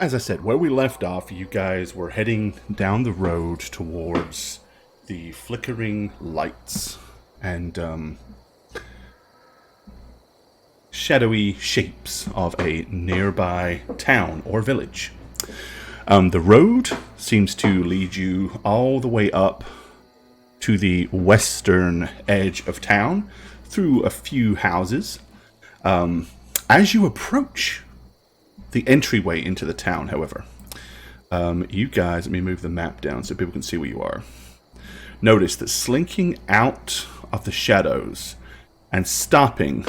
as I said, where we left off, you guys were heading down the road towards the flickering lights and shadowy shapes of a nearby town or village. The road seems to lead you all the way up to the western edge of town, through a few houses. As you approach the entryway into the town, however, you guys, let me move the map down so people can see where you are. Notice that slinking out of the shadows and stopping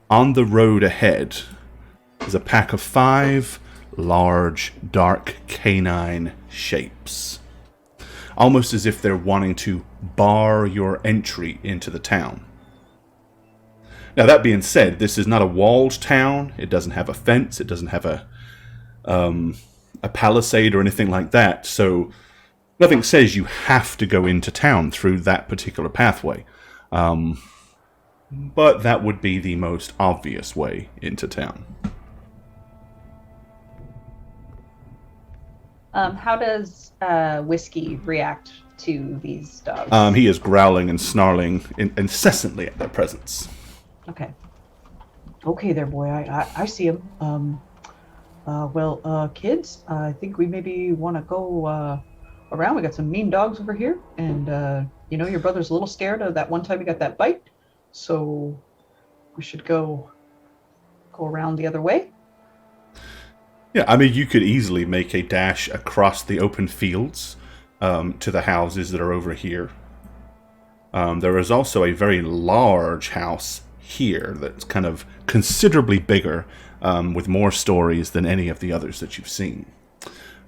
on the road ahead is a pack of 5 large, dark canine shapes. Almost as if they're wanting to bar your entry into the town. Now, that being said, this is not a walled town. It doesn't have a fence. It doesn't have a palisade or anything like that. So nothing says you have to go into town through that particular pathway. But that would be the most obvious way into town. How does Whiskey react to these dogs? He is growling and snarling incessantly at their presence. Okay there, boy. I see him. Kids, I think we maybe want to go around. We got some mean dogs over here, and your brother's a little scared of that one time he got that bite, so we should go around the other way. Yeah, I mean, you could easily make a dash across the open fields to the houses that are over here. There is also a very large house here that's kind of considerably bigger, with more stories than any of the others that you've seen.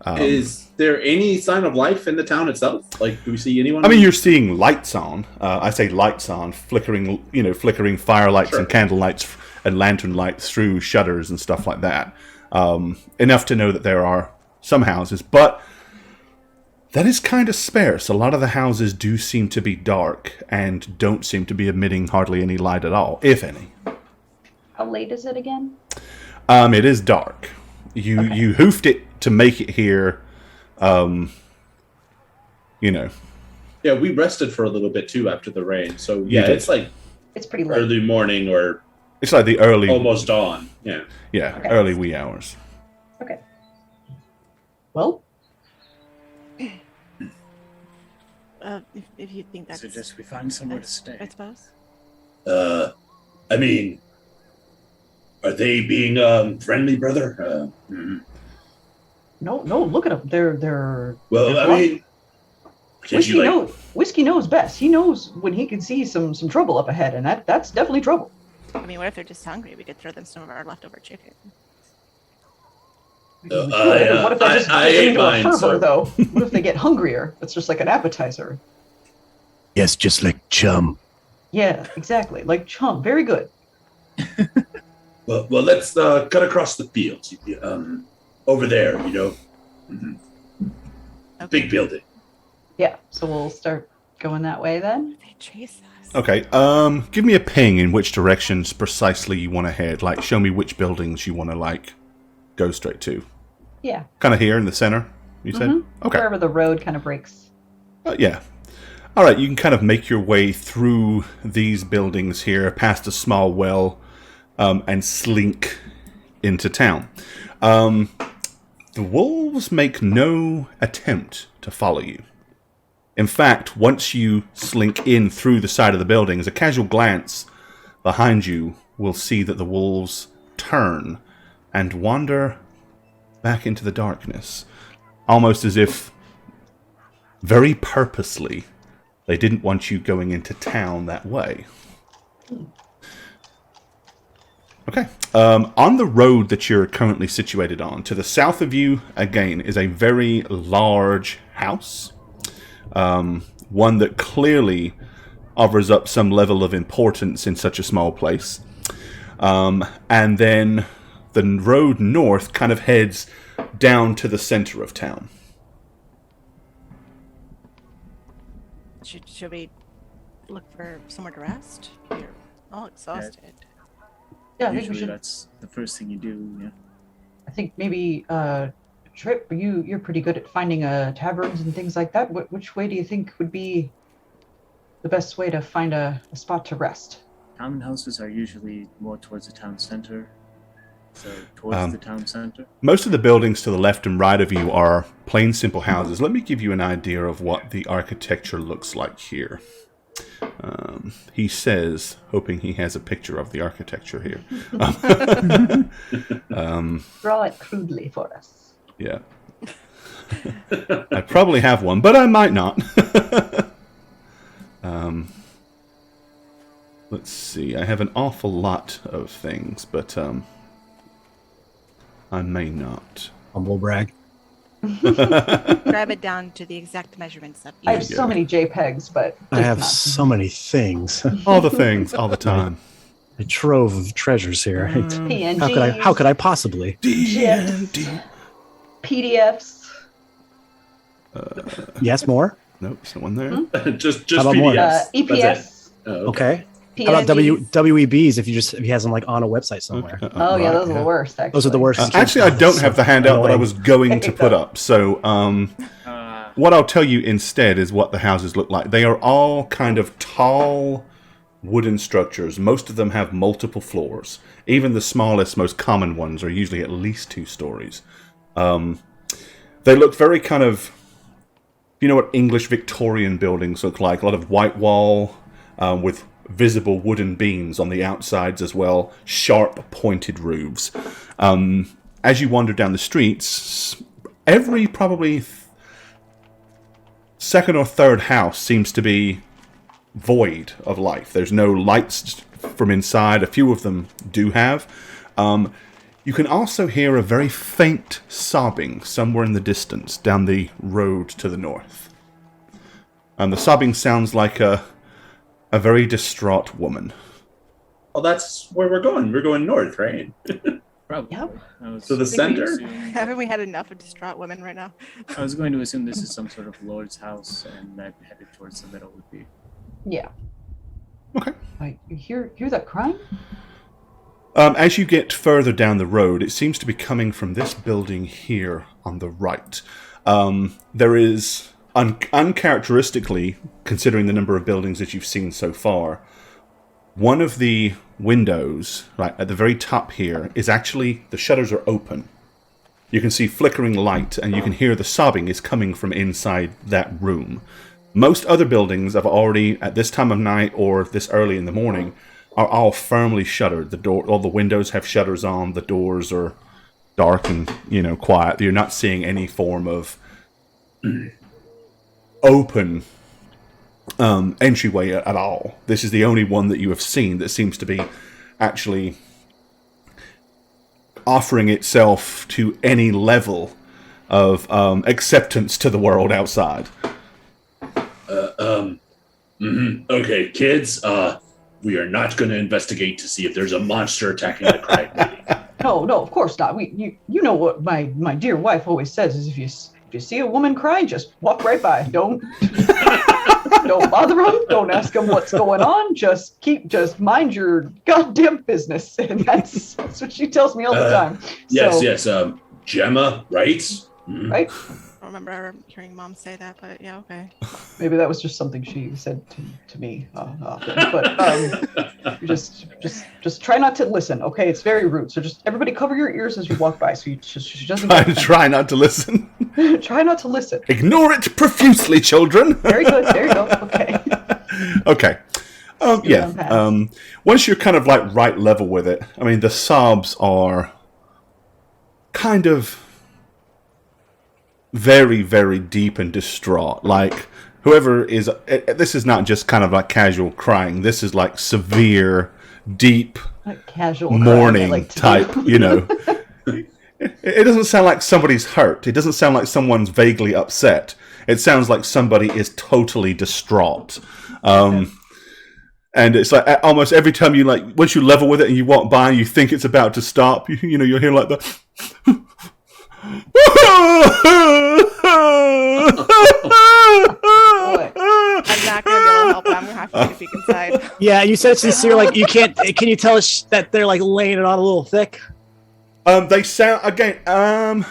Is there any sign of life in the town itself? Like, do we see anyone? I mean, you're seeing lights on. I say lights on, flickering firelights and candle lights and lantern lights through shutters and stuff like that. Enough to know that there are some houses, but that is kind of sparse. A lot of the houses do seem to be dark and don't seem to be emitting hardly any light at all, if any. How late is it again? It is dark. You hoofed it to make it here. Yeah, we rested for a little bit too after the rain. So yeah, it's pretty late. Early morning or it's like the early, almost dawn. Yeah. Yeah, okay. Early wee hours. Okay. Well, if you think that's... Suggest we find somewhere to stay. I suppose. I mean, are they being friendly, brother? no, look at them. They're. Well, I mean, Whiskey knows best. He knows when he can see some trouble up ahead, and that's definitely trouble. I mean, what if they're just hungry? We could throw them some of our leftover chicken. What if that just I gets ate into mine, a fervor, so- though? What if they get hungrier? It's just like an appetizer. Yes, just like chum. Yeah, exactly. Like chum. Very good. Well, let's cut across the fields. Over there, Mm-hmm. Okay. Big building. Yeah, so we'll start going that way then. They chase us. Okay, give me a ping in which directions precisely you want to head. Like, show me which buildings you want to, go straight to. Yeah. Kind of here in the center, you said? Okay. Wherever the road kind of breaks. Yeah. All right, you can kind of make your way through these buildings here, past a small well, and slink into town. The wolves make no attempt to follow you. In fact, once you slink in through the side of the buildings, a casual glance behind you will see that the wolves turn and wander back into the darkness, almost as if very purposely they didn't want you going into town that way. Okay. On the road that you're currently situated on, to the south of you, again, is a very large house. One that clearly offers up some level of importance in such a small place. And then the road north kind of heads down to the center of town. Should we look for somewhere to rest? We're all exhausted. Yeah, I think we Usually should. that's the first thing you do, yeah. think maybe Trip, you're pretty good at finding taverns and things like that. Which way do you think would be the best way to find a spot to rest? Townhouses are usually more towards the town center. So towards the town center. Most of the buildings to the left and right of you are plain, simple houses. Let me give you an idea of what the architecture looks like here. He says, hoping he has a picture of the architecture here. Draw it crudely for us. Yeah. I probably have one, but I might not. Let's see. I have an awful lot of things, but I may not. Humble brag. Grab it down to the exact measurements that I you have so many JPEGs, but I have not. so many things. All the things, all the time. A trove of treasures here. PNGs, How could I possibly? D&D. PDFs. Yes, more? Nope, there's no one there. just How about more? PDFs. That's it. EPS. Oh, Okay. PNGs. How about WEBs if he has them like on a website somewhere? Okay, Oh yeah, right, those are the worst. Actually. Those are the worst. Actually, I don't have the handout that I was going to put up. So, what I'll tell you instead is what the houses look like. They are all kind of tall wooden structures. Most of them have multiple floors. Even the smallest, most common ones are usually at least 2 stories. They look very kind of, you know what English Victorian buildings look like? A lot of white wall with visible wooden beams on the outsides as well, sharp pointed roofs. As you wander down the streets, every probably second or third house seems to be void of life. There's no lights from inside. A few of them do have. You can also hear a very faint sobbing somewhere in the distance down the road to the north. The sobbing sounds like a very distraught woman. Well, that's where we're going. We're going north, right? Probably. Yep. To the center? haven't we had enough of distraught women right now? I was going to assume this is some sort of lord's house, and that headed towards the middle would be. Yeah. Okay. You hear that crying? As you get further down the road, it seems to be coming from this building here on the right. There is, uncharacteristically, considering the number of buildings that you've seen so far, one of the windows, right at the very top here, is actually, the shutters are open. You can see flickering light, and you can hear the sobbing is coming from inside that room. Most other buildings have already, at this time of night or this early in the morning, are all firmly shuttered. All the windows have shutters on. The doors are dark and, quiet. You're not seeing any form of open entryway at all. This is the only one that you have seen that seems to be actually offering itself to any level of acceptance to the world outside. Okay, kids, we are not going to investigate to see if there's a monster attacking the crag lady. No, of course not. You know what my dear wife always says is if you see a woman cry, just walk right by. Don't bother them. Don't ask them what's going on. Just mind your goddamn business. And that's what she tells me all the time. Yes. Gemma, right? Mm-hmm. Right? I don't remember hearing Mom say that, but yeah, okay. Maybe that was just something she said to me often. But just try not to listen, okay? It's very rude. So just everybody cover your ears as you walk by, so she doesn't. Try not to listen. Try not to listen. Ignore it profusely, children. Very good. There you go. Okay. Okay. Once you're kind of like right level with it, I mean, the sobs are kind of very, very deep and distraught. Like, whoever is... this is not just kind of like casual crying. This is like severe, deep, Like casual mourning crying, type, It doesn't sound like somebody's hurt. It doesn't sound like someone's vaguely upset. It sounds like somebody is totally distraught. And it's like almost every time you once you level with it and you walk by and you think it's about to stop, you'll hear like the... I'm not gonna be able to help it. I'm gonna have to peek inside. Yeah, you said it's sincere. Like, you can't. Can you tell us that they're like laying it on a little thick? They sound again.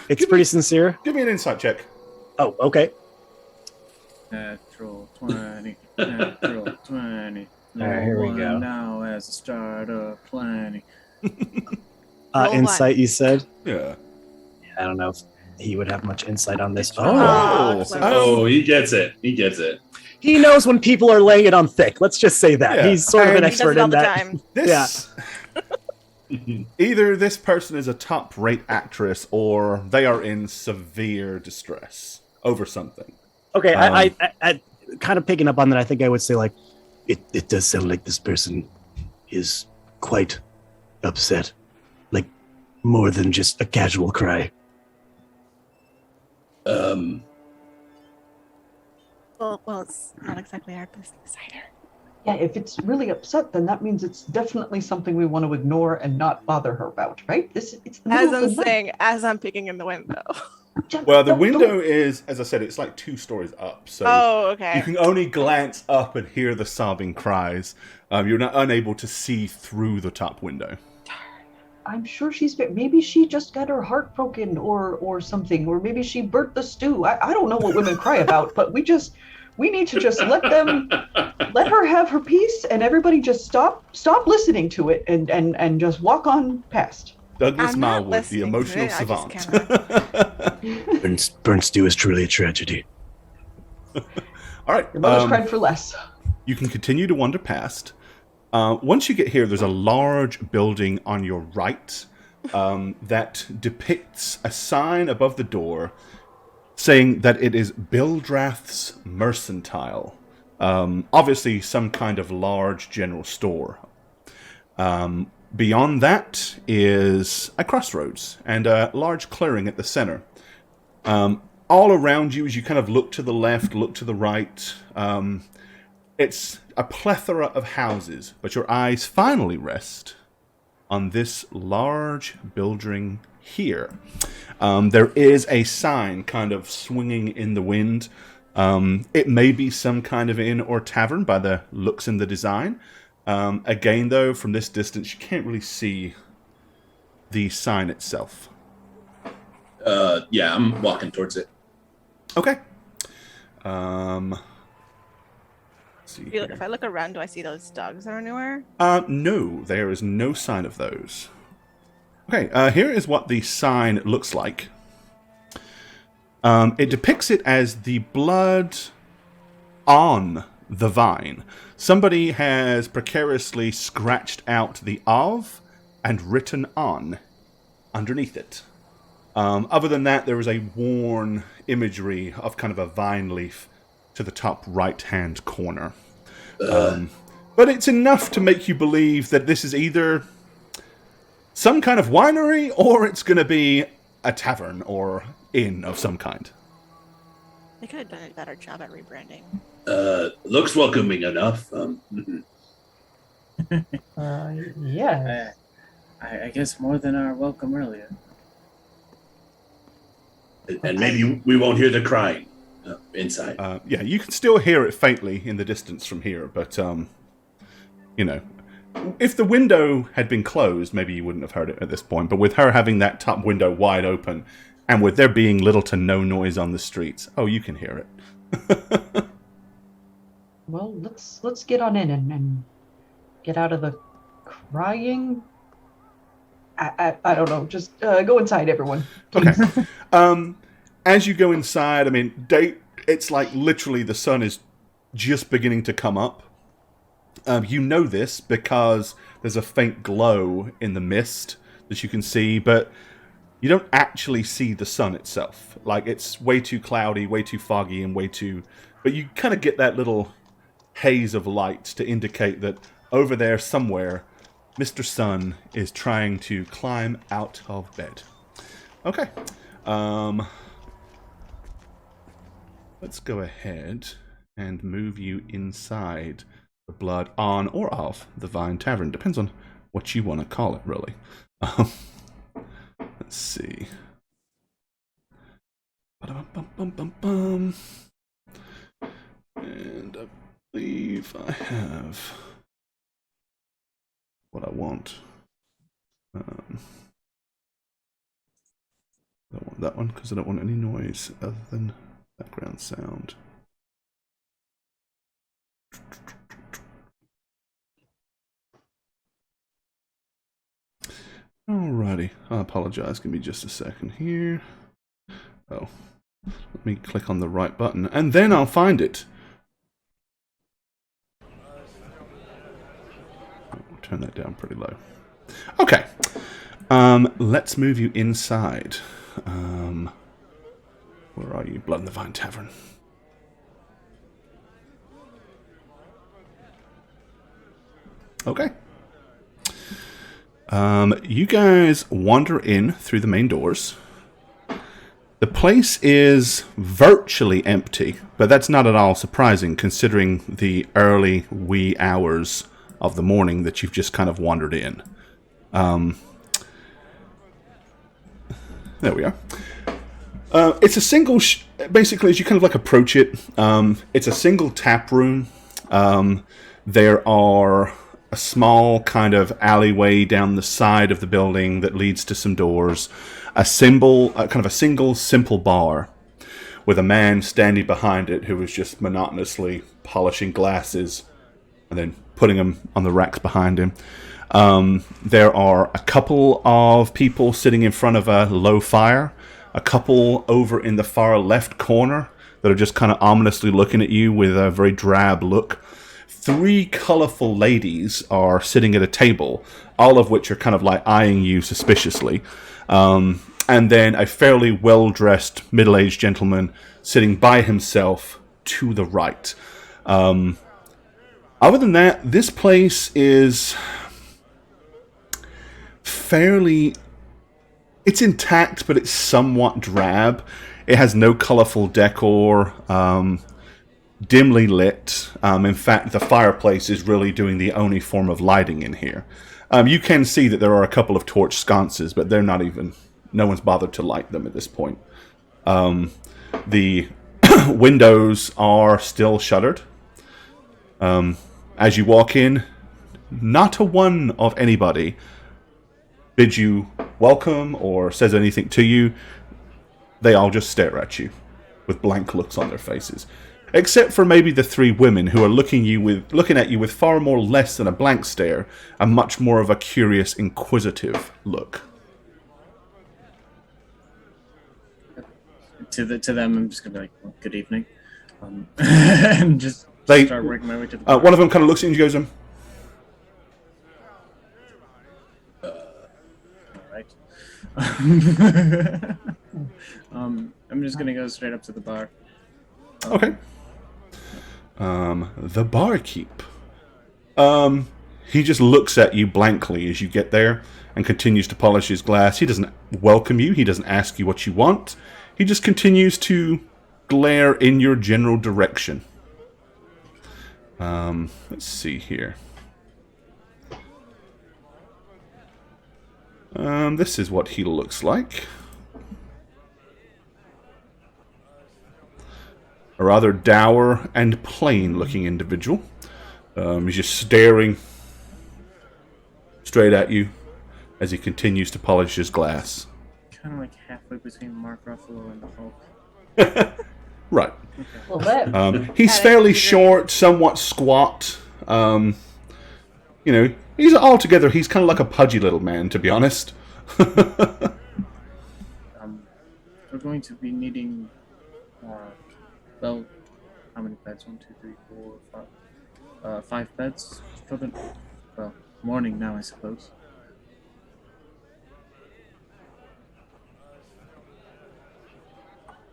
It's pretty sincere. Give me an insight check. Oh, okay. Natural 20. Natural 20. All right, here we go. Now as a starter planning. Roll Insight, you said? Yeah. I don't know if he would have much insight on this. Oh, Oh, he gets it. He gets it. He knows when people are laying it on thick. Let's just say that. Yeah. He's sort of an And- he does expert it all in the that. time. This. Either this person is a top-rate actress, or they are in severe distress over something. Okay, I kind of picking up on that, I think I would say, like, it does sound like this person is quite upset. Like, more than just a casual cry. Well, it's not exactly our business either. Yeah, if it's really upset, then that means it's definitely something we want to ignore and not bother her about, right? It's the As middle I'm of the night. saying, as I'm peeking in the window. Well, the Don't- window is, as I said, it's like 2 stories up, so Oh, okay. you can only glance up and hear the sobbing cries. You're not unable to see through the top window. I'm sure maybe she just got her heart broken or something, or maybe she burnt the stew. I don't know what women cry about, but we need to just let her have her peace, and everybody just stop listening to it and just walk on past. Douglas I'm not Mildwood, the listening to emotional it, I just savant. Burnt stew is truly a tragedy. All right. Your mother's cried for less. You can continue to wander past. Once you get here, there's a large building on your right that depicts a sign above the door saying that it is Bildrath's Mercantile. Obviously, some kind of large general store. Beyond that is a crossroads and a large clearing at the center. All around you, as you kind of look to the left, look to the right, it's a plethora of houses, but your eyes finally rest on this large building here. There is a sign kind of swinging in the wind. It may be some kind of inn or tavern by the looks in the design. Again, though, from this distance, you can't really see the sign itself. Yeah, I'm walking towards it. Okay. Let's see here. If I look around, do I see those dogs that are anywhere? No, there is no sign of those. Okay, here is what the sign looks like. It depicts it as the blood on the vine. Somebody has precariously scratched out the of and written on underneath it. Other than that, there is a worn imagery of kind of a vine leaf to the top right-hand corner. But it's enough to make you believe that this is either some kind of winery or it's going to be a tavern or inn of some kind. They could have done a better job at rebranding. Looks welcoming enough. Yeah. I guess more than our welcome earlier. And maybe we won't hear the crying inside. Yeah, you can still hear it faintly in the distance from here, but, you know, if the window had been closed, maybe you wouldn't have heard it at this point, but with her having that top window wide open, and with there being little to no noise on the streets, oh, you can hear it. Well, let's get on in and get out of the crying. I don't know. Just go inside, everyone. Okay. As you go inside, I mean, it's like literally the sun is just beginning to come up. You know this because there's a faint glow in the mist that you can see, but you don't actually see the sun itself. Like, it's way too cloudy, way too foggy, and way too... But you kind of get that little haze of light to indicate that over there somewhere, Mr. Sun is trying to climb out of bed. Okay. Let's go ahead and move you inside the blood on or off the Vine Tavern. Depends on what you want to call it, really. Let's see. Ba-dum-bum-bum-bum-bum. And I believe I have what I want. want that one because I don't want any noise other than background sound. Alrighty, I apologize. Give me just a second here. Oh, let me click on the right button and then I'll find it. I'll turn that down pretty low. Okay, let's move you inside. Where are you? Blood in the Vine Tavern. Okay. You guys wander in through the main doors. The place is virtually empty, but that's not at all surprising considering the early wee hours of the morning that you've just kind of wandered in. There we are. It's a single, basically, as you kind of like approach it, it's a single tap room. There are a small kind of alleyway down the side of the building that leads to some doors. A kind of a single simple bar with a man standing behind it who is just monotonously polishing glasses and then putting them on the racks behind him. There are a couple of people sitting in front of a low fire, a couple over in the far left corner that are just kind of ominously looking at you with a very drab look. 3 colorful ladies are sitting at a table, all of which are kind of like eyeing you suspiciously. And then a fairly well-dressed middle-aged gentleman sitting by himself to the right. Other than that, this place is fairly... It's intact, but it's somewhat drab. It has no colorful decor. Dimly lit. In fact, the fireplace is really doing the only form of lighting in here. You can see that there are a couple of torch sconces, but they're not even... No one's bothered to light them at this point. The windows are still shuttered. As you walk in, not a one of anybody bids you welcome or says anything to you. They all just stare at you with blank looks on their faces. Except for maybe the 3 women who are looking at you with far more less than a blank stare, and much more of a curious, inquisitive look. To them, I'm just gonna be like, well, "Good evening," and just start working my way to the bar. One of them kind of looks at you and goes, All right. I'm just gonna go straight up to the bar. okay. The barkeep. He just looks at you blankly as you get there and continues to polish his glass. He doesn't welcome you. He doesn't ask you what you want. He just continues to glare in your general direction. Let's see here. This is what he looks like. A rather dour and plain-looking individual. He's just staring straight at you as he continues to polish his glass. Kind of like halfway between Mark Ruffalo and the Hulk. Right. Well, that He's fairly short, somewhat squat. He's altogether, he's kind of like a pudgy little man, to be honest. We're going to be needing, how many beds? 1, 2, 3, 4, 5. 5 beds for the, morning now, I suppose.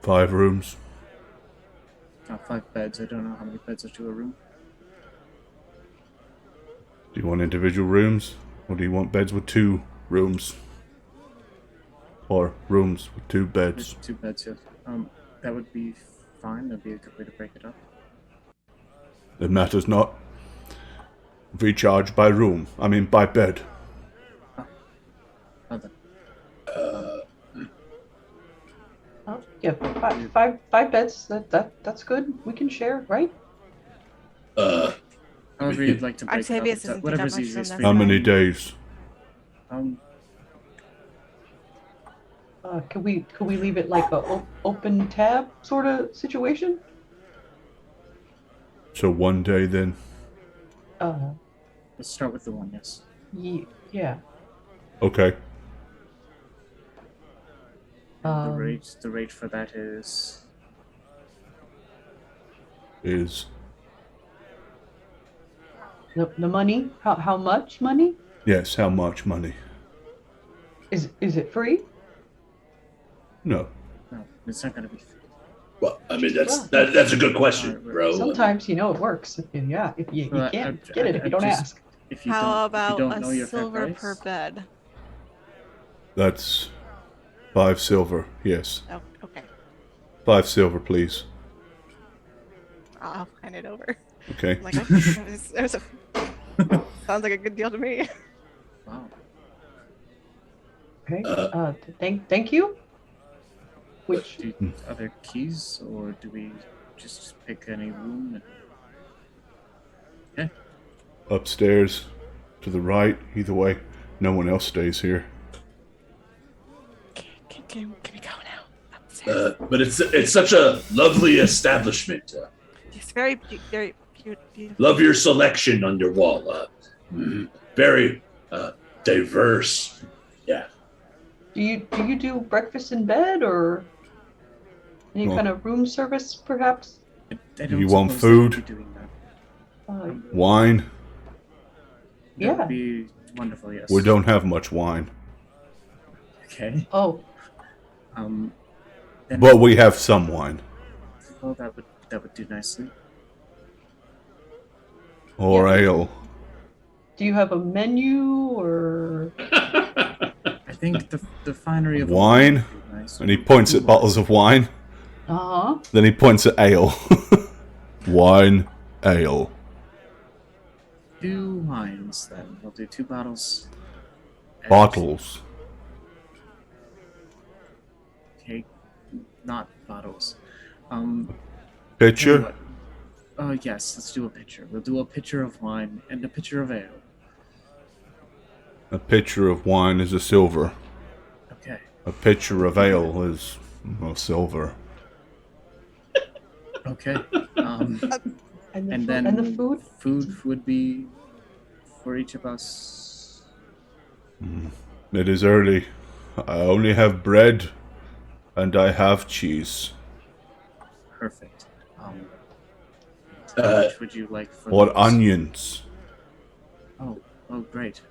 Five rooms. 5 beds. I don't know how many beds are to a room. Do you want individual rooms? Or do you want beds with 2 rooms? Or rooms with 2 beds? 2 beds, yes. That would be fine. That'd be a good way to break it up. It matters not. We charge by room. I mean, by bed. Other. Oh, yeah, five beds. That's good. We can share, right? However you'd like to break Octavius it up. isn't Whatever's that much easiest from for that How you. many days? Could we leave it like a open tab sort of situation? So one day then. Let's start with the one, yes. Yeah. Okay. And the rate for that is The money? How much money? yes. How much money? Is it free? No. no, it's not gonna be. Well, I mean, that's a good question, bro. Sometimes it works. Yeah, if you Well, can't get it if you don't ask. If you How don't, if you about don't know a your fair silver price, per bed? That's 5 silver. Yes. Oh, okay. 5 silver, please. I'll hand it over. Okay. I'm like, sounds like a good deal to me. Wow. Okay. Thank you. Which Are there keys, or do we just pick any room? Upstairs, to the right. Either way, no one else stays here. Can we go now? Upstairs. But it's such a lovely establishment. It's very beautiful. Love your selection on your wall. Very diverse. Yeah. do you do breakfast in bed or any Well- kind of room service, perhaps? I don't You want suppose they'd food? be doing that. Wine? That Yeah. would be wonderful. Yes. We don't have much wine. Okay. Oh, Then, But we have some wine. well, that would do nicely. Or ale. do you have a menu or? I think the finery of Wine? would be nice. And he points at bottles of wine. Uh-huh. Then he points at ale. Wine, ale. 2 wines then. We'll do 2 bottles. And- Bottles. Okay, not bottles. Tell you Pitcher? what. Yes, let's do a pitcher. We'll do a pitcher of wine and a pitcher of ale. A pitcher of wine is a silver. Okay. A pitcher of ale is silver. Okay. And then the food? Food would be for each of us. It is early. I only have bread, and I have cheese. Perfect. How much would you like for What those? onions? Oh, great.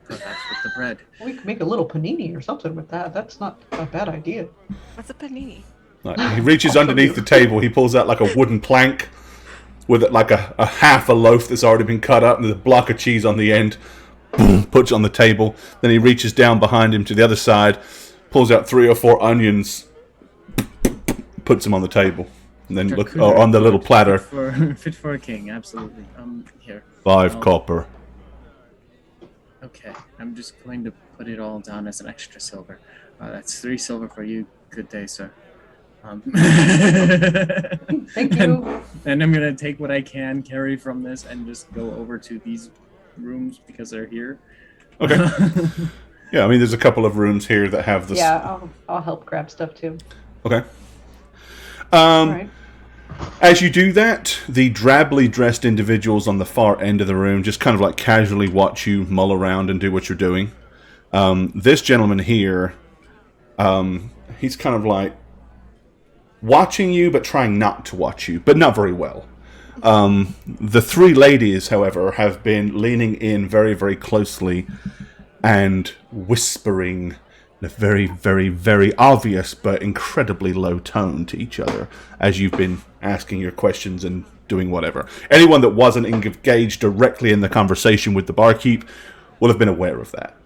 Perhaps with the bread. We could make a little panini or something with that. That's not a bad idea. What's a panini? Like, he reaches underneath the table. He pulls out like a wooden plank with like a half a loaf that's already been cut up, and there's a block of cheese on the end. Boom, puts it on the table. Then he reaches down behind him to the other side, pulls out 3 or 4 onions, puts them on the table, and then on the little platter. Fit for a king, absolutely. Here. 5 copper. Okay, I'm just going to put it all down as an extra silver. That's 3 silver for you. Good day, sir. Thank you. And I'm gonna take what I can carry from this and just go over to these rooms because they're here. Okay. Yeah, I mean, there's a couple of rooms here that have this. Yeah, I'll help grab stuff too. Okay. All right. As you do that, the drably dressed individuals on the far end of the room just kind of like casually watch you mull around and do what you're doing. This gentleman here, he's kind of like watching you, but trying not to watch you, but not very well. The 3 ladies, however, have been leaning in very, very closely and whispering in a very, very, very obvious but incredibly low tone to each other as you've been asking your questions and doing whatever. Anyone that wasn't engaged directly in the conversation with the barkeep will have been aware of that.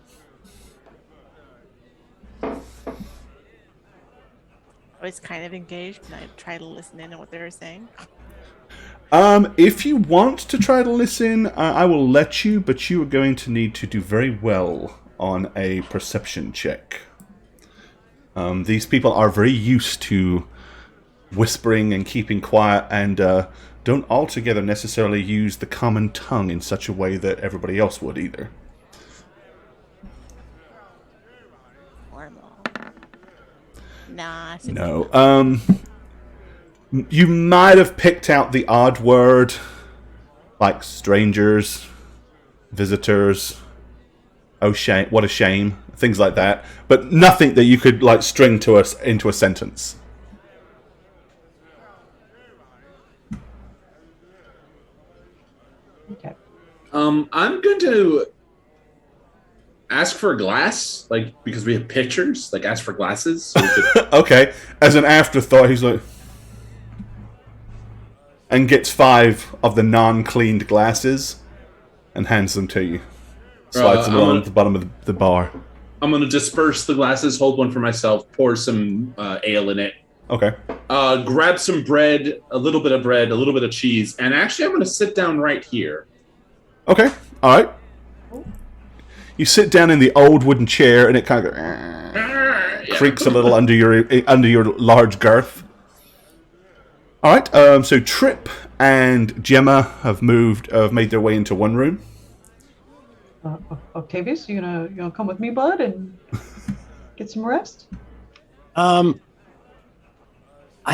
I was kind of engaged, and I tried to listen in on what they were saying. If you want to try to listen, I will let you, but you are going to need to do very well on a perception check. These people are very used to whispering and keeping quiet and don't altogether necessarily use the common tongue in such a way that everybody else would either. Horrible. Nah. I said No. You might have picked out the odd word, like strangers, visitors. Oh, shame! What a shame! Things like that, but nothing that you could like string to us into a sentence. Okay. I'm going to ask for a glass, like because we have pictures. Like ask for glasses. So we could... Okay, as an afterthought, he's like, and gets 5 of the non-cleaned glasses, and hands them to you. Slides them along the bottom of the bar. I'm going to disperse the glasses, hold one for myself, pour some ale in it. Okay. Grab some bread, a little bit of cheese, and actually I'm going to sit down right here. Okay, all right. You sit down in the old wooden chair, and it kind of creaks a little under your large girth. All right. So Trip and Gemma have made their way into one room. Octavius, you gonna come with me, bud, and get some rest? I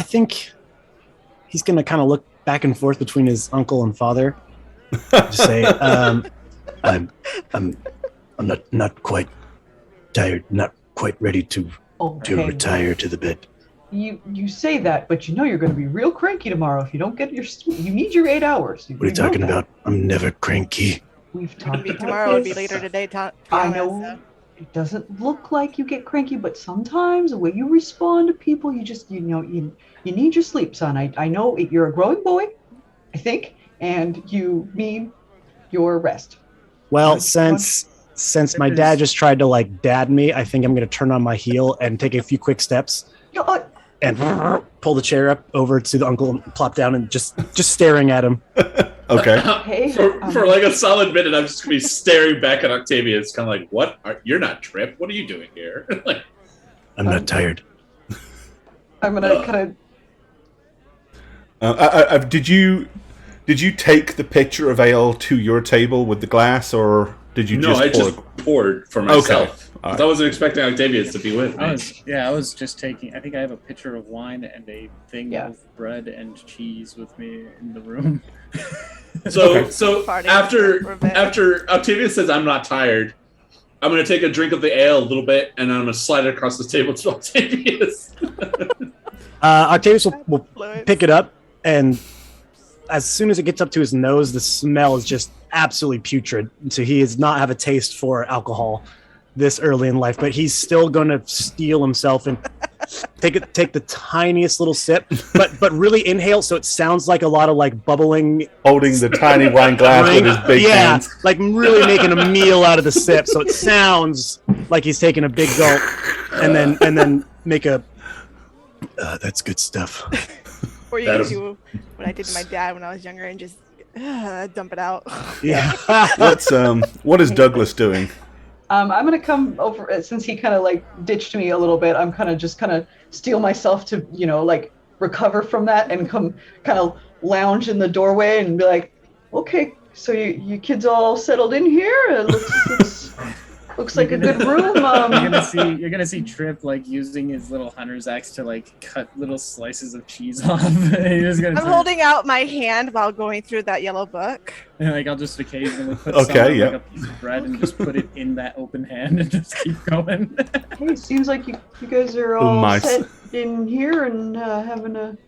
think he's gonna kind of look back and forth between his uncle and father. Just say, I'm not quite tired, not quite ready to retire to the bed. You say that, but you're going to be real cranky tomorrow if you don't get your sleep. You need your 8 hours. What are you talking about? I'm never cranky. We've talked maybe about tomorrow would be this. later today. I know it doesn't look like you get cranky, but sometimes the way you respond to people, you need your sleep, son. I know you're a growing boy, I think, and you need your rest. Well, since my dad just tried to like dad me, I think I'm going to turn on my heel and take a few quick steps and pull the chair up over to the uncle and plop down and just staring at him. Okay. Hey, For like a solid minute, I'm just going to be staring back at Octavius, kind of like, what? You're not Trip. What are you doing here? Like, I'm not tired. I'm going to kind of... Did you take the pitcher of ale to your table with the glass, or did you just I just poured for myself. Okay. Right. I wasn't expecting Octavius to be with me. I was just taking. I think I have a pitcher of wine and a thing of bread and cheese with me in the room. So after Octavius says I'm not tired, I'm going to take a drink of the ale a little bit, and I'm going to slide it across the table to Octavius. Octavius will pick it up, and as soon as it gets up to his nose, the smell is just absolutely putrid. So he does not have a taste for alcohol this early in life, but he's still going to steel himself and take the tiniest little sip, but really inhale so it sounds like a lot of like bubbling. Holding the tiny wine glass with his big hands. Like really making a meal out of the sip, so it sounds like he's taking a big gulp, and then make a. That's good stuff. Or you can do what I did to my dad when I was younger and just dump it out. Yeah. What is Douglas doing? I'm going to come over, since he kind of like ditched me a little bit, I'm kind of steel myself to, like recover from that and come kind of lounge in the doorway and be like, okay, so you kids all settled in here? It looks like a good room. You're gonna see Trip like using his little hunter's axe to like cut little slices of cheese off. I'm holding out my hand while going through that yellow book. And like I'll just occasionally put some on, like a piece of bread and just put it in that open hand and just keep going. Hey, it seems like you guys are all set in here and having a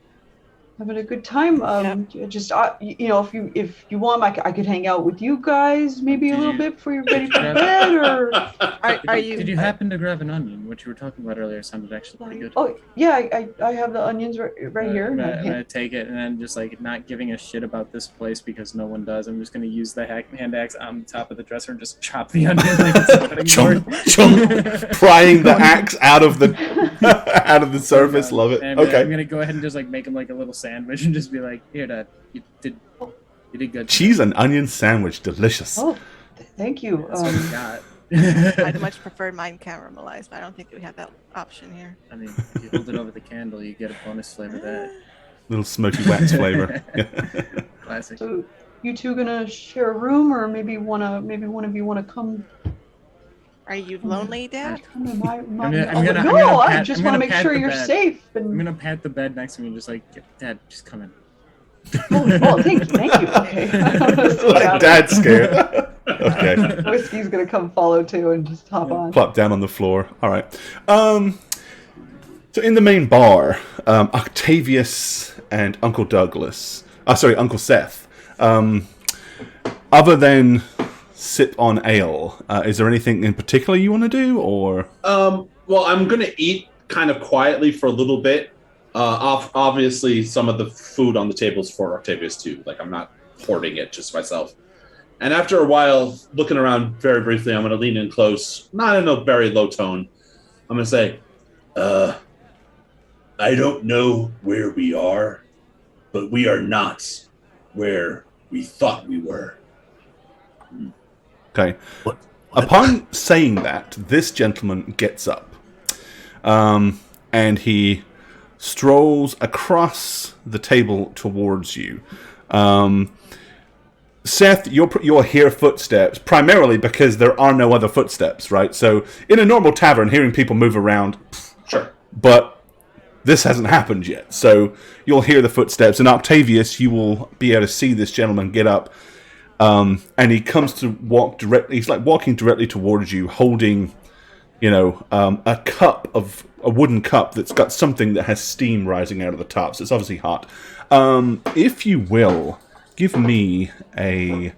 good time. Just if you want, I could hang out with you guys maybe a little bit before you're ready for bed. Or Did you happen to grab an onion? What you were talking about earlier sounded actually pretty good. Oh yeah, I have the onions right here. I'm gonna take it and then just like not giving a shit about this place because no one does. I'm just gonna use the hand axe on top of the dresser and just chop the onion. Prying the axe out of the surface. Love it. And, okay. I'm gonna go ahead and just like make him like a little sandwich and just be like, here, Dad, you did good. Cheese and onion sandwich, delicious. Oh, thank you. That's what we got. I'd much prefer mine caramelized, but I don't think we have that option here. I mean, if you hold it over the candle, you get a bonus flavor there. Little smoky wax flavor. Classic. So, you two gonna share a room, or maybe one of you wanna come Are you lonely, Dad? I just want to make sure you're safe. I'm gonna pat the bed next to me and just like, Dad, just come in. Oh, thank you. Okay. Like Dad's scared. Okay. Whiskey's gonna come follow too and just hop on. Plop down on the floor. All right. So in the main bar, Octavius and Uncle Seth. Other than sip on ale, is there anything in particular you want to do, or? Well, I'm gonna eat kind of quietly for a little bit. Obviously, some of the food on the table is for Octavius too. Like, I'm not hoarding it just myself. And after a while, looking around very briefly, I'm going to lean in close, not in a very low tone. I'm going to say, I don't know where we are, but we are not where we thought we were. Okay. Upon saying that, this gentleman gets up, and he strolls across the table towards you. Seth, you'll hear footsteps, primarily because there are no other footsteps, right? So, in a normal tavern, hearing people move around, sure. But this hasn't happened yet. So, you'll hear the footsteps. And Octavius, you will be able to see this gentleman get up. And he comes to walk directly, he's like walking directly towards you, holding, a wooden cup that's got something that has steam rising out of the top, so it's obviously hot. If you will, give me a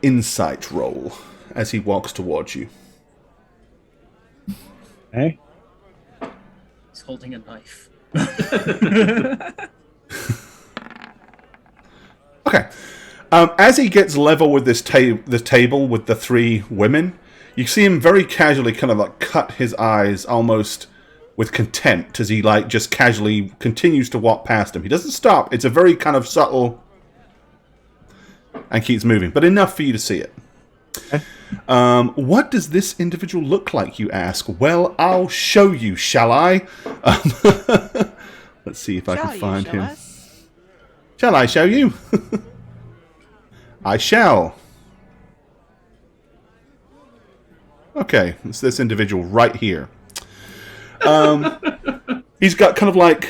insight roll as he walks towards you. Hey, he's holding a knife. Okay. As he gets level with the table with the three women, you see him very casually kind of like cut his eyes almost with contempt as he like just casually continues to walk past him. He doesn't stop. It's a very kind of subtle and keeps moving, but enough for you to see it. Okay. What does this individual look like, you ask? Well, I'll show you, shall I? Let's see if I can find him. Shall I show you? I shall. Okay, it's this individual right here. He's got kind of like,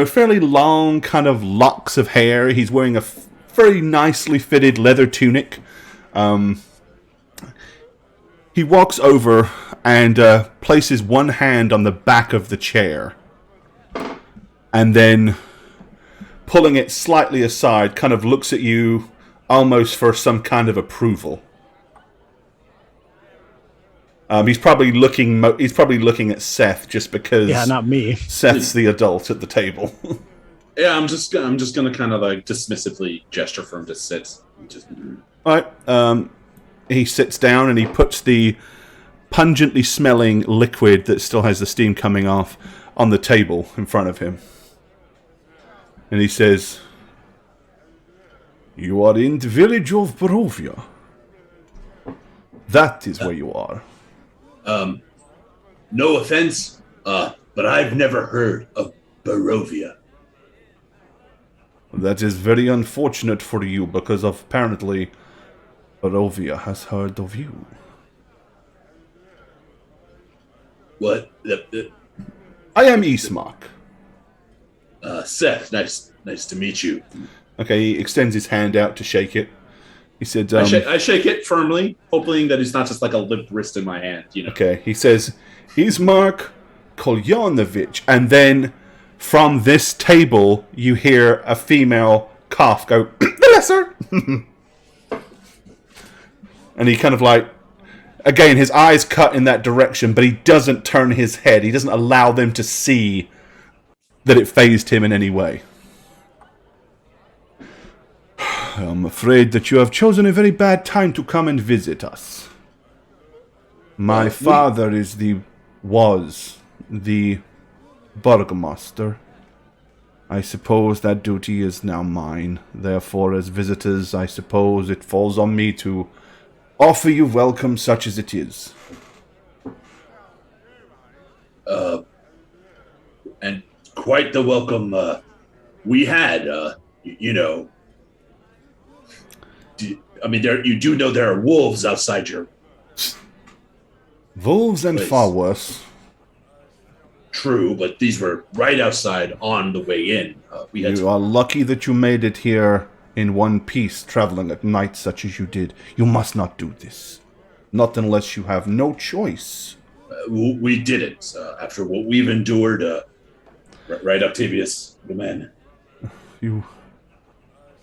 fairly long kind of locks of hair. He's wearing a very nicely fitted leather tunic. He walks over and places one hand on the back of the chair. And then, pulling it slightly aside, kind of looks at you almost for some kind of approval. He's probably looking at Seth just because. Yeah, not me. Seth's the adult at the table. Yeah, I'm just gonna kind of like dismissively gesture for him to sit. All right. He sits down and he puts the pungently smelling liquid that still has the steam coming off on the table in front of him. And he says, "You are in the village of Barovia. That is where you are." No offense, but I've never heard of Barovia. That is very unfortunate for you, because apparently Barovia has heard of you. What? I am Ismark. Seth, nice to meet you. Okay, he extends his hand out to shake it. He said, I shake it firmly, hoping that it's not just like a limp wrist in my hand, Okay, he says, Ismark Kolyanovich. And then from this table, you hear a female cough go, "Bless her!" And he kind of like, again, his eyes cut in that direction, but he doesn't turn his head. He doesn't allow them to see that it fazed him in any way. I'm afraid that you have chosen a very bad time to come and visit us. My father was the burgomaster. I suppose that duty is now mine. Therefore, as visitors, I suppose it falls on me to offer you welcome such as it is. And quite the welcome we had, You do know there are wolves outside your Wolves and place. far worse. True, but these were right outside on the way in. You are lucky that you made it here in one piece, traveling at night such as you did. You must not do this. Not unless you have no choice. We didn't. After what we've endured, right, Octavius, the man. You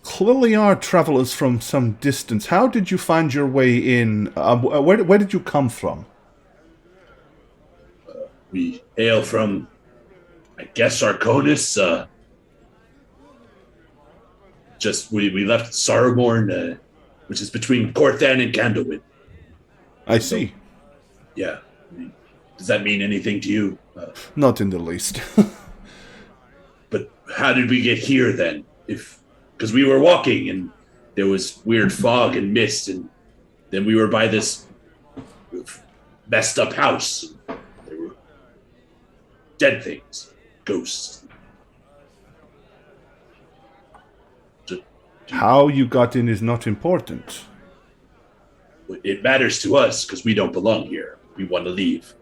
clearly are travelers from some distance. How did you find your way in? Where did you come from? We hail from, I guess, Arconis. We left Saruborn, which is between Corthan and Candlewind. I see. Yeah. Does that mean anything to you? Not in the least. But how did we get here then? Because we were walking and there was weird fog and mist, and then we were by this messed up house. There were dead things, ghosts. How you got in is not important. It matters to us because we don't belong here. We want to leave.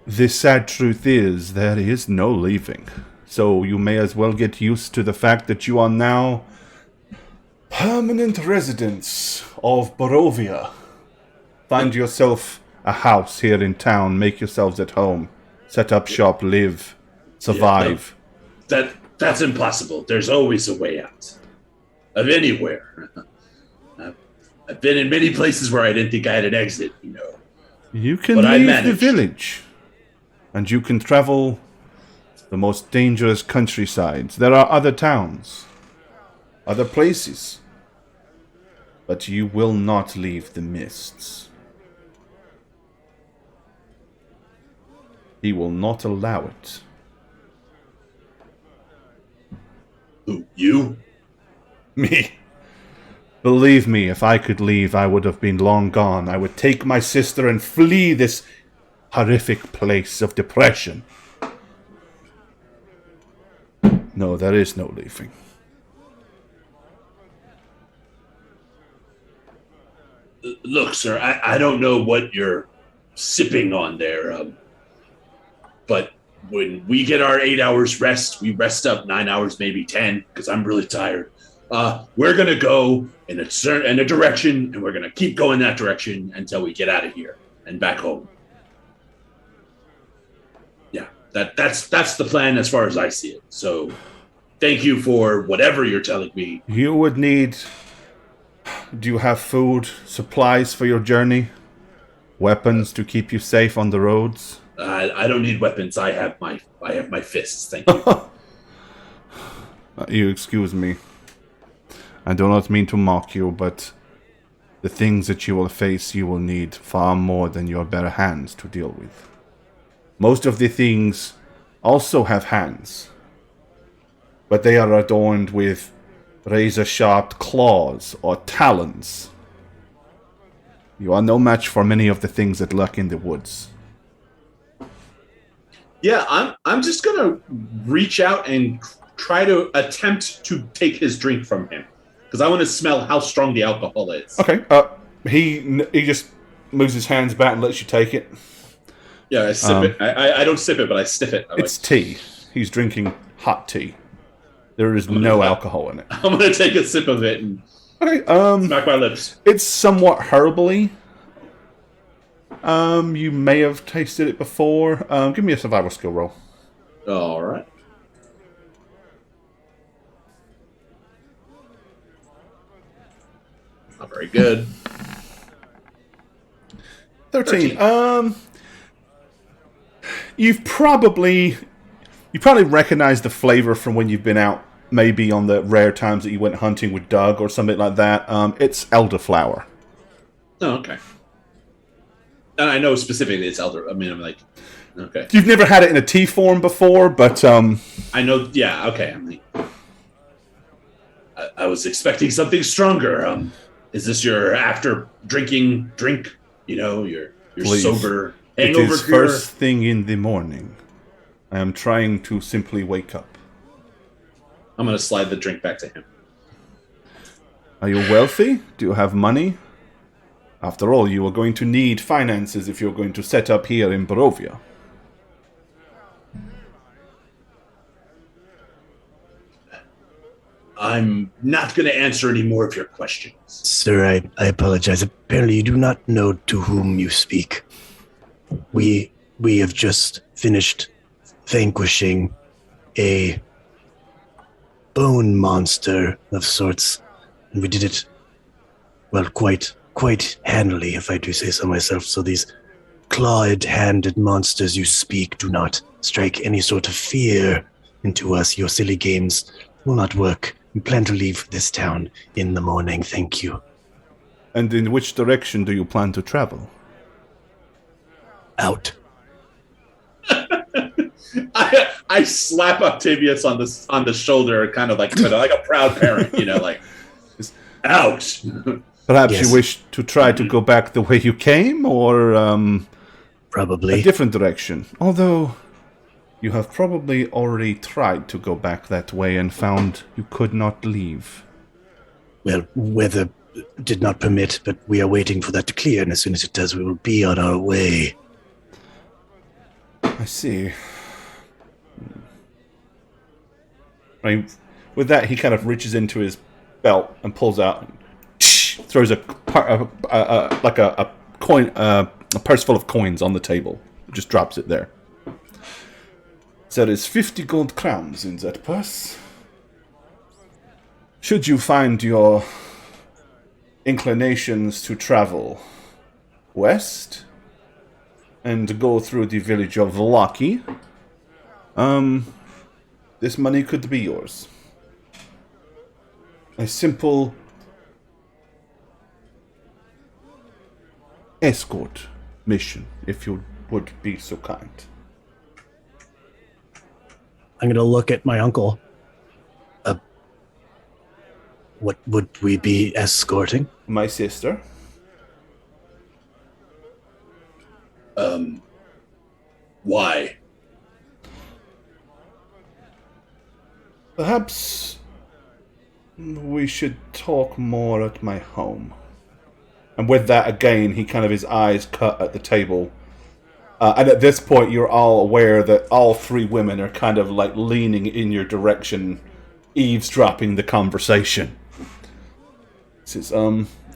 The sad truth is, there is no leaving. So you may as well get used to the fact that you are now permanent residents of Barovia. Find yourself a house here in town, make yourselves at home, set up shop, live, survive. Yeah, that's impossible. There's always a way out. Of anywhere. I've been in many places where I didn't think I had an exit, You can But I leave the managed. village, and you can travel the most dangerous countrysides. There are other towns, other places, but you will not leave the mists. He will not allow it. Who, you? Me. Believe me, if I could leave, I would have been long gone. I would take my sister and flee this horrific place of depression. No, there is no leaving. Look, sir, I don't know what you're sipping on there, but when we get our 8 hours rest, we rest up 9 hours, maybe 10, because I'm really tired. We're going to go in a direction, and we're going to keep going that direction until we get out of here and back home. Yeah, that's the plan as far as I see it. So thank you for whatever you're telling me. You would need... Do you have food, supplies for your journey? Weapons to keep you safe on the roads? I don't need weapons. I have my fists. Thank you. You excuse me. I do not mean to mock you, but the things that you will face, you will need far more than your bare hands to deal with. Most of the things also have hands, but they are adorned with razor-sharp claws or talons. You are no match for many of the things that lurk in the woods. Yeah, I'm just gonna reach out and try to attempt to take his drink from him because I want to smell how strong the alcohol is. Okay. He just moves his hands back and lets you take it. Yeah, I sip it. I don't sip it, but I sniff it. It's tea. He's drinking hot tea. There is no alcohol in it. I'm gonna take a sip of it and smack my lips. It's somewhat herbally. You may have tasted it before. Give me a survival skill roll. All right. Not very good. 13. You probably recognize the flavor from when you've been out, maybe on the rare times that you went hunting with Doug or something like that. It's elderflower. Oh, okay. And I know specifically it's elder. I mean, I'm like, okay. You've never had it in a tea form before, but I know. Yeah. Okay. I'm like, I was expecting something stronger. Is this your after drinking drink? Your Please. sober It hangover is cure? first thing in the morning. I am trying to simply wake up. I'm gonna slide the drink back to him. Are you wealthy? Do you have money? After all, you are going to need finances if you're going to set up here in Barovia. I'm not going to answer any more of your questions. Sir, I apologize. Apparently you do not know to whom you speak. We have just finished vanquishing a bone monster of sorts, and we did it, well, quite handily, if I do say so myself. So these clawed-handed monsters you speak do not strike any sort of fear into us. Your silly games will not work. We plan to leave this town in the morning, thank you. And in which direction do you plan to travel? Out. I slap Octavius on the shoulder, kind of like a proud parent, like out. Perhaps Yes. you wish to try to go back the way you came, or Probably. a different direction. Although you have probably already tried to go back that way and found you could not leave. Well, weather did not permit, but we are waiting for that to clear, and as soon as it does, we will be on our way. I see. Right, with that, he kind of reaches into his belt and pulls out, throws a coin, a purse full of coins on the table. Just drops it there. There is 50 gold crowns in that purse. Should you find your inclinations to travel west and go through the village of Velaki, this money could be yours. A simple escort mission, if you would be so kind. I'm going to look at my uncle. What would we be escorting? My sister. Why? Perhaps we should talk more at my home. And with that, again, he kind of, his eyes cut at the table. And at this point, you're all aware that all three women are kind of like leaning in your direction, eavesdropping the conversation. He says,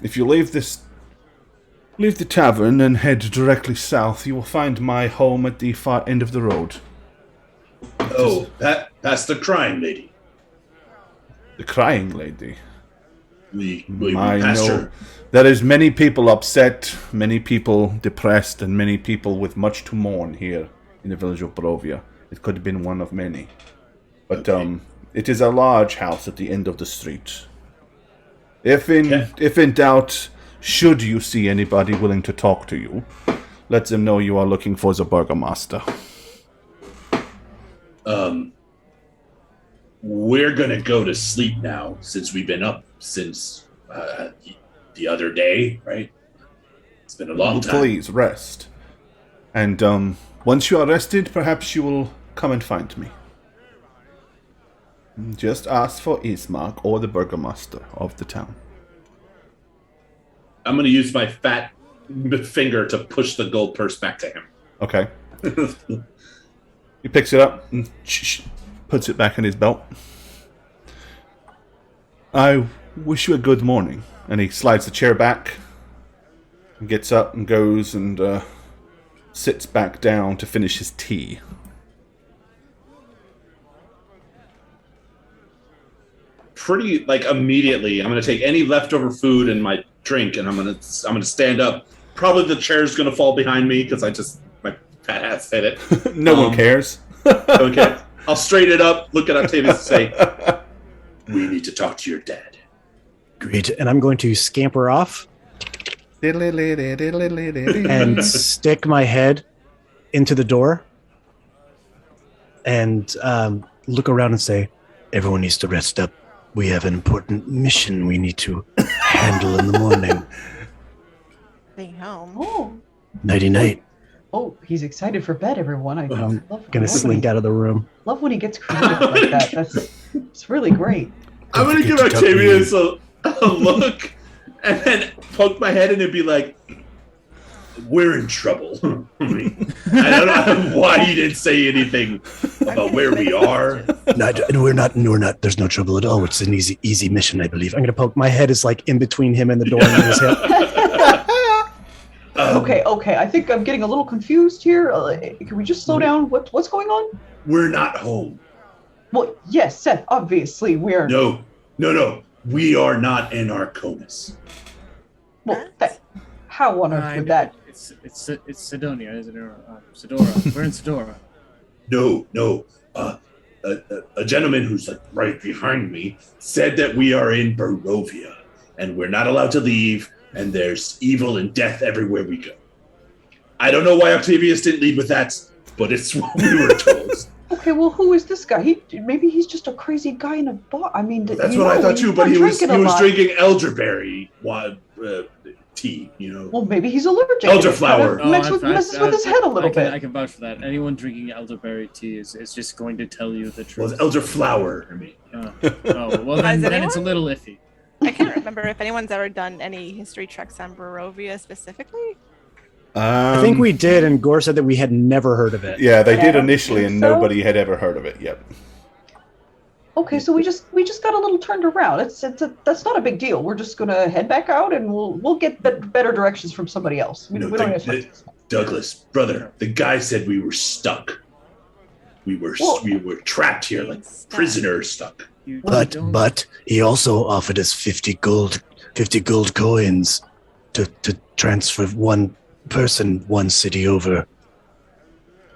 if you leave the tavern and head directly south, you will find my home at the far end of the road. Oh, that's the crying lady. The crying lady. We I passed know. her. There is many people upset, many people depressed, and many people with much to mourn here in the village of Barovia. It could have been one of many. But Okay. it is a large house at the end of the street. If in doubt, should you see anybody willing to talk to you, let them know you are looking for the burgomaster. We're gonna go to sleep now since we've been up since the other day, right? It's been a long time. Please rest. And once you are rested, perhaps you will come and find me. Just ask for Ismark or the burgomaster of the town. I'm gonna use my fat finger to push the gold purse back to him. Okay. He picks it up and puts it back in his belt. I wish you a good morning. And he slides the chair back and gets up and goes and sits back down to finish his tea. Pretty immediately, I'm gonna take any leftover food and my drink, and I'm gonna stand up. Probably the chair's gonna fall behind me because my fat ass hit it. No one cares. Okay, I'll straighten it up, look at Octavius, and say, "We need to talk to your dad." Great. And I'm going to scamper off and stick my head into the door and look around and say, everyone needs to rest up. We have an important mission we need to handle in the morning. Stay home. Oh, Nighty-night. Oh, he's excited for bed, everyone. I'm love going to slink out of the room. Love when he gets creative like that. It's really great. I'm gonna forget give to tell Octavius look and then poke my head in and be like, we're in trouble. I don't know why you didn't say anything about where we are. No, we're not. There's no trouble at all. It's an easy mission, I believe. I'm going to poke. My head is like in between him and the door in his head. Okay. I think I'm getting a little confused here. Can we just slow down? What's going on? We're not home. Well, yes, Seth. Obviously, we're. No. We are not in Arconis. Well, how on earth would that? It's Sidonia, isn't it? Sedora. We're in Sedora. No. A gentleman who's like right behind me said that we are in Barovia and we're not allowed to leave, and there's evil and death everywhere we go. I don't know why Octavius didn't lead with that, but it's what we were told. Okay, well, who is this guy? Maybe he's just a crazy guy in a bar. I mean, that's what I thought too. But he was drinking elderberry tea. Well, maybe he's allergic. Elderflower. Messes with his head a little bit. I can vouch for that. Anyone drinking elderberry tea is just going to tell you the truth. Well, it's elderflower. I mean. Well, then it's a little iffy. I can't remember if anyone's ever done any history checks on Barovia specifically. I think we did, and Gore said that we had never heard of it. Yeah, they did initially, and nobody had ever heard of it. Yep. Okay, so we just got a little turned around. That's not a big deal. We're just gonna head back out, and we'll get better directions from somebody else. We don't have to. Douglas, brother, the guy said we were stuck. We were trapped here like prisoners stuck. But he also offered us 50 gold coins to transfer one person, one city over.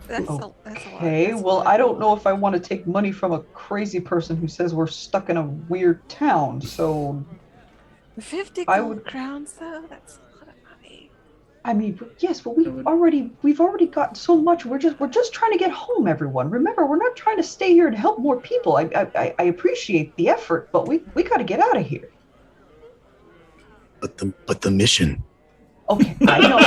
That's a lot. Okay, well, I don't know if I want to take money from a crazy person who says we're stuck in a weird town, so... 50 gold crowns, though? That's a lot of money. I mean, yes, but we've already gotten so much. We're just trying to get home, everyone. Remember, we're not trying to stay here to help more people. I appreciate the effort, but we got to get out of here. But the mission... Okay, I know.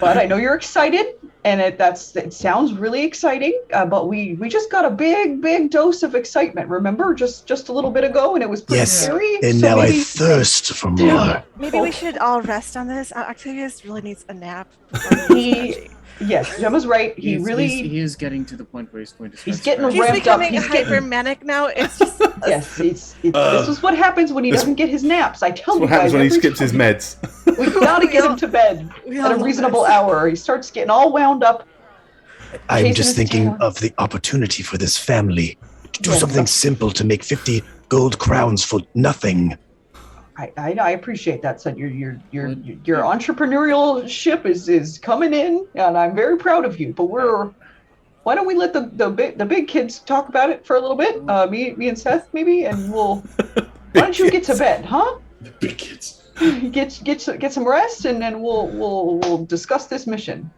But I know you're excited, and it sounds really exciting. But we just got a big dose of excitement. Remember, just a little bit ago, and it was pretty scary. And so now I thirst for more. Maybe we should all rest on this. Octavius really needs a nap. Yes, Gemma's right. He is getting to the point where he's going to. He's getting ramped up. He's becoming hyper-manic now. It's just yes. This is what happens when he doesn't get his naps. I tell you guys. What happens when he skips his meds? We gotta get him to bed at a reasonable hour. He starts getting all wound up. I'm just thinking of the opportunity for this family to do something simple to make 50 gold crowns for nothing. I appreciate that, son. Your entrepreneurial ship is coming in, and I'm very proud of you. But why don't we let the big kids talk about it for a little bit? Me and Seth maybe, and why don't you get to bed, huh? The big kids. Get some rest, and then we'll discuss this mission.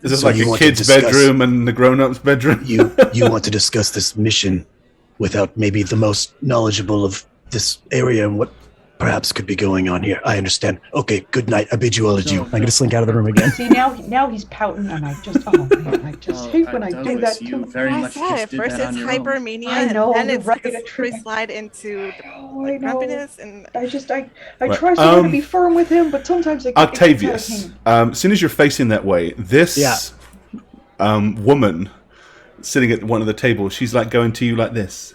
Is this like a kid's bedroom and the grown-up's bedroom? You want to discuss this mission without maybe the most knowledgeable of this area and what perhaps could be going on here. I understand. Okay, good night. I bid you all adieu. I'm going to slink out of the room again. See, now he's pouting, and I just hate when I do that to him. Very much at first it's hypermania, and then it's like a slide into grumpiness, and I try so hard to be firm with him, but sometimes Octavius, as soon as you're facing that way, this woman sitting at one of the tables, she's like going to you like this.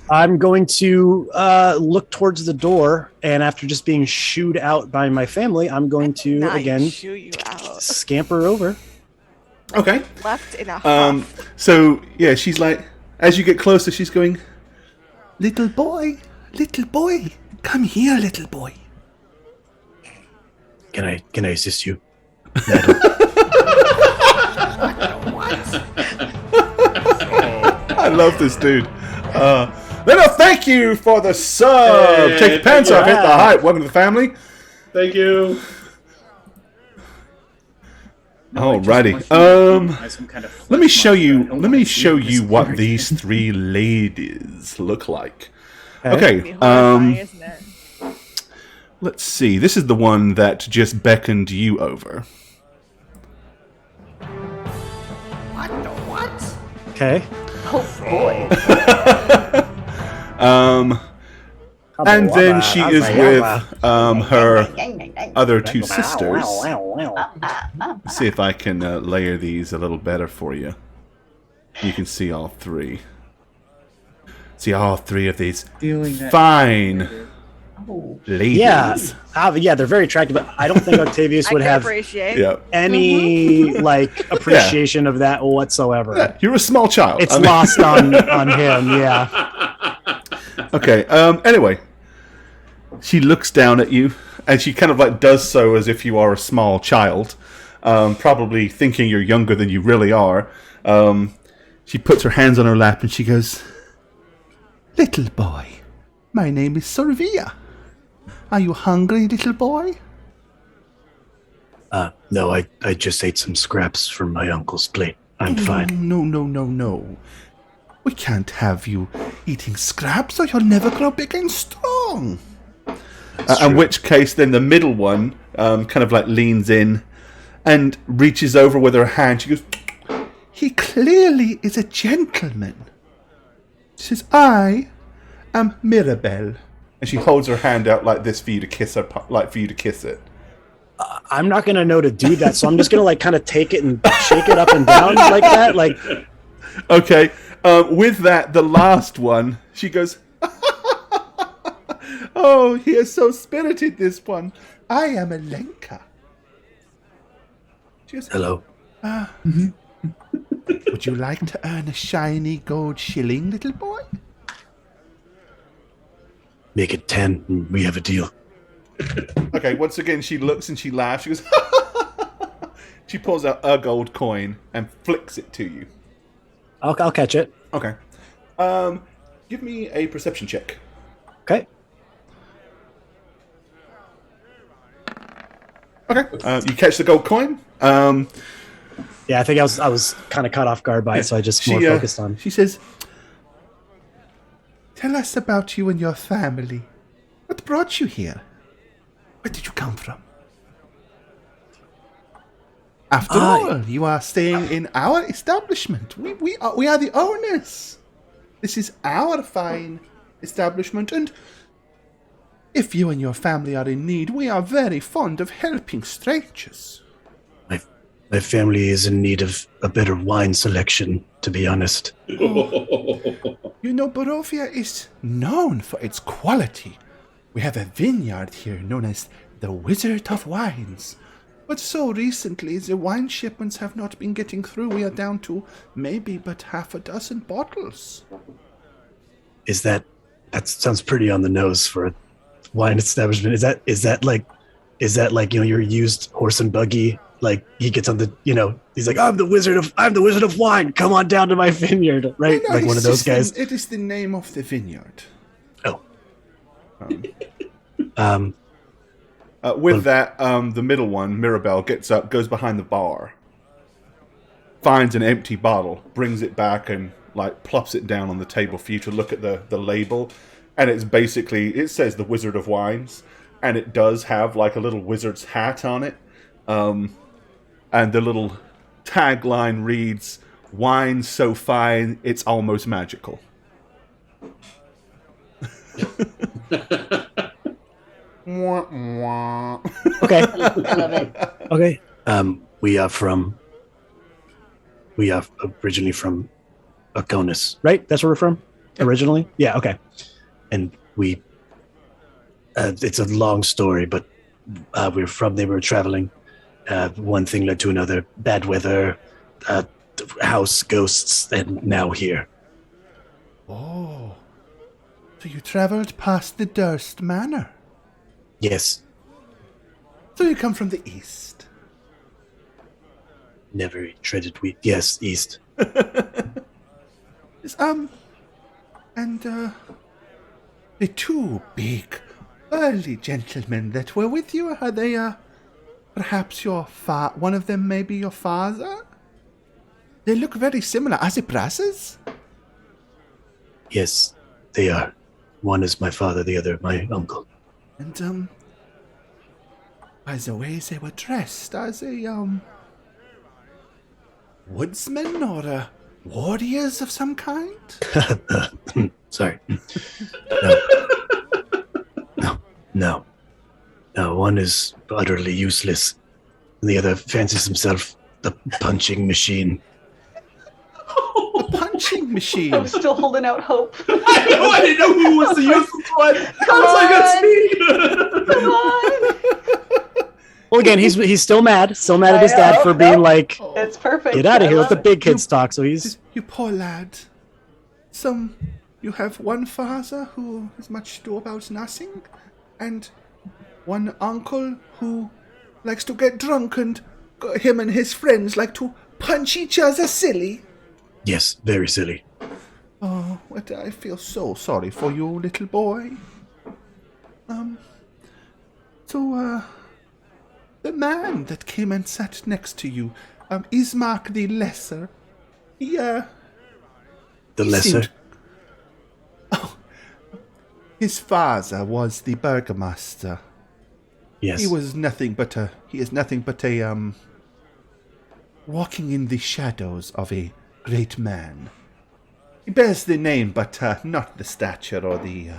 I'm going to look towards the door, and after just being shooed out by my family, I'm going to again scamper over. Okay. Left in a huff. So yeah, she's like, as you get closer, she's going, little boy, come here, little boy. Can I assist you? I love this dude. Thank you for the sub. Take your pants off, hit the hype. Welcome to the family. Thank you. Alrighty. Let me show you what these three ladies look like. Okay. Let's see. This is the one that just beckoned you over. Okay. Oh boy. And then she is with her other two sisters. See if I can layer these a little better for you. You can see all three. See all three of these fine ladies. Yeah, they're very attractive. But I don't think Octavius would have any like appreciation of that whatsoever. Yeah, you're a small child. It's lost on him. Yeah. Okay. Anyway, she looks down at you, and she kind of like does so as if you are a small child, probably thinking you're younger than you really are. She puts her hands on her lap and she goes, "Little boy, my name is Sorvia. Are you hungry, little boy?" No, I just ate some scraps from my uncle's plate. I'm fine. No. We can't have you eating scraps or you'll never grow big and strong. In which case, then the middle one kind of like leans in and reaches over with her hand. She goes, "He clearly is a gentleman." She says, "I am Mirabelle." And she holds her hand out like this for you to kiss her, like for you to kiss it. I'm not gonna know to do that, so I'm just gonna like kind of take it and shake it up and down like that. Like, okay. With that, the last one, she goes, "Oh, he is so spirited, this one. I am Alenka." She goes, "Hello. Would you like to earn a shiny gold shilling, little boy?" Make it 10 and we have a deal." Okay, once again, she looks and she laughs. She goes, she pulls out a gold coin and flicks it to you. I'll catch it. Okay. Give me a perception check. Okay. Okay. You catch the gold coin. Yeah, I think I was kind of caught off guard by it, so I just more focused on. She says, "Tell us about you and your family. What brought you here? Where did you come from? After all, you are staying in our establishment. We are the owners. This is our fine establishment, and if you and your family are in need, we are very fond of helping strangers." My family is in need of a better wine selection, to be honest. You know, Barovia is known for its quality. We have a vineyard here known as the Wizard of Wines. But so recently, the wine shipments have not been getting through. We are down to maybe but half a dozen bottles. That sounds pretty on the nose for a wine establishment. Is that like your used horse and buggy? Like he gets on the, he's like, I'm the wizard of wine. Come on down to my vineyard, right? No, like one of those guys. It is the name of the vineyard. Oh. With that, the middle one, Mirabelle, gets up, goes behind the bar, finds an empty bottle, brings it back, and like plops it down on the table for you to look at the label. And it's basically, it says the Wizard of Wines, and it does have like a little wizard's hat on it. And the little tagline reads, "Wine so fine, it's almost magical." Okay. I love it. Okay. We are originally from Akonis, right? That's where we're from? Originally? Yeah, okay. And we, it's a long story, but we were traveling. One thing led to another. Bad weather, house ghosts, and now here. Oh. So you traveled past the Durst Manor? Yes. So you come from the east? Never treaded wheat. Yes, east. And the two big, early gentlemen that were with you, are they, perhaps one of them may be your father? They look very similar. Are they brothers? Yes, they are. One is my father, the other my uncle. And, by the way they were dressed, are they, woodsmen or warriors of some kind? Sorry. No. One is utterly useless, and the other fancies himself the punching machine. A punching machine. I'm still holding out hope. I know, I didn't know who was the useless one. I was like, that's me. Come on. Well, again, he's still mad at his dad for being like, It's perfect. get out of I here, let love the it. big kids talk. So he's You poor lad. You have one father who is much ado about nothing, and one uncle who likes to get drunk, and him and his friends like to punch each other silly. yes, very silly. Oh, I feel so sorry for you, little boy. The man that came and sat next to you, Ismark the Lesser, The he lesser. seemed- his father was the burgomaster. Yes. He is nothing but a walking in the shadows of a great man. He bears the name, but not the stature or the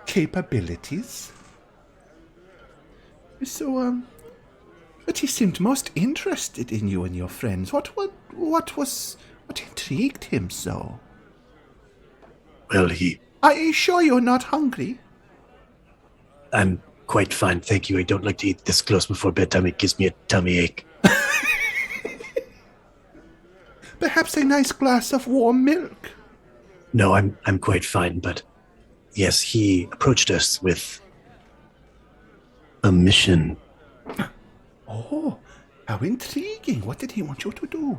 capabilities. So, but he seemed most interested in you and your friends. What intrigued him so? Well, Are you sure you're not hungry? I'm quite fine, thank you. I don't like to eat this close before bedtime. It gives me a tummy ache. Perhaps a nice glass of warm milk? No, I'm quite fine, but yes, he approached us with a mission. Oh, how intriguing. What did he want you to do?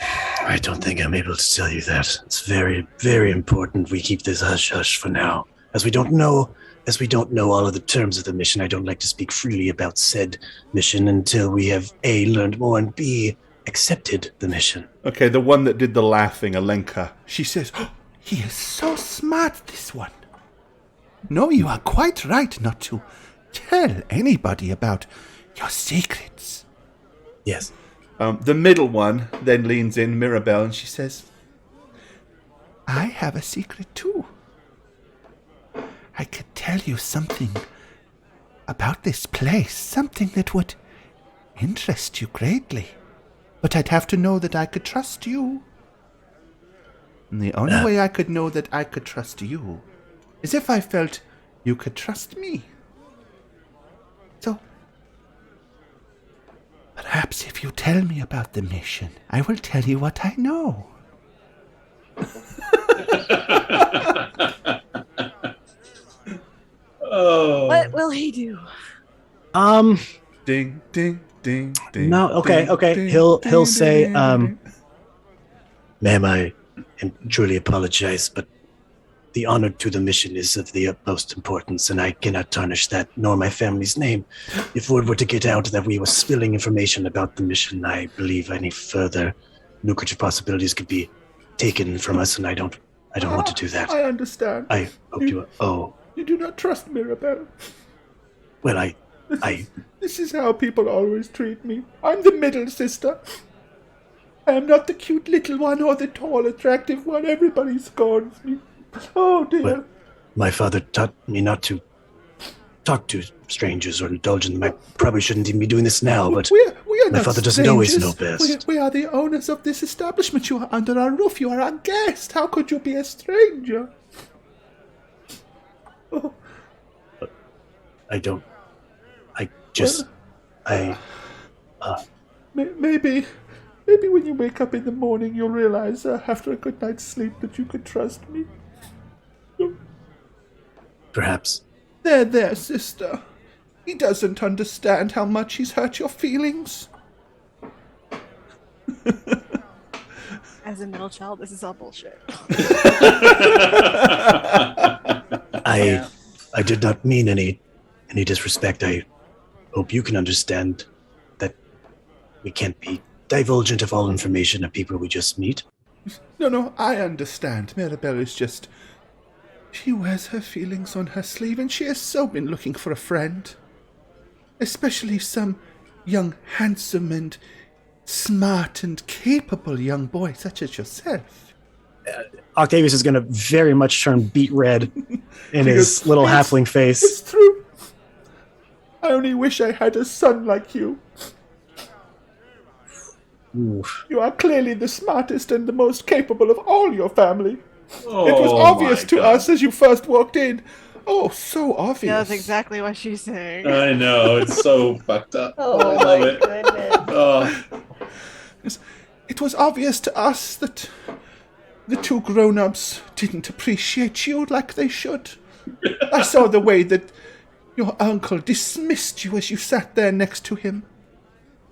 I don't think I'm able to tell you that. It's very, very important we keep this hush-hush for now. As we don't know all of the terms of the mission, I don't like to speak freely about said mission until we have A, learned more, and B, accepted the mission. Okay, the one that did the laughing, Alenka, she says, oh, he is so smart, this one. No, you are quite right not to tell anybody about your secrets. Yes. The middle one then leans in, Mirabelle, and she says, I have a secret too. I could tell you something about this place, something that would interest you greatly. But I'd have to know that I could trust you. And the only way I could know that I could trust you is if I felt you could trust me. So, perhaps if you tell me about the mission, I will tell you what I know. Oh. What will he do? Ding, ding, ding, ding. No, okay, ding, okay. ding, He'll ding, say, ding, ding. Ma'am, I truly apologize, but the honor to the mission is of the utmost importance, and I cannot tarnish that, nor my family's name. If word were to get out that we were spilling information about the mission, I believe any further lucrative possibilities could be taken from us, and I don't want to do that. I understand. I hope you. Oh, You do not trust Mirabelle. well, This is how people always treat me. I'm the middle sister. I am not the cute little one or the tall, attractive one. Everybody scorns me. Oh, dear. Well, my father taught me not to talk to strangers or indulge in them. I probably shouldn't even be doing this now, but we are my not father doesn't always know strangers. best. We are the owners of this establishment. You are under our roof. You are our guest. How could you be a stranger? Oh. Maybe when you wake up in the morning, you'll realize after a good night's sleep that you could trust me. Perhaps. There, sister. He doesn't understand how much he's hurt your feelings. As a middle child, this is all bullshit. I did not mean any disrespect. I hope you can understand that we can't be divulgent of all information of people we just meet. No, I understand. Mirabelle is just... She wears her feelings on her sleeve, and she has so been looking for a friend. Especially some young, handsome, and smart and capable young boy such as yourself. Octavius is going to very much turn beet red in his Because little it's- halfling It's face. true. I only wish I had a son like you. Oof. You are clearly the smartest and the most capable of all your family. Oh, It was obvious my to God. us as you first walked in. Oh, so obvious. Yeah, that's exactly what she's saying. I know, it's so fucked up. I Oh love my it. goodness. Oh, It was obvious to us that the two grown-ups didn't appreciate you like they should. I saw the way that your uncle dismissed you as you sat there next to him.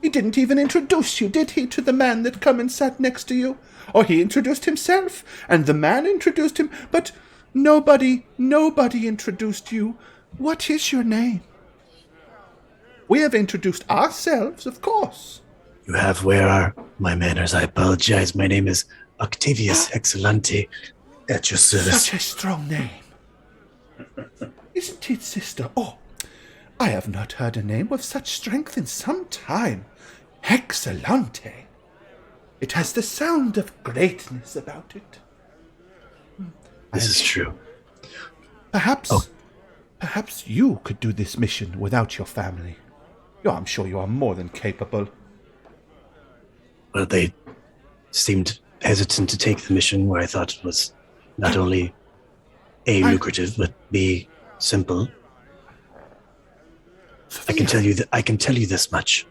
He didn't even introduce you, did he, to the man that come and sat next to you? Or he introduced himself, and the man introduced him, but nobody introduced you. What is your name? We have introduced ourselves, of course. You have, where are my manners? I apologize. My name is Octavius Excellente, at your service. Such a strong name. Isn't it, sister? Oh, I have not heard a name of such strength in some time. Excellente. It has the sound of greatness about it. This is true. Perhaps you could do this mission without your family. I'm sure you are more than capable. Well, they seemed hesitant to take the mission where I thought it was not only A, lucrative, but B, simple. I can tell you this much.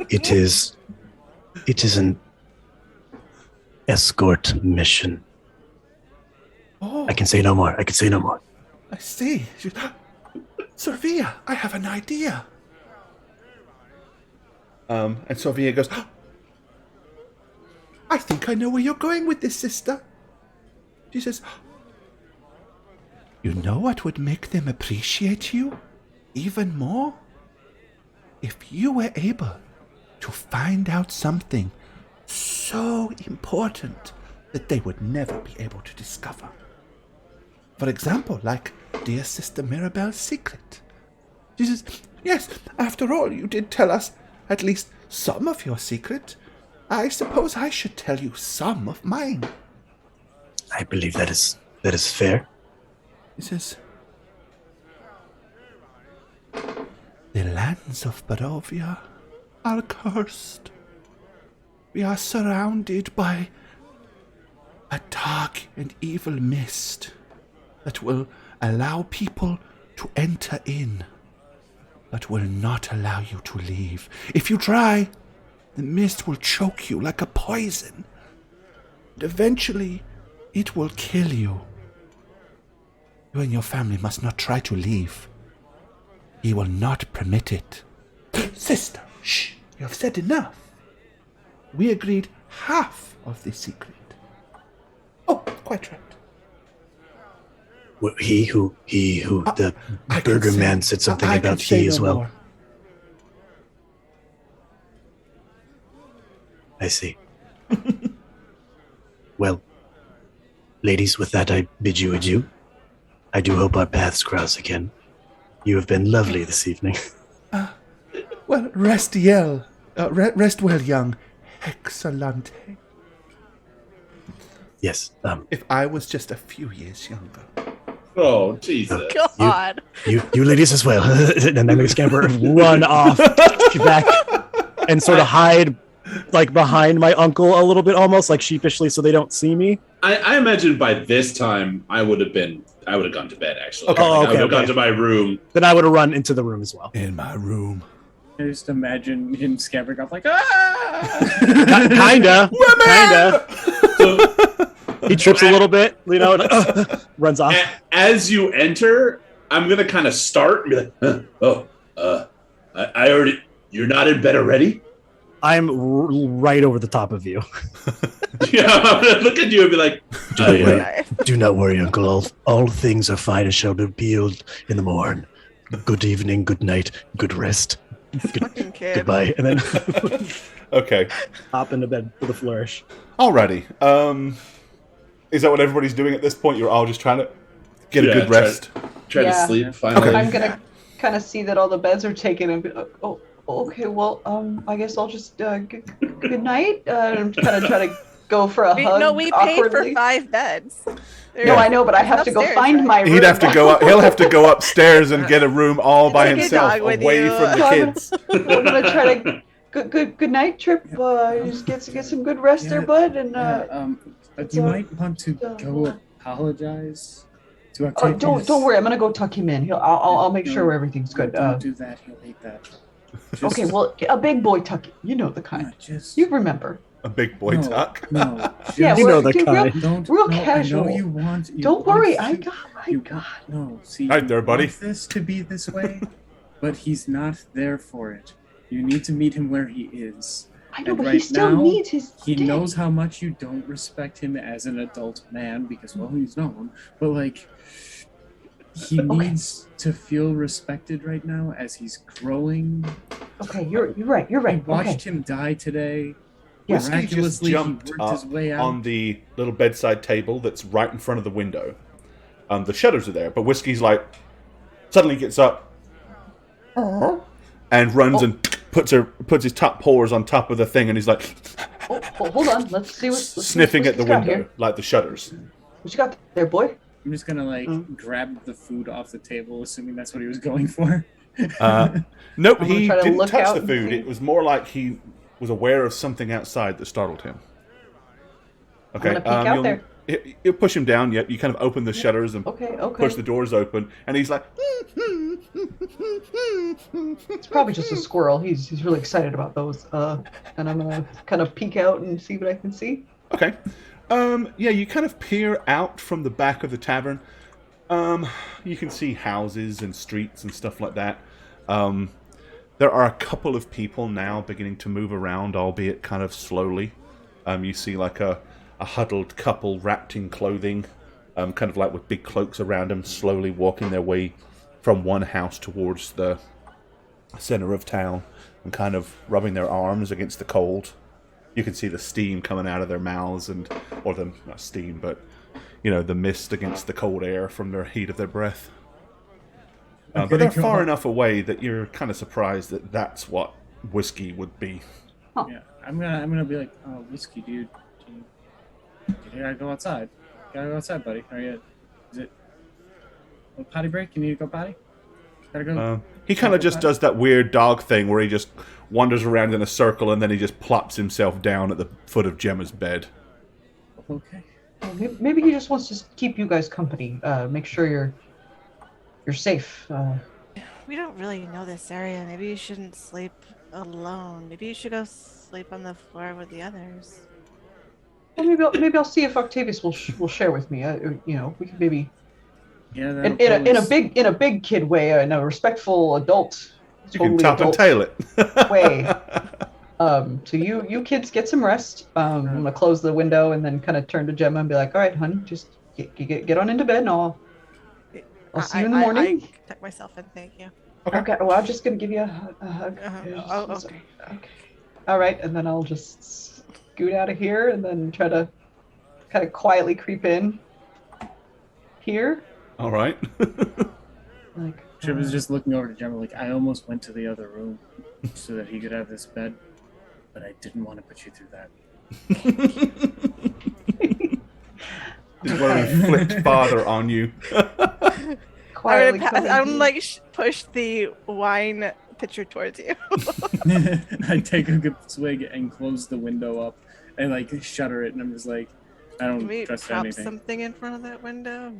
It is an escort mission. Oh, I can say no more. I see. Sophia, I have an idea. And Sophia goes, I think I know where you're going with this, sister. She says, you know what would make them appreciate you even more? If you were able to find out something so important that they would never be able to discover. For example, like dear Sister Mirabelle's secret. She says, yes, after all, you did tell us at least some of your secret. I suppose I should tell you some of mine. I believe that is fair. He says, the lands of Barovia are cursed. We are surrounded by a dark and evil mist that will allow people to enter in, but will not allow you to leave. If you try, the mist will choke you like a poison, and eventually it will kill you. You and your family must not try to leave. He will not permit it. Sister, shh, you have said enough. We agreed half of the secret. Oh, quite right. Well, the I can burger say- man said something I can about say he as no well. more. I see. Well, ladies, with that I bid you adieu. I do hope our paths cross again. You have been lovely this evening. Well, rest well, young. Excellent. Yes. If I was just a few years younger. oh, Jesus. God. You ladies as well. And then they scamper and run off back and sort of hide like behind my uncle a little bit, almost like sheepishly, so they don't see me. I imagine by this time I would have gone to bed, actually. Okay. Oh, I okay, would have gone okay. to my room. Then I would have run into the room as well. In my room. I just imagine him scampering off like, ah! Kinda. So, He trips a little bit, you know, and runs off. as you enter, I'm going to kind of start and be like, I already, you're not in bed already? I'm right over the top of you. Yeah, I'm going to look at you and be like, Do not worry, Uncle. All things are fine and shall be peeled in the morn. Good evening, good night, good rest. Fucking kid. Goodbye. And then Okay. hop into bed with a flourish. Alrighty. Is that what everybody's doing at this point? You're all just trying to get a Yeah, good rest? try to Yeah. sleep finally. Okay. I'm gonna kind of see that all the beds are taken and be like, oh, Okay, well, I guess I'll just good night. I'm kind of try to go for a hug. No, we paid awkwardly. for 5 beds. No, I know, but I have to go find my room. He'd have to go up. He'll have to go upstairs and get a room all by Take a himself, dog with away you. from the So kids. I'm gonna try to good night, Trip. Just get some good rest there, bud. And you might want to go apologize to Octavius. don't worry. I'm gonna go tuck him in. I'll make sure everything's good. Don't do that. He'll hate that. Okay, well, a big boy tuck. You know the kind. You remember. A big boy tuck. No. Yeah, You know the real, kind. real casual. I know you want. Don't worry. I got. No, see. Right there, buddy. You want this to be this way, but he's not there for it. You need to meet him where he is. I know, And but right he still now, needs his. He day. knows how much you don't respect him as an adult man because, well, he's known. But like, he needs to feel respected right now as he's growing. Okay, you're right. You're right. I watched him die today. Yeah. Whiskey just Miraculously, he jumped worked up his way out. on the little bedside table that's right in front of the window. The shutters are there, but Whiskey's like suddenly gets up and runs and puts his top paws on top of the thing, and he's like Hold on. Let's see what. sniffing what's at the got window, here. like the shutters. What you got there, boy? I'm just gonna grab the food off the table, assuming that's what he was going for. Nope, I'm gonna he try to didn't look touch out the and food. see. It was more like he was aware of something outside that startled him. Okay, gonna peek out there. You push him down. Yet you kind of open the shutters and Okay. push the doors open, and he's like, It's probably just a squirrel. He's really excited about those. And I'm gonna kind of peek out and see what I can see. okay. Yeah, you kind of peer out from the back of the tavern. You can see houses and streets and stuff like that. There are a couple of people now beginning to move around, albeit kind of slowly. You see like a huddled couple wrapped in clothing, kind of like with big cloaks around them, slowly walking their way from one house towards the center of town and kind of rubbing their arms against the cold. You can see the steam coming out of their mouths not steam, but the mist against the cold air from the heat of their breath. But they're far enough away that you're kind of surprised that that's what Whiskey would be. Yeah, I'm gonna be like, oh, Whiskey, dude, you gotta go outside. You gotta go outside, buddy. Is it a potty break? You need to go potty? Gotta go. He kind of just does that weird dog thing where he just wanders around in a circle and then he just plops himself down at the foot of Gemma's bed. Okay. Well, maybe he just wants to keep you guys company. Make sure you're safe. We don't really know this area. Maybe you shouldn't sleep alone. Maybe you should go sleep on the floor with the others. Well, maybe I'll see if Octavius will share with me. We can maybe Yeah. in a big kid way, in a respectful adult. You can top and adult tail it. way. So you kids get some rest. I'm gonna close the window and then kind of turn to Gemma and be like, "All right, honey, just get on into bed, and I'll see you in the morning." I tuck myself in, thank you. Okay. Well, I'm just gonna give you a hug. Okay. Okay. All right, and then I'll just scoot out of here and then try to kind of quietly creep in here. All right. Like. Trip was just looking over to Gemma like, I almost went to the other room so that he could have this bed, but I didn't want to put you through that. Just want to inflict father on you. Quietly I'm like push the wine pitcher towards you. I take a good swig and close the window up and like shutter it, and I'm just like, I don't Can we trust prop anything. something in front of that window?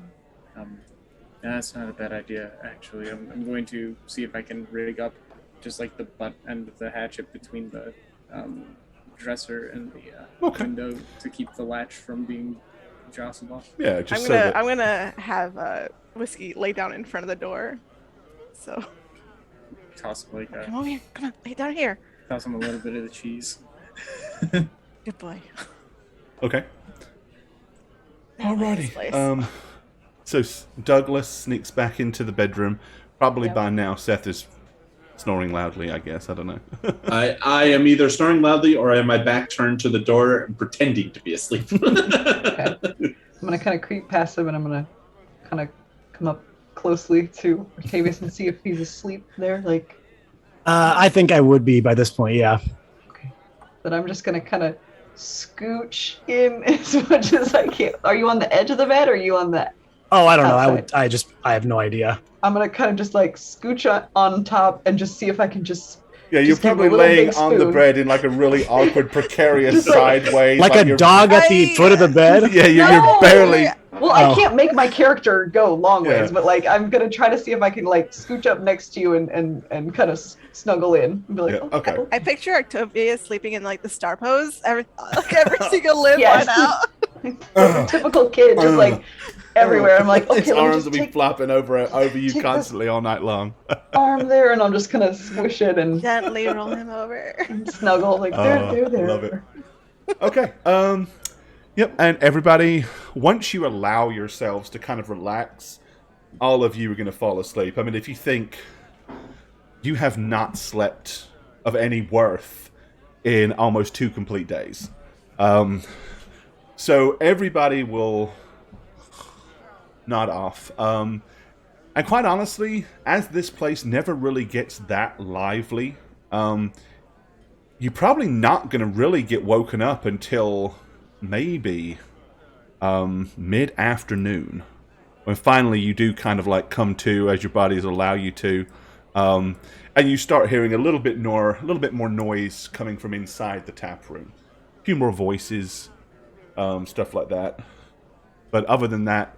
That's not a bad idea, actually. I'm going to see if I can rig up just like the butt end of the hatchet between the dresser and the window to keep the latch from being jostled off. Yeah, just I'm gonna have Whiskey lay down in front of the door. So Toss him like come on, lay down here. toss him a little bit of the cheese. Good boy. Okay. Nice place. So Douglas sneaks back into the bedroom. Probably by now Seth is snoring loudly, I guess. I don't know. I am either snoring loudly or I have my back turned to the door and pretending to be asleep. Okay. I'm gonna kind of creep past him and I'm gonna kind of come up closely to Octavius and see if he's asleep there. Like, I think I would be by this point. Yeah. Okay. But I'm just gonna kind of scooch in as much as I can. Are you on the edge of the bed, or are you on the? Oh, I don't know. outside? I have no idea. I'm gonna kind of just like scooch on top and just see if I can just. Yeah, you're Just give probably a little laying big on the spoon. bed in like a really awkward, precarious Just like- sideways. Like a you're- dog at the foot of the bed. Yeah, you're No! barely. Well, Oh. I can't make my character go long Yeah. ways, but like I'm gonna try to see if I can like scooch up next to you and kind of snuggle in and be like, Yeah, oh, okay. I picture Octavia sleeping in like the star pose, every single limb Yes. on out. Like, typical kid, just like everywhere. I'm like, okay, His let me arms just will be take flapping over you take constantly all night long. arm there, and I'm just gonna squish it and Gently roll him over. snuggle. Like there. Love it. Okay. Yep. And everybody, once you allow yourselves to kind of relax, all of you are going to fall asleep. I mean, if you think you have not slept of any worth in almost 2 complete days, so everybody will nod off. And quite honestly, as this place never really gets that lively, you're probably not going to really get woken up until maybe mid-afternoon, when finally you do kind of like come to as your bodies allow you to, and you start hearing a little bit more noise coming from inside the tap room. A few more voices, stuff like that. But other than that,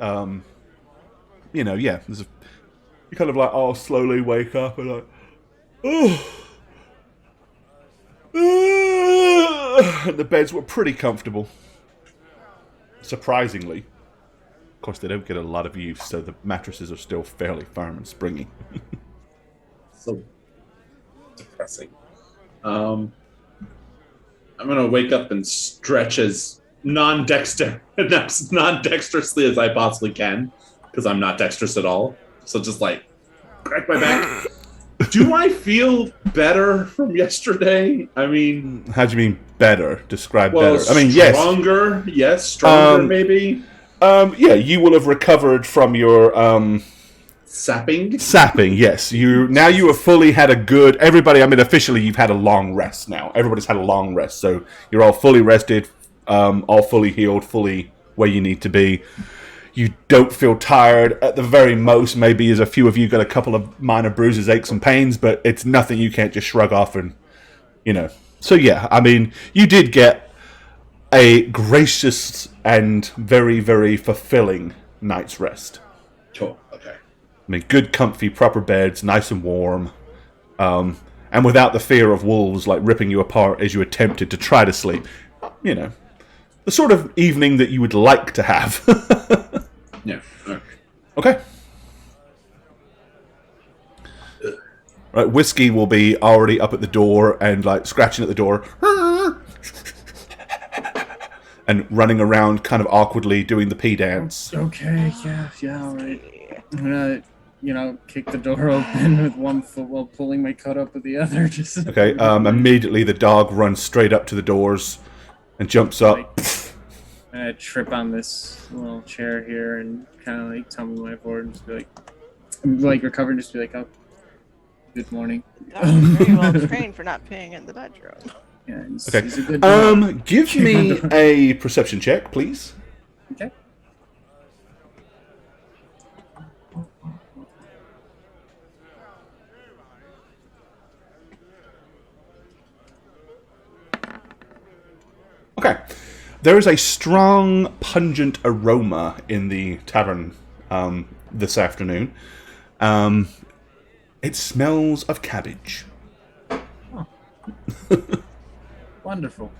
you kind of like all slowly wake up and like, and the beds were pretty comfortable. Surprisingly. Of course, they don't get a lot of use, so the mattresses are still fairly firm and springy. So depressing. I'm gonna wake up and stretch as non-dexterously as I possibly can, because I'm not dexterous at all. So just like crack my back. Do I feel better from yesterday? I mean, how do you mean better? Describe well, better. I mean, yes. Stronger, maybe. Yeah, you will have recovered from your Sapping. Yes, you have fully had a good. Everybody, I mean, officially, you've had a long rest now. Everybody's had a long rest, so you're all fully rested, all fully healed, fully where you need to be. You don't feel tired. At the very most, maybe as a few of you got a couple of minor bruises, aches, and pains, but it's nothing you can't just shrug off and, So yeah, I mean, you did get a gracious and very, very fulfilling night's rest. Cool. Okay. I mean, good, comfy, proper beds, nice and warm, and without the fear of wolves like ripping you apart as you attempted to try to sleep. The sort of evening that you would like to have. Yeah. Okay. Right, Whiskey will be already up at the door and like scratching at the door and running around kind of awkwardly doing the pee dance. Okay, yeah, all right. I'm gonna, kick the door open with one foot while pulling my coat up with the other. Just Okay, immediately the dog runs straight up to the doors and jumps up. I'm gonna trip on this little chair here and kind of like tumble my forward and just be like recover and just be like, oh, good morning. Dog is very well trained for not peeing in the bedroom. Yeah, he's Okay. a good dog. Give me a perception check, please. Okay. Okay. There is a strong, pungent aroma in the tavern this afternoon. It smells of cabbage. Oh. Wonderful.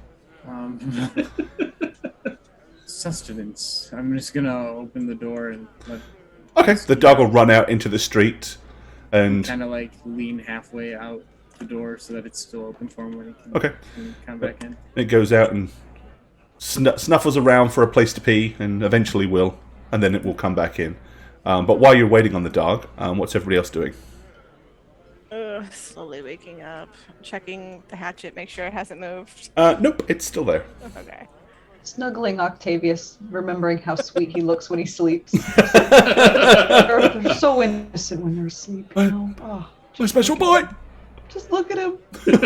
Sustenance. I'm just gonna open the door and let Okay, the dog will run out into the street and... kind of like lean halfway out the door so that it's still open for him when he can come back in. It goes out and snuffles around for a place to pee, and eventually will, and then it will come back in. But while you're waiting on the dog, what's everybody else doing? Slowly waking up, checking the hatchet, make sure it hasn't moved. Nope, it's still there. Okay. Snuggling Octavius, remembering how sweet he looks when he sleeps. They're so innocent when they're asleep. My special boy! Just look at him. They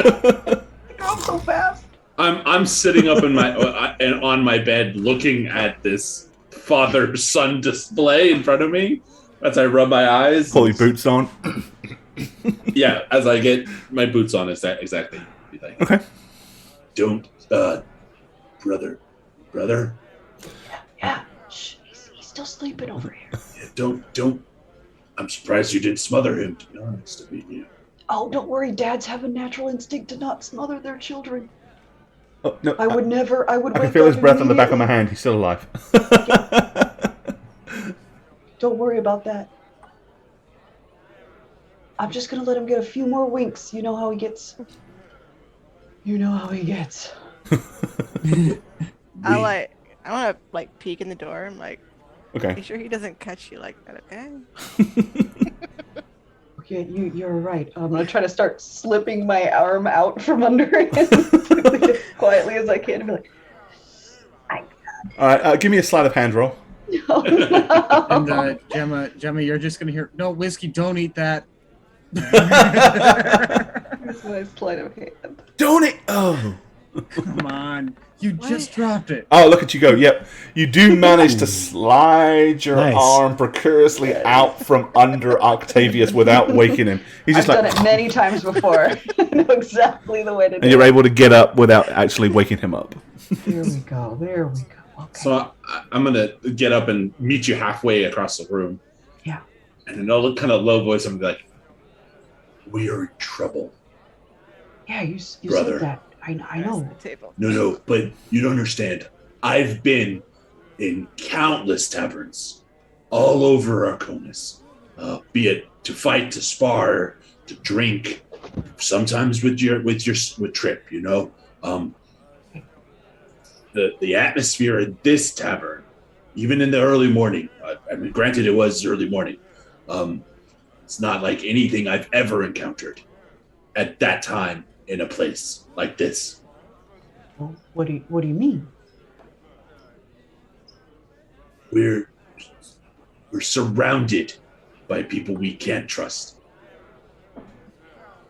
grow up so fast. I'm sitting up in my on my bed, looking at this father-son display in front of me as I rub my eyes. Pull your boots on. Yeah, as I get my boots on, exactly. Like, Okay. Don't, brother. Yeah. Shh, he's still sleeping over here. Yeah, don't. I'm surprised you didn't smother him. To be honest, I mean, you. Oh, don't worry. Dads have a natural instinct to not smother their children. Oh, no, I would never. I would. I can wake feel up his breath on the back of my immediately. hand. He's still alive. Don't worry about that. I'm just gonna let him get a few more winks. You know how he gets. I want to like peek in the door and like, Okay. make sure he doesn't catch you like that. Okay. Okay, you're right. I'm gonna try to start slipping my arm out from under him as quietly as I can and be like, All right. Give me a sleight of hand roll. oh, no. And Gemma, you're just gonna hear, no, Whiskey, don't eat that. Here's my sleight of hand. Don't it? Oh. Come on, you What? just dropped it. Oh, look at you go. Yep. You do manage to slide your Nice. arm precariously out from under Octavius without waking him. He's I've just done like, it many times before. I know exactly the way to do and you're it. able to get up without actually waking him up. There we go. Okay. So I'm gonna get up and meet you halfway across the room. Yeah. And in a kind of low voice, I'm like, "We are in trouble." Yeah, you Brother. said that. I know. The table. No, but you don't understand. I've been in countless taverns all over Arconis, be it to fight, to spar, to drink, sometimes with Trip. You know, the atmosphere in this tavern, even in the early morning. I mean, granted, it was early morning. It's not like anything I've ever encountered at that time in a place like this. Well, what do you mean? We're surrounded by people we can't trust.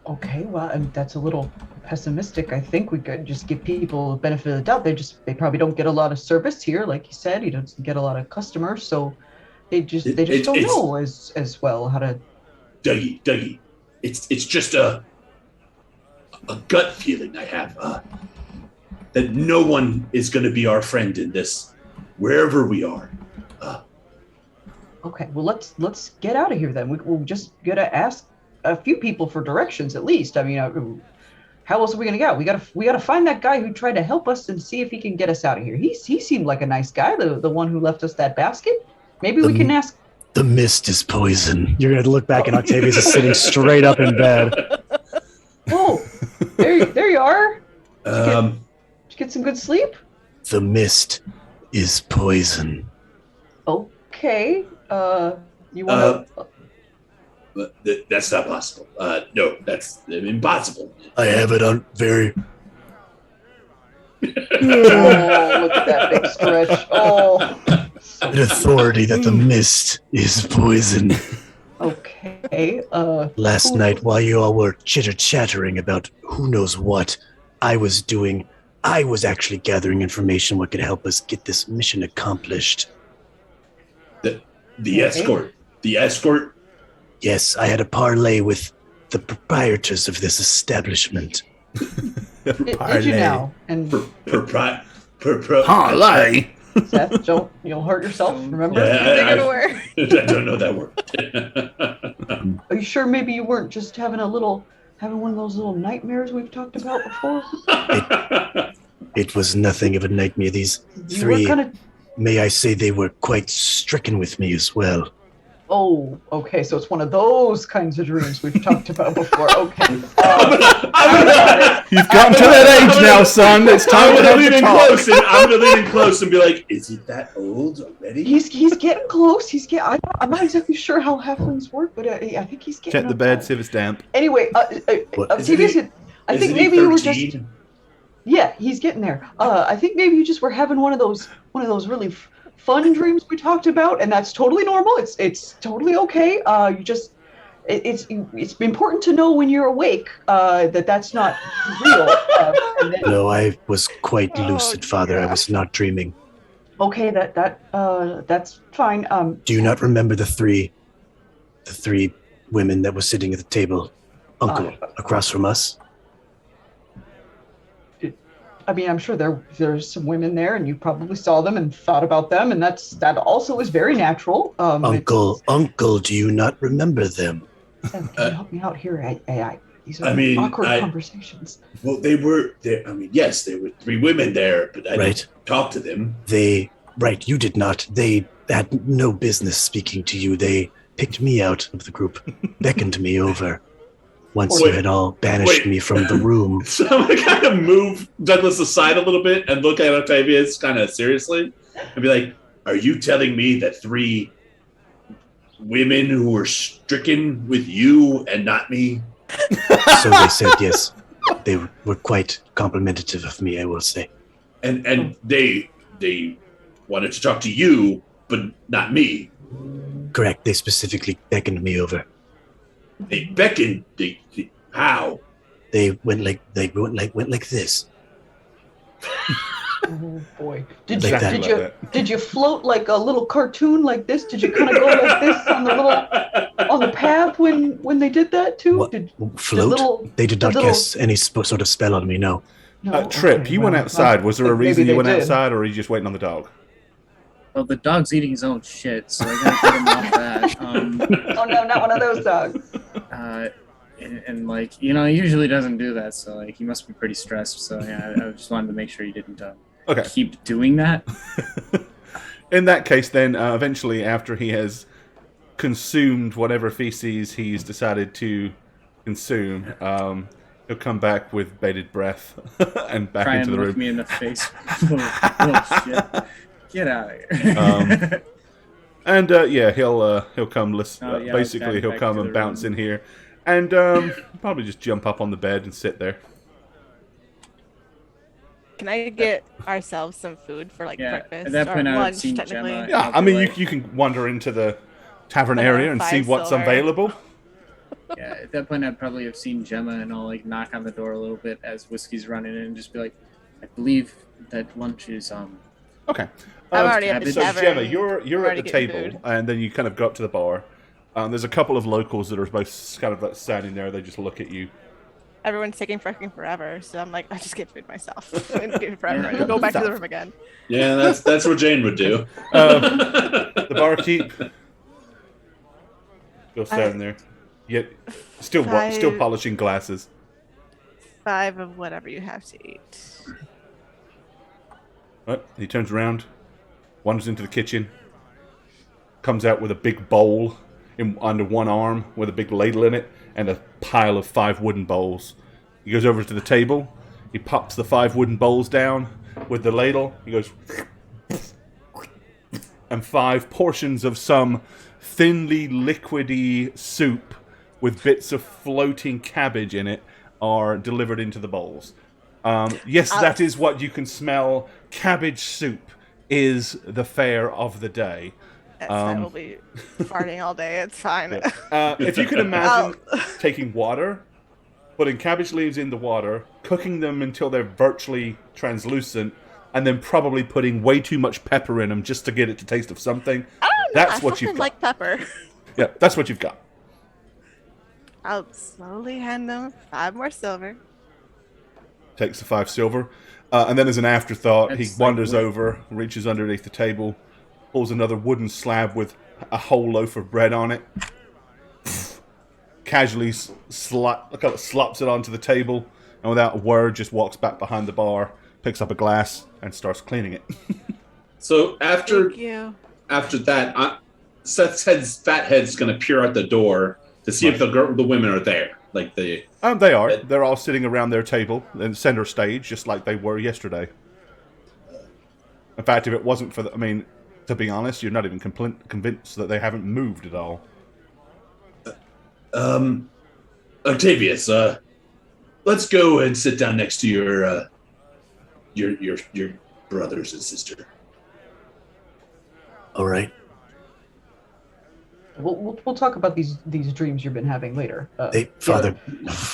Okay, well, that's a little pessimistic. I think we could just give people the benefit of the doubt. They probably don't get a lot of service here, like you said. He doesn't get a lot of customers, so they just don't know as well how to. Dougie, it's just a gut feeling I have that no one is going to be our friend in this, wherever we are. Okay, well let's get out of here then. We'll just gotta ask a few people for directions at least. I mean, how else are we gonna get out? We gotta find that guy who tried to help us and see if he can get us out of here. He seemed like a nice guy, the one who left us that basket. Maybe we can ask. The mist is poison. You're gonna look back and Octavius is sitting straight up in bed. Oh, there you are. Did Um, you get some good sleep? The mist is poison. Okay. You wanna? but that's not possible. No, that's impossible. I have it on very. Oh, look at that big stretch. Oh. An authority that the mist is poison. Okay. Last night, while you all were chitter-chattering about who knows what I was doing, I was actually gathering information what could help us get this mission accomplished. The escort. Yes, I had a parlay with the proprietors of this establishment. Did you now? And Parlay. Seth, you'll hurt yourself. Remember? Yeah, Go to work. I don't know that word. Are you sure maybe you weren't just having one of those little nightmares we've talked about before? It was nothing of a nightmare. These You three, were kind of. may I say, they were quite stricken with me as well. Oh, okay. So it's one of those kinds of dreams we've talked about before. Okay. You've gotten to that age now, son. It's time I'm to gonna have lean the in talk. close, and I'm gonna lean in close and be like, "Is he that old already?" He's getting close. I'm not exactly sure how halflings work, but I think he's getting. Check the up bed, there. see if it's damp. Anyway, What? Octavius, I think Isn't he maybe you were just. 13? Yeah, he's getting there. I think maybe you just were having one of those really fun dreams we talked about, and that's totally normal. It's totally okay. it's important to know when you're awake that that's not real. And then, No, I was quite Oh, lucid, Father. I was not dreaming. okay, that's fine. Do you not remember the three women that were sitting at the table, Uncle, across from us? I mean, I'm sure there's some women there, and you probably saw them and thought about them, and that also is very natural. Uncle, do you not remember them? Can you help me out here? These are awkward conversations. Well, they were there. I mean, yes, there were 3 women there, but I didn't talk to them. You did not. They had no business speaking to you. They picked me out of the group, beckoned me over. Once you had all banished me from the room. So I'm going to kind of move Douglas aside a little bit and look at Octavius kind of seriously and be like, are you telling me that 3 women who were stricken with you and not me? So they said, yes. They were quite complimentary of me, I will say. And they wanted to talk to you, but not me. Correct. They specifically beckoned me over. They beckoned. How? They went like this. Oh boy! Did you float like a little cartoon like this? Did you kind of go like this on the path when they did that too? What, float? They did not cast any sort of spell on me. No. Trip. Okay, you went outside. Was there a reason you went did. outside, or are you just waiting on the dog? Well, the dog's eating his own shit, so I gotta get him off that. Oh no, not one of those dogs. And like, he usually doesn't do that, so like, he must be pretty stressed. So yeah, I just wanted to make sure he didn't keep doing that. In that case, then, eventually, after he has consumed whatever feces he's decided to consume, he'll come back with bated breath and back into the room. Look me in the face. Oh, shit. Get out of here. He'll come listen. Basically, he'll come and bounce in here, and probably just jump up on the bed and sit there. Can I get ourselves some food for breakfast at that point, or lunch, seen technically? Gemma, Yeah, I mean, you can wander into the tavern area and see what's available. Yeah, at that point, I'd probably have seen Gemma, and I'll knock on the door a little bit as whiskey's running in, and just be like, "I believe that lunch is Okay. I'm already at the so tavern. Gemma, you're at the table, food. and then you kind of go up to the bar. There's a couple of locals that are both kind of standing there. They just look at you. Everyone's taking freaking forever, so I'm like, I just get food myself. And get forever. And go back to the room again. Yeah, that's what Jayne would do. The barkeep still standing there, yet still polishing glasses. 5 of whatever you have to eat. Right, he turns around, wanders into the kitchen, comes out with a big bowl under one arm with a big ladle in it and a pile of 5 wooden bowls. He goes over to the table, he pops the 5 wooden bowls down with the ladle, he goes, and 5 portions of some thinly liquidy soup with bits of floating cabbage in it are delivered into the bowls. Yes, that is what you can smell. Cabbage soup is the fare of the day. I will be farting all day. It's fine. If you could imagine taking water, putting cabbage leaves in the water, cooking them until they're virtually translucent, and then probably putting way too much pepper in them just to get it to taste of something. That's what you've got. Like pepper. Yeah, that's what you've got. I'll slowly hand them 5 more silver. Takes the 5 silver. And then as an afterthought, he That's wanders over, reaches underneath the table, pulls another wooden slab with a whole loaf of bread on it, casually slops it onto the table, and without a word just walks back behind the bar, picks up a glass, and starts cleaning it. So after Thank you. that, Seth's fat head's going to peer out the door to see if the women are there. Like they are. They're all sitting around their table in center stage, just like they were yesterday. In fact, if it wasn't for to be honest, you're not even convinced that they haven't moved at all. Octavius, let's go and sit down next to your brothers and sister. All right. We'll talk about these dreams you've been having later. Father,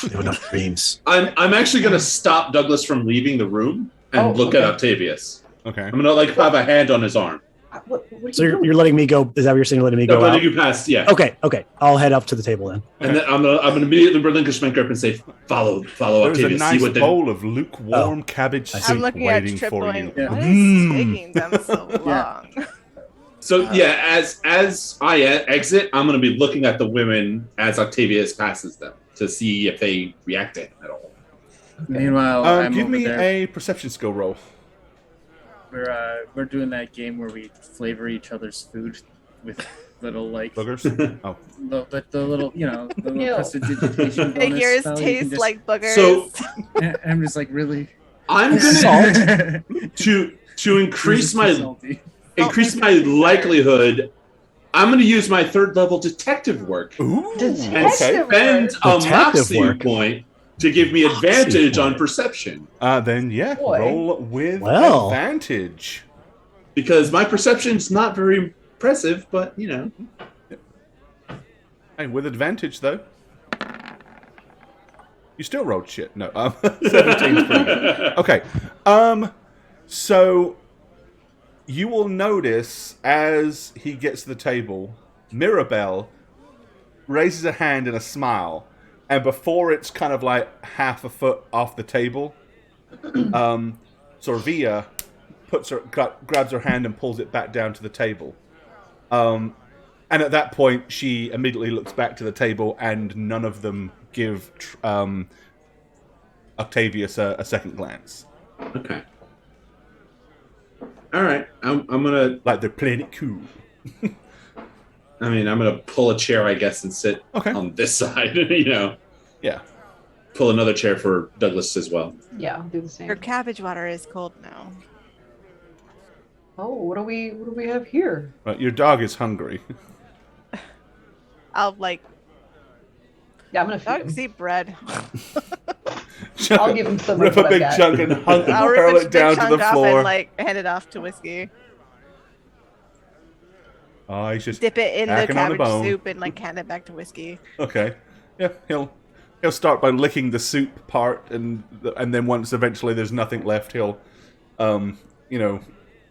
they were not dreams. I'm actually going to stop Douglas from leaving the room and look at Octavius. Okay. I'm going to have a hand on his arm. What So you're letting me go? Is that what you're saying? You're letting me go? No, letting out? you pass. Yeah. Okay. I'll head up to the table then. And then I'm gonna immediately relinquish my grip and say, "Follow There's a Octavius." nice See what bowl of lukewarm cabbage I see. soup I'm looking at waiting Trip for going, you. what is taking them so long? So yeah, as I exit, I'm gonna be looking at the women as Octavius passes them to see if they react to him at all. Meanwhile, I'm Give over me there. a perception skill roll. We're doing that game where we flavor each other's food with little like Boogers? Oh. the little the little Ew. prestidigitation bonus Figures spell. You can taste just- like boogers. So I'm just like really I'm gonna to increase my likelihood. I'm gonna use my 3rd level detective work Ooh, Detective okay. and a Detective Moxie work. point to give me Moxie advantage on point. perception. Then yeah, Boy. roll with Well. advantage. Because my perception's not very impressive, but Hey, with advantage though. You still rolled shit. No, 17's pretty good. Okay. So you will notice as he gets to the table, Mirabelle raises a hand in a smile, and before it's kind of like half a foot off the table, Sorvia grabs her hand and pulls it back down to the table. And at that point, she immediately looks back to the table, and none of them give Octavius a second glance. Okay. All right. I'm gonna Like they're playing it cool. I'm gonna pull a chair, I guess, and sit on this side. Yeah. Pull another chair for Douglas as well. Yeah, I'll do the same. Your cabbage water is cold now. Oh, what do we have here? Right, your dog is hungry. I'll like Yeah, I'm gonna feed dogs him. eat bread. I'll give him some Rip of a what I big got. chunk and I'll hurl rip a it down big to the chunk off floor. and like hand it off to Whiskey. Oh, he's just Dip it in the hacking on the cabbage bone. soup and like hand it back to Whiskey. Okay. Yeah, he'll start by licking the soup part, and then once eventually there's nothing left, he'll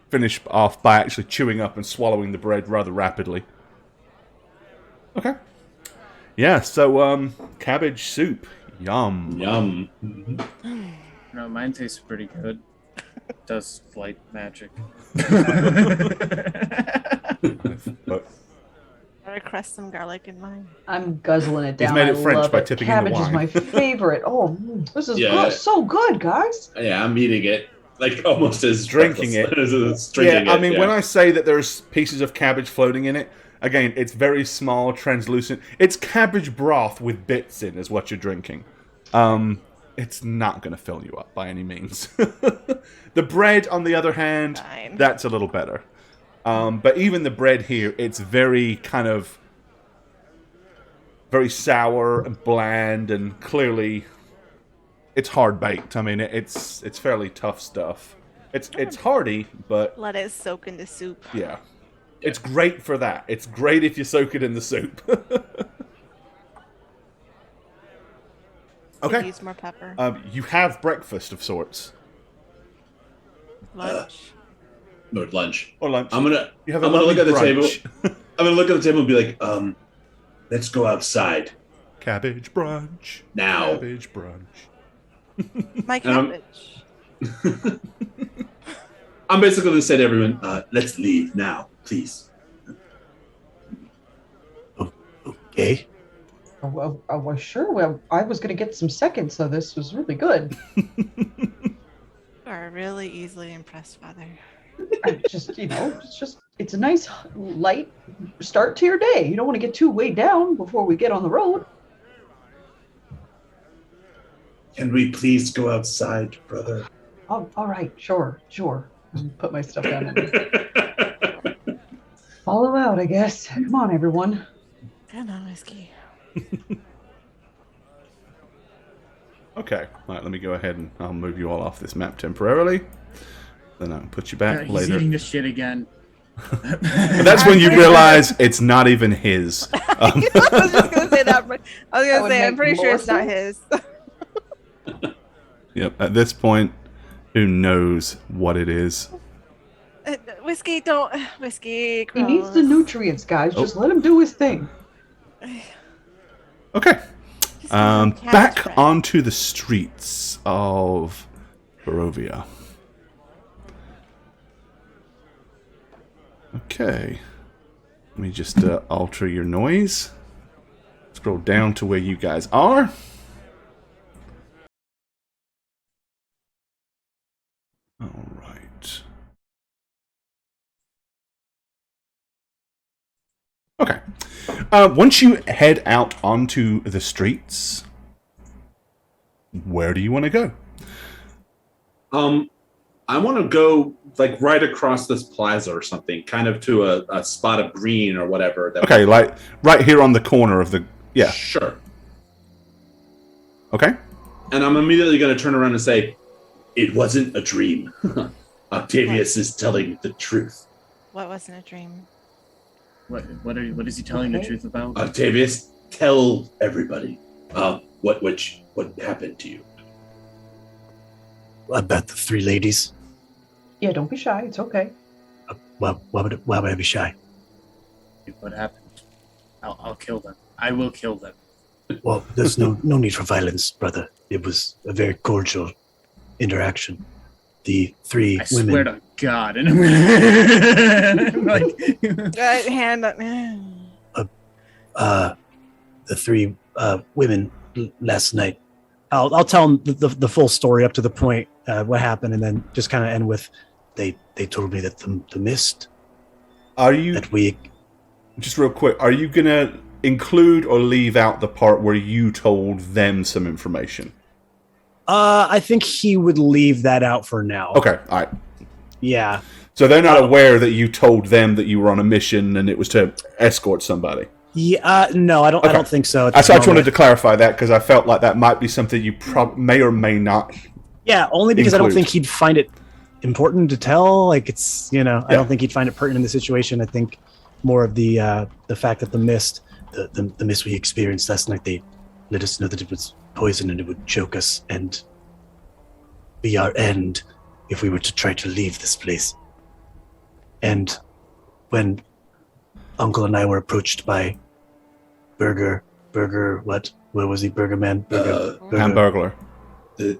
finish off by actually chewing up and swallowing the bread rather rapidly. Okay. Yeah, so cabbage soup. Yum. Yum. No, mine tastes pretty good. Does flight magic. But Gotta crust some garlic in mine. I'm guzzling it down. made it I French love by it. tipping in the Cabbage is wine. my favorite. Oh, this is Yeah. good. So good, guys. Yeah, I'm eating it like almost as Drinking it. as drinking yeah, I it, mean, when I say that there's pieces of cabbage floating in it, again, it's very small, translucent. It's cabbage broth with bits in, is what you're drinking. It's not going to fill you up by any means. The bread, on the other hand, Fine. that's a little better. But even the bread here, it's very kind of very sour and bland, and clearly it's hard baked. I mean, it's fairly tough stuff. It's hearty, but Let it soak in the soup. yeah. It's great for that. It's great if you soak it in the soup. Could Okay. use more pepper. You have breakfast of sorts. Lunch. no lunch. Or lunch. I'm gonna You have I'm a gonna look at the lovely table. brunch. I'm gonna look at the table and be like, let's go outside Cabbage brunch. now. Cabbage brunch. My Um, cabbage. I'm basically gonna say to everyone, let's leave now, please. Okay. Well, sure. Well, I was gonna get some seconds, so this was really good. You are really easily impressed, Father. I just, it's a nice light start to your day. You don't want to get too weighed down before we get on the road. Can we please go outside, brother? Oh, all right, sure. And put my stuff down. And follow out, I guess. Come on, everyone. Come on, Whiskey. Okay. Right, let me go ahead and I'll move you all off this map temporarily. Then I'll put you back He's later. eating the shit again. But that's when you realize it's not even his. I was just gonna say that. But I was That gonna would say I'm make pretty sure more it's not sense. his. Yep. At this point, who knows what it is? Whiskey, don't whiskey. He needs the nutrients, guys. Just let him do his thing. Okay. Just give him cabbage Back bread. onto the streets of Barovia. Okay. Let me just alter your noise. Scroll down to where you guys are. All right. Okay. Once you head out onto the streets, where do you want to go? I want to go like right across this plaza or something, kind of to a spot of green or whatever. Okay, like right here on the corner of the... Yeah. Sure. Okay. And I'm immediately going to turn around and say, it wasn't a dream. Octavius is telling the truth. What wasn't a dream? What is he telling the truth about? Octavius, tell everybody what happened to you. About the three ladies. Yeah, don't be shy. It's okay. Why would I be shy? What happened? I'll kill them. I will kill them. Well, there's no need for violence, brother. It was a very cordial interaction. The three I women. swear to God, and I'm like, Hand up. The three women last night. I'll tell them the full story up to the point what happened, and then just kind of end with they told me that the mist Are you... that we. Just real quick, are you going to include or leave out the part where you told them some information? I think he would leave that out for now. Okay, all right. Yeah. So they're not aware that you told them that you were on a mission and it was to escort somebody? Yeah. No, I don't. Okay. I don't think so. I just wanted to clarify that because I felt like that might be something you may or may not. Yeah, only because I don't include. think he'd find it important to tell. Like it's, I Yeah. don't think he'd find it pertinent in the situation. I think more of the fact that the mist we experienced last night, they let us know that it was poison and it would choke us and be our end if we were to try to leave this place. And when Uncle and I were approached by Burger, what? Where was he? Burger Man? Hamburglar. His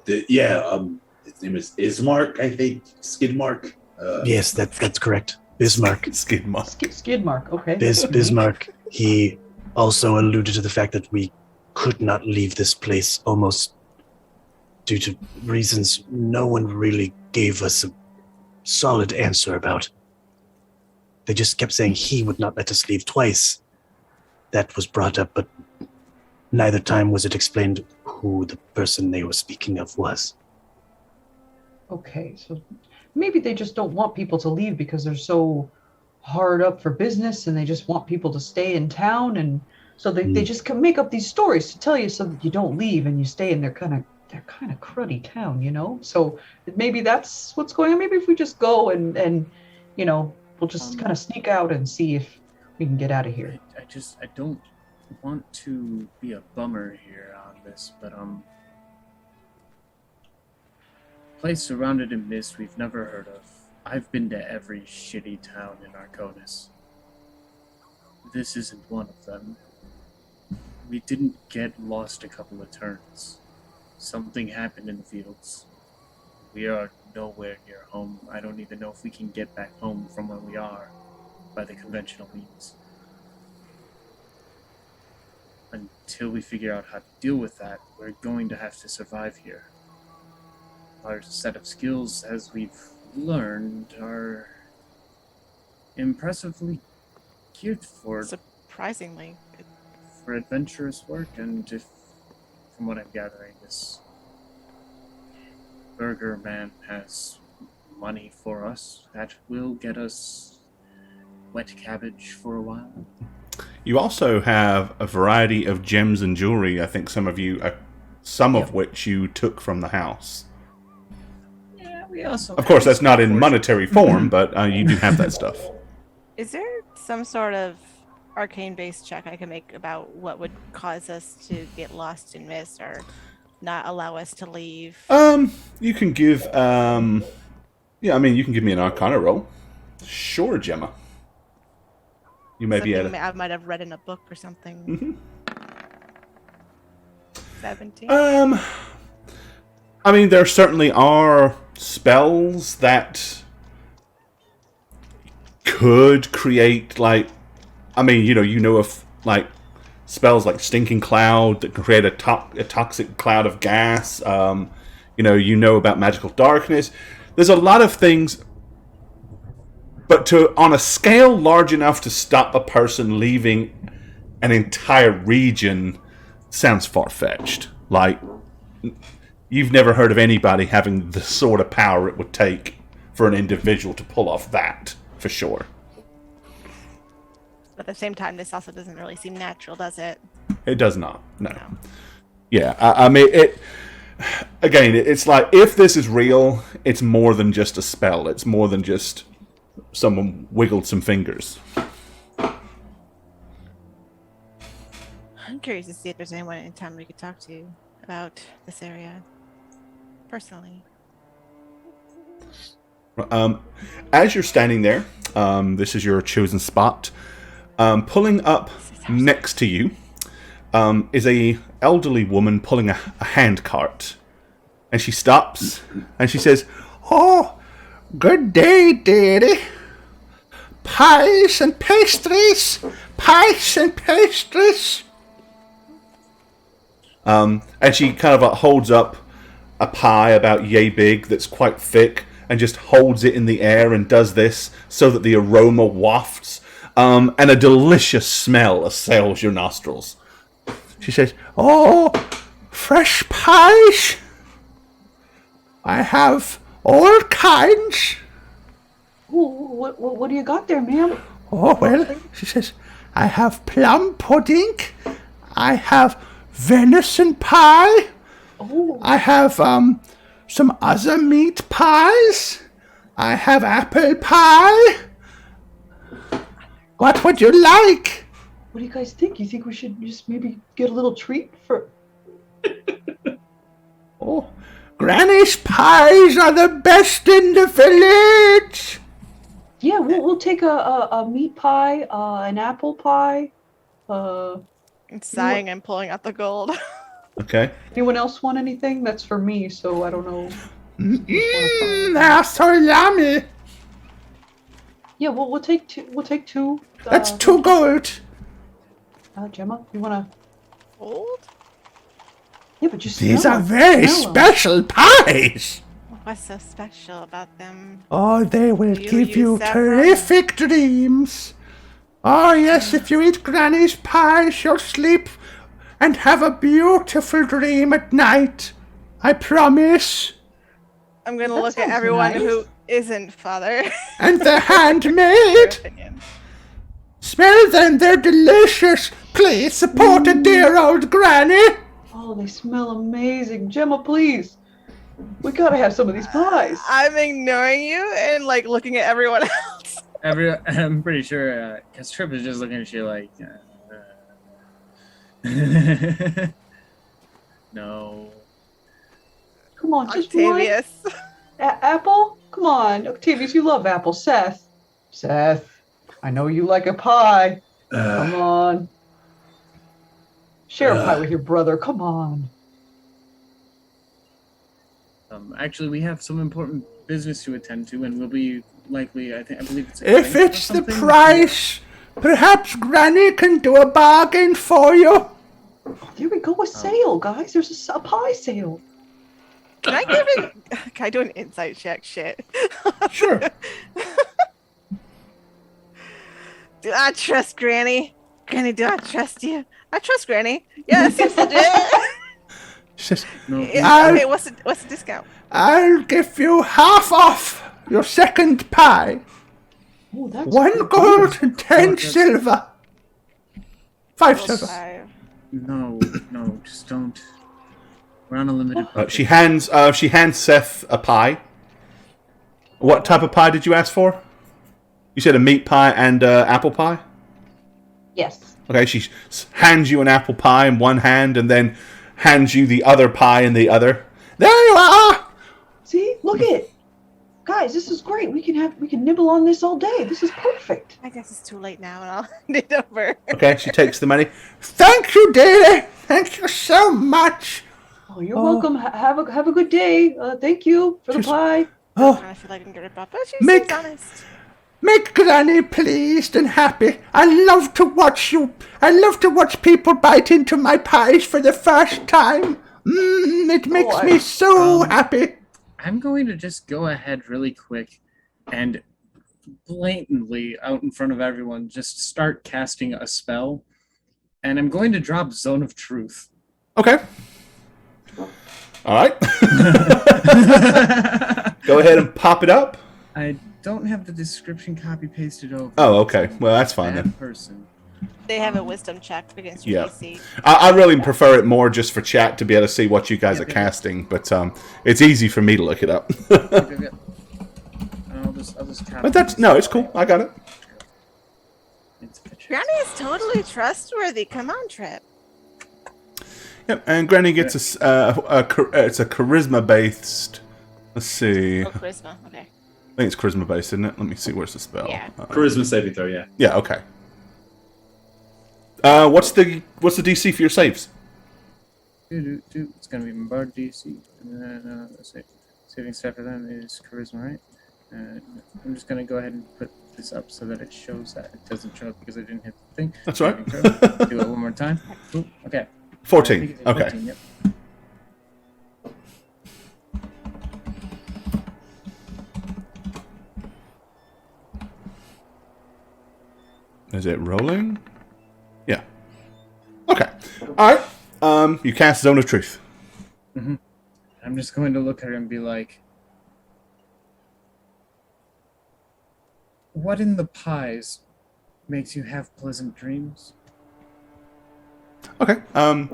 name is Ismark, I think. Skidmark. Yes, that's correct. Bismarck. Skidmark. Skid mark. Okay. Bismarck. He also alluded to the fact that we could not leave this place almost due to reasons no one really gave us a solid answer about. They just kept saying he would not let us leave twice. That was brought up, but neither time was it explained who the person they were speaking of was. Okay, so maybe they just don't want people to leave because they're so hard up for business and they just want people to stay in town, and so they just can make up these stories to tell you so that you don't leave and you stay in their kind of cruddy town, So maybe that's what's going on. Maybe if we just go and we'll just kind of sneak out and see if we can get out of here. I don't want to be a bummer here on this, but place surrounded in mist we've never heard of. I've been to every shitty town in Arconis. This isn't one of them. We didn't get lost a couple of turns. Something happened in the fields. We are nowhere near home. I don't even know if we can get back home from where we are by the conventional means. Until we figure out how to deal with that, we're going to have to survive here. Our set of skills, as we've learned, are impressively geared for Surprisingly. adventurous work, and from what I'm gathering, this Burger Man has money for us that will get us wet cabbage for a while. You also have a variety of gems and jewelry, I think some of which you took from the house. Yeah, we also. Of course, that's not in monetary form, but you do have that stuff. Is there some sort of arcane-based check I can make about what would cause us to get lost in mist or not allow us to leave? You can give, yeah, I mean, you can give me an Arcana roll. Sure, Gemma. You may be Something able to... I might have read in a book or something. 17. I mean, there certainly are spells that could create, like, I mean, you know of, like, spells like Stinking Cloud that can create a toxic cloud of gas. You know about Magical Darkness. There's a lot of things, but on a scale large enough to stop a person leaving an entire region sounds far-fetched. Like, you've never heard of anybody having the sort of power it would take for an individual to pull off that, for sure. But at the same time, this also doesn't really seem natural, does it? It does not, no. Yeah, I mean, it's like, if this is real, it's more than just a spell. It's more than just someone wiggled some fingers. I'm curious to see if there's anyone in town we could talk to about this area. Personally. As you're standing there, this is your chosen spot. Pulling up next to you is a elderly woman pulling a hand cart. And she stops and she says, "Oh, good day, dearie. Pies and pastries. Pies and pastries." And she kind of holds up a pie about yay big that's quite thick and just holds it in the air and does this so that the aroma wafts and a delicious smell assails your nostrils. She says, "Oh, fresh pies. I have all kinds." What do you got there, ma'am? "Oh, well," she says, "I have plum pudding. I have venison pie. Oh. I have some other meat pies. I have apple pie. What would you like?" What do you guys think? You think we should just maybe get a little treat for... "Oh, Granny's pies are the best in the village." Yeah, we'll take a meat pie, an apple pie. I'm sighing and pulling out the gold. Okay. Anyone else want anything? That's for me, so I don't know. That's so yummy. Yeah, we'll take two. We'll take two. That's 2 gold. Gemma, you wanna? Gold? Yeah, but you These smell are them. very Smell them. special pies. What's so special about them? Oh, they will Do you give use you saffron? terrific dreams. Oh, yes, if you eat Granny's pies, you'll sleep and have a beautiful dream at night. I promise. I'm gonna That look at sounds everyone nice. who isn't father. And they're Their handmade. opinion. Smell them, they're delicious. Please support a dear old Granny. Oh, they smell amazing. Gemma, please. We gotta have some of these pies. I'm ignoring you and like looking at everyone else. I'm pretty sure Trip is just looking at you like, no. Come on, just one. Octavius. Apple? Come on, Octavius, you love apple. Seth, I know you like a pie. Come on. Share a pie with your brother. Come on. Actually, we have some important business to attend to, and we'll be likely. I believe it's. If it's the price, perhaps Granny can do a bargain for you. There we go, a sale, guys. There's a pie sale. Can I give it? Can I do an insight check? Shit. Sure. Do I trust Granny? Granny, do I trust you? I trust Granny. Yes, yes, legit. She says, No. Okay, what's the discount? I'll give you half off your second pie. Oh, that's 1 gold and 10 silver. 5 silver. 5. No, just don't. We're on a limited budget. She hands Seth a pie. What type of pie did you ask for? You said a meat pie and apple pie? Yes. Okay, she hands you an apple pie in one hand and then hands you the other pie in the other. There you are! See, look at it. Guys, this is great. We can nibble on this all day. This is perfect. I guess it's too late now, and I'll hand it over. Okay, she takes the money. Thank you, dearie. Thank you so much. Oh, you're welcome. Have a good day. Thank you for the pie. Oh, I feel like I can get it back, but she Mick. seems honest. make Granny pleased and happy. I love to watch people bite into my pies for the first time. It makes me so happy. I'm going to just go ahead really quick and blatantly, out in front of everyone, just start casting a spell. And I'm going to drop Zone of Truth. Okay. All right. Go ahead and pop it up. I don't have the description copy pasted over. Oh, okay. Well, that's fine then. Person. They have a wisdom check against your DC. I really prefer it more just for chat to be able to see what you guys are casting, but it's easy for me to look it up. I'll just But it's cool. I got it. Granny is totally trustworthy. Come on, Trip. Yep, and Granny gets it's a charisma based. Let's see. Oh, charisma. Okay. I think it's charisma based, isn't it? Let me see. Where's the spell? Yeah. Charisma saving throw. Yeah. Yeah. Okay. What's the DC for your saves? It's gonna be Bombard DC, and then saving stat for them is charisma, right? I'm just gonna go ahead and put this up so that it shows that it doesn't show up because I didn't hit the thing. That's right. Do it one more time. Ooh, okay. 14. Okay. 14, yep. Is it rolling? Yeah. Okay. All right. You cast Zone of Truth. Mm-hmm. I'm just going to look at her and be like, "What in the pies makes you have pleasant dreams?" Okay.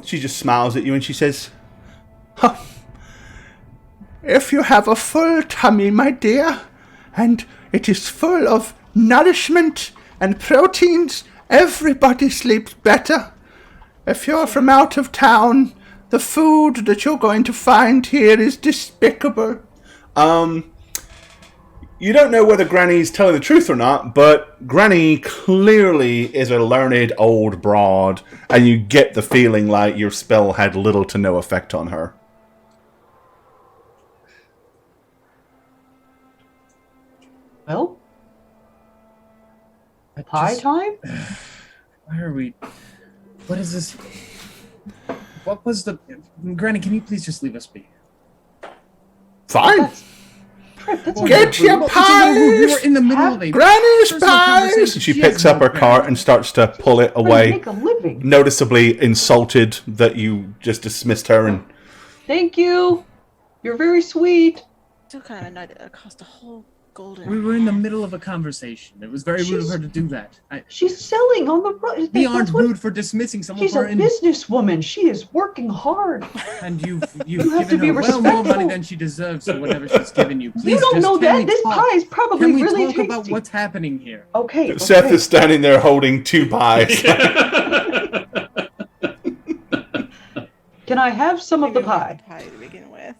She just smiles at you and she says, huh. If you have a full tummy, my dear, and it is full of nourishment and proteins, everybody sleeps better. If you're from out of town, the food that you're going to find here is despicable. You don't know whether Granny's telling the truth or not, but Granny clearly is a learned old broad, and you get the feeling like your spell had little to no effect on her. Well, pie time? Why are we... What is this? What was the... Granny, can you please just leave us be? Fine. That's Get your pies! We were in the middle of a Granny's personal pies! conversation. She She picks has up no her cart and starts to pull it away, Make a living. noticeably insulted that you just dismissed her. And Thank you. You're very sweet. Still kind of annoyed that it cost a whole golden. We were in the middle of a conversation. It was very rude of her to do that. She's selling on the road. We aren't rude for dismissing someone. She's a businesswoman. She is working hard. And you've have to given be her well more money respectful. than she deserves for whatever she's given you. Please You don't just, know can that. we This talk? pie is probably Can we really talk tasty. about what's happening here? Okay. Seth is standing there holding 2 pies. Can I have some of the pie? Pie to begin with.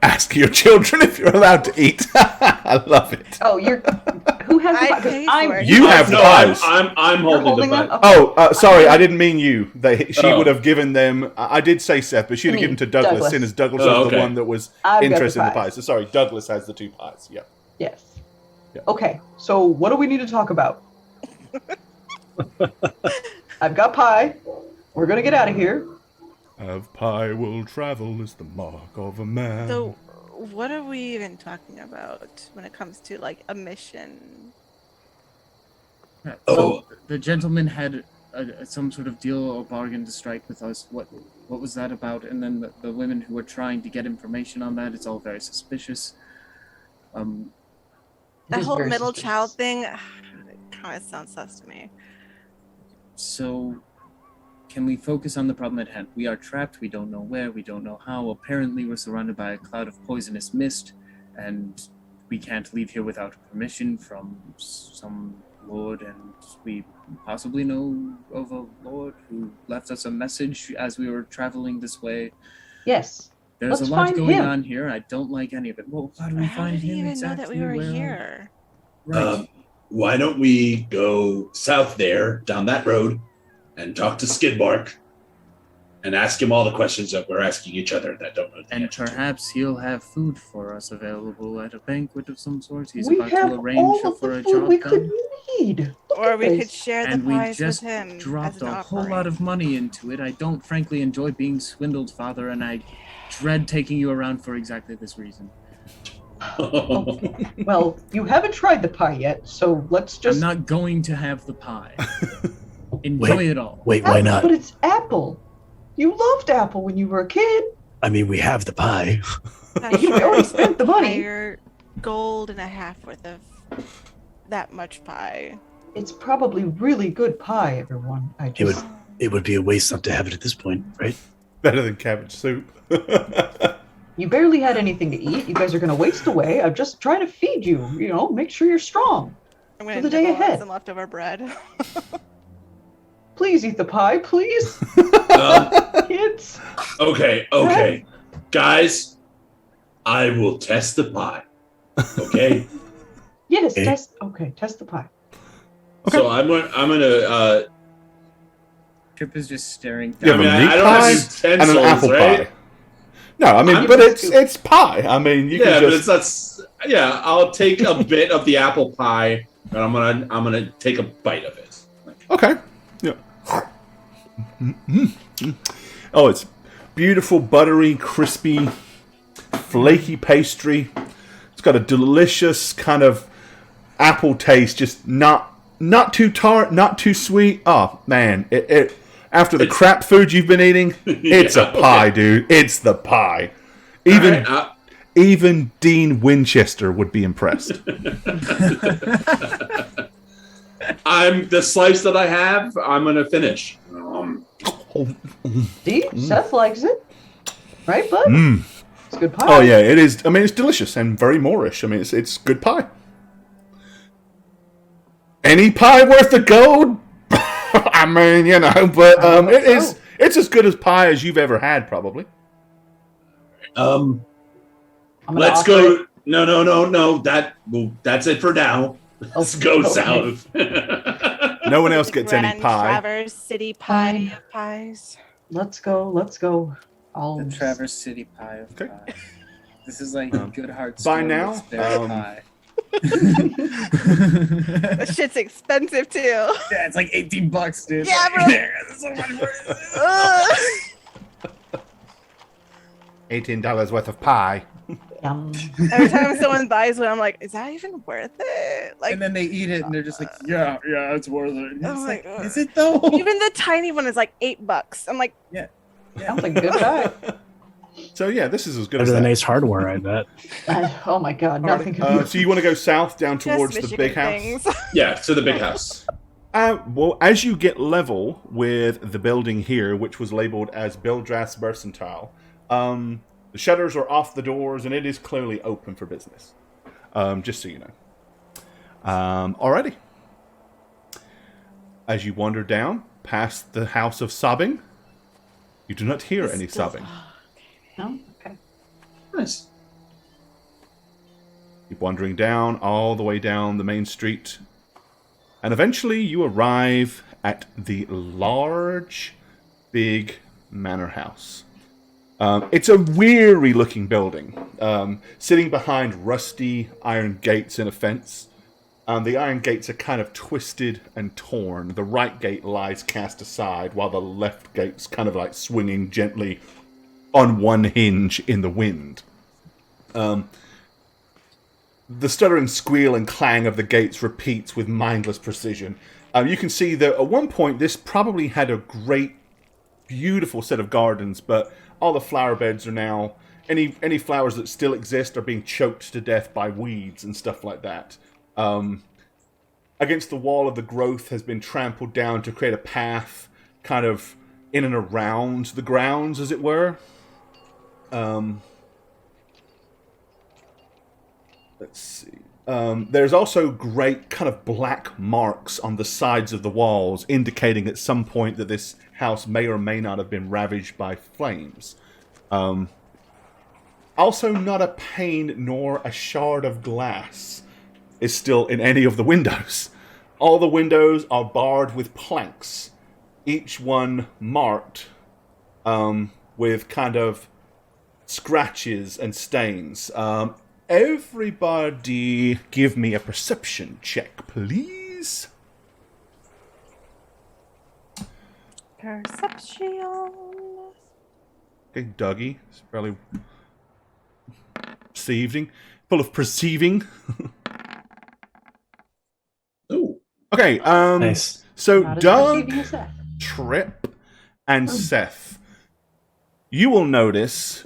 Ask your children if you're allowed to eat. I love it. Oh, who has the I pie? 'Cause paid for it. You have the No, pies. I'm You're holding the them? pie. Okay. Oh, sorry, I didn't mean you. She Oh. would have given them. I did say Seth, but she'd have Me, given to Douglas, Douglas. seeing as Douglas Oh, was the okay. one that was I've got the interested in the pies. pies. So sorry, Douglas has the 2 pies. Yeah. Yes. Yeah. Okay, so what do we need to talk about? I've got pie. We're gonna get out of here. Of pie will travel is the mark of a man. So, what are we even talking about when it comes to like a mission? Oh, the gentleman had some sort of deal or bargain to strike with us. What was that about? And then the women who were trying to get information on that, it's all very suspicious. The It is whole very middle suspicious. child thing, it kind of sounds sus to me. So, can we focus on the problem at hand? We are trapped. We don't know where. We don't know how. Apparently, we're surrounded by a cloud of poisonous mist, and we can't leave here without permission from some lord, and we possibly know of a lord who left us a message as we were traveling this way. Yes. There's Let's a lot find going him. on here. I don't like any of it. Well, how do we How find did he him even exactly? know that we were Where- here? Right. Why don't we go south there, down that road, and talk to Skidmark and ask him all the questions that we're asking each other that don't know the And answer to. perhaps he'll have food for us available at a banquet of some sort. He's We about have to all arrange of for the a food job we done. could need. Look Or at we this. could share the And we pies with just him dropped as an a whole offering. lot of money into it. I don't frankly enjoy being swindled, Father, and I dread taking you around for exactly this reason. Well, you haven't tried the pie yet, so let's just. I'm not going to have the pie. Enjoy it all. Wait, why not? But it's apple. You loved apple when you were a kid. I mean, we have the pie. You already spent the money. Entire gold and a half worth of that much pie. It's probably really good pie, everyone. It would be a waste not to have it at this point, right? Better than cabbage soup. You barely had anything to eat. You guys are going to waste away. I'm just trying to feed you. You know, make sure you're strong. I'm For gonna the day nibble on ahead. some leftover bread. Please eat the pie, please. Kids. Okay. Guys, I will test the pie. Okay? Yes, Okay. test the pie. So I'm gonna Trip is just staring You down. have I a mean, meat I don't pie have and an utensils, apple right? pie. No, I mean, but it's pie. I mean, you yeah, can but just... it's not. Yeah, I'll take a bit of the apple pie, and I'm gonna take a bite of it. Okay. Yeah. Oh, it's beautiful, buttery, crispy, flaky pastry. It's got a delicious kind of apple taste, just not too tart, not too sweet. Oh man, it after the crap food you've been eating, it's a pie, dude. It's the pie. Even All right, even Dean Winchester would be impressed. I'm the slice that I have. I'm gonna finish. See? Seth likes it. Right, bud? It's good pie. Oh yeah, it is. I mean, it's delicious and very Moorish. I mean, it's good pie. Any pie worth the gold? I mean, you know, but it's as good as pie as you've ever had, probably. I'm gonna Let's offer go. No. That's it for now. Let's go Okay. south. No one else gets any Grand pie. Traverse City pie of pies. Let's go. I'll The Traverse City pie of Okay. pie. This is like Good Hearts. by now, pie. That shit's expensive too. Yeah, it's like $18, dude. Yeah, bro. That's so much for it. Ugh. $18 worth of pie. Yum. Every time someone buys one, I'm like, is that even worth it? Like, And then they eat it and they're just like, yeah, it's worth it. And Oh it's my like, God. is it though? even the tiny one is like $8. I'm like, Sounds like a good pie. So yeah, this is as good Better as than that. Ace Hardware, I bet. Oh my god, nothing could be. So you want to go south down just towards the Michigan big house? things. Yeah, to the big house. Well, as you get level with the building here, which was labeled as Bildrath's Mercantile, the shutters are off the doors, and it is clearly open for business. Just so you know. Alrighty. As you wander down past the house of sobbing, you do not hear any sobbing. No? Okay. Nice. Keep wandering down, all the way down the main street. And eventually you arrive at the large, big manor house. It's a weary looking building, sitting behind rusty iron gates in a fence. The iron gates are kind of twisted and torn. The right gate lies cast aside, while the left gate's kind of like swinging gently on one hinge in the wind. The stuttering squeal and clang of the gates repeats with mindless precision. You can see that at one point this probably had a great, beautiful set of gardens, but all the flower beds are now... Any flowers that still exist are being choked to death by weeds and stuff like that. Against the wall of the growth has been trampled down to create a path kind of in and around the grounds, as it were. let's see. There's also great kind of black marks on the sides of the walls, indicating at some point that this house may or may not have been ravaged by flames. Also, not a pane nor a shard of glass is still in any of the windows. All the windows are barred with planks, each one marked with kind of scratches and stains. Everybody give me a perception check, please. Perception. Okay, Dougie is fairly perceiving, full of perceiving. Ooh. Okay, Nice. so Not as Doug, perceiving as that. Trip, and Seth, you will notice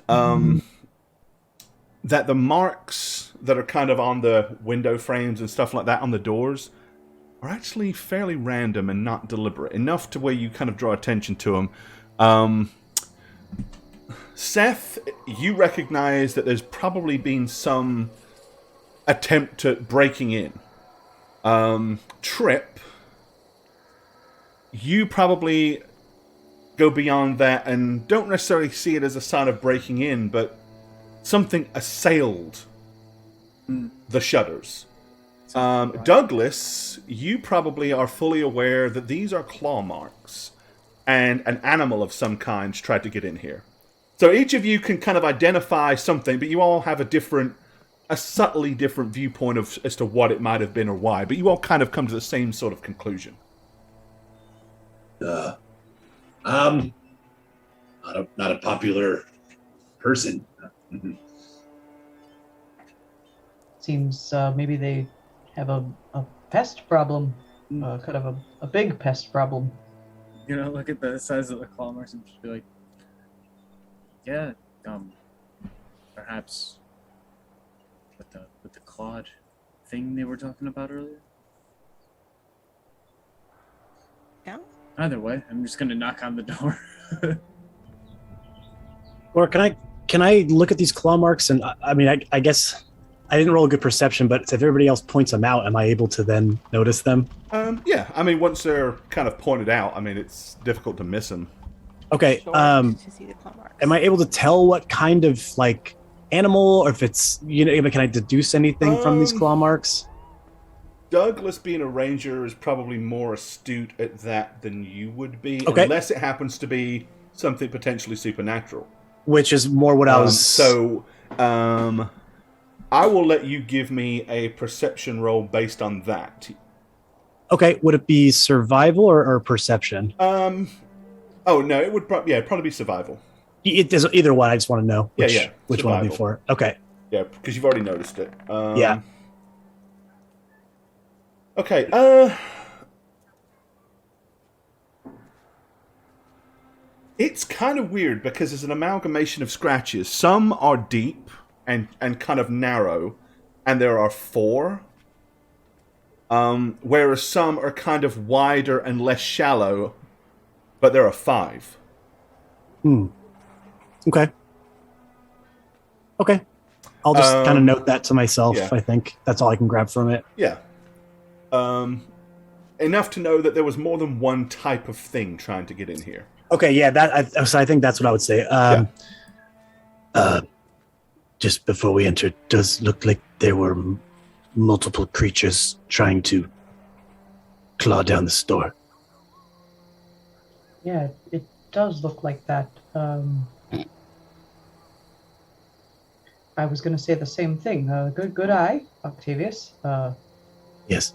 that the marks that are kind of on the window frames and stuff like that on the doors are actually fairly random and not deliberate, enough to where you kind of draw attention to them. Seth, you recognize that there's probably been some attempt at breaking in. Trip, you probably go beyond that and don't necessarily see it as a sign of breaking in, but something assailed the shutters. Douglas, you probably are fully aware that these are claw marks, and an animal of some kind tried to get in here. So each of you can kind of identify something, but you all have a subtly different viewpoint as to what it might have been or why. But you all kind of come to the same sort of conclusion. Not a popular person. Seems maybe they have a pest problem, kind of a big pest problem. Look at the size of the claw marks and just be like, yeah, perhaps with the clawed thing they were talking about earlier. Yeah. Either way, I'm just gonna knock on the door. Or can I look at these claw marks? And I guess I didn't roll a good perception, but if everybody else points them out, am I able to then notice them? Yeah, once they're kind of pointed out, it's difficult to miss them. Okay. Sure, to see the claw marks. Am I able to tell what kind of animal, or if it's can I deduce anything from these claw marks? Douglas, being a ranger, is probably more astute at that than you would be, Okay. unless it happens to be something potentially supernatural. Which is more what I was. I will let you give me a perception roll based on that. Okay, would it be survival or perception? Oh no, it would probably be survival. It does either one. I just want to know which survival. one it'll be for. Okay. Yeah, because you've already noticed it. Yeah. Okay. It's kind of weird because it's an amalgamation of scratches. Some are deep and kind of narrow, and there are 4. Whereas some are kind of wider and less shallow, but there are 5. Okay. I'll just kind of note that to myself. Yeah. I think that's all I can grab from it. Yeah. Enough to know that there was more than one type of thing trying to get in here. Okay, yeah, so I think that's what I would say. Just before we entered, does look like there were multiple creatures trying to claw down the store. Yeah, it does look like that. I was going to say the same thing. Good eye, Octavius. Yes.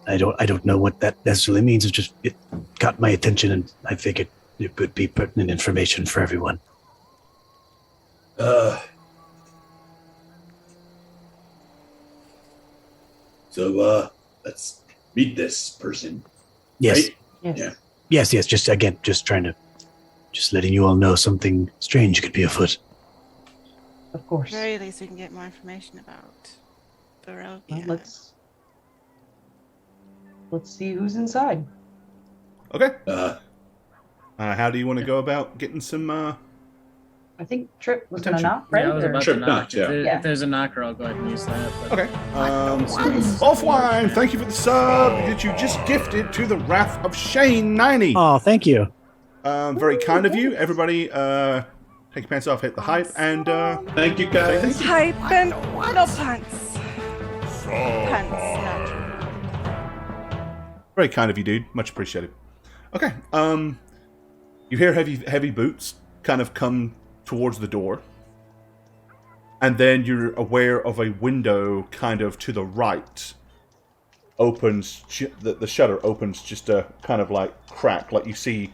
I don't know what that necessarily means. It got my attention, and I figured it would be pertinent information for everyone. So let's meet this person. Yes. Right? Yes. Yeah. Yes. Just letting you all know something strange could be afoot. Of course. At the very least, we can get more information about Barovia. Well, let's see who's inside. Okay. How do you want to go about getting some I think Trip was going to Attention. knock, right? Yeah, I was Or- about Sure, to knock. knock, yeah. Yeah. If there's a knocker, I'll go ahead and use that. But Okay. Offline, thank you for the sub that you just gifted to the Wrath of Shane 90. Oh, thank you. Very kind of you. Everybody, take your pants off, hit the hype, and Thank you, guys. Hype and no punts. Punts, not. very kind of you, dude. Much appreciated. Okay. You hear heavy boots kind of come towards the door. And then you're aware of a window kind of to the right opens, the shutter opens just a kind of like crack, like you see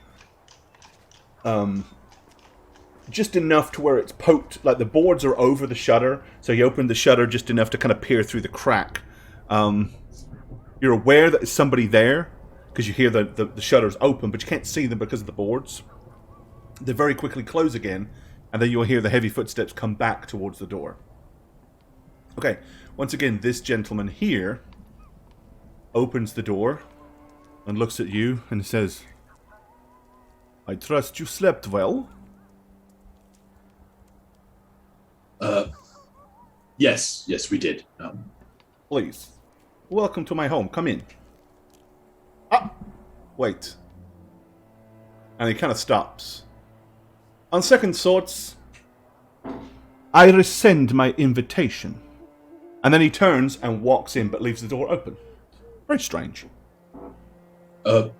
just enough to where it's poked, like the boards are over the shutter, so you open the shutter just enough to kind of peer through the crack. You're aware that there's somebody there, because you hear the shutters open, but you can't see them because of the boards. They very quickly close again, and then you'll hear the heavy footsteps come back towards the door. Okay, once again, this gentleman here opens the door and looks at you and says, "I trust you slept well." Yes, we did. Please, welcome to my home. Come in. Ah, wait. And he kind of stops. On second thoughts, I rescind my invitation. And then he turns and walks in, but leaves the door open. Very strange. And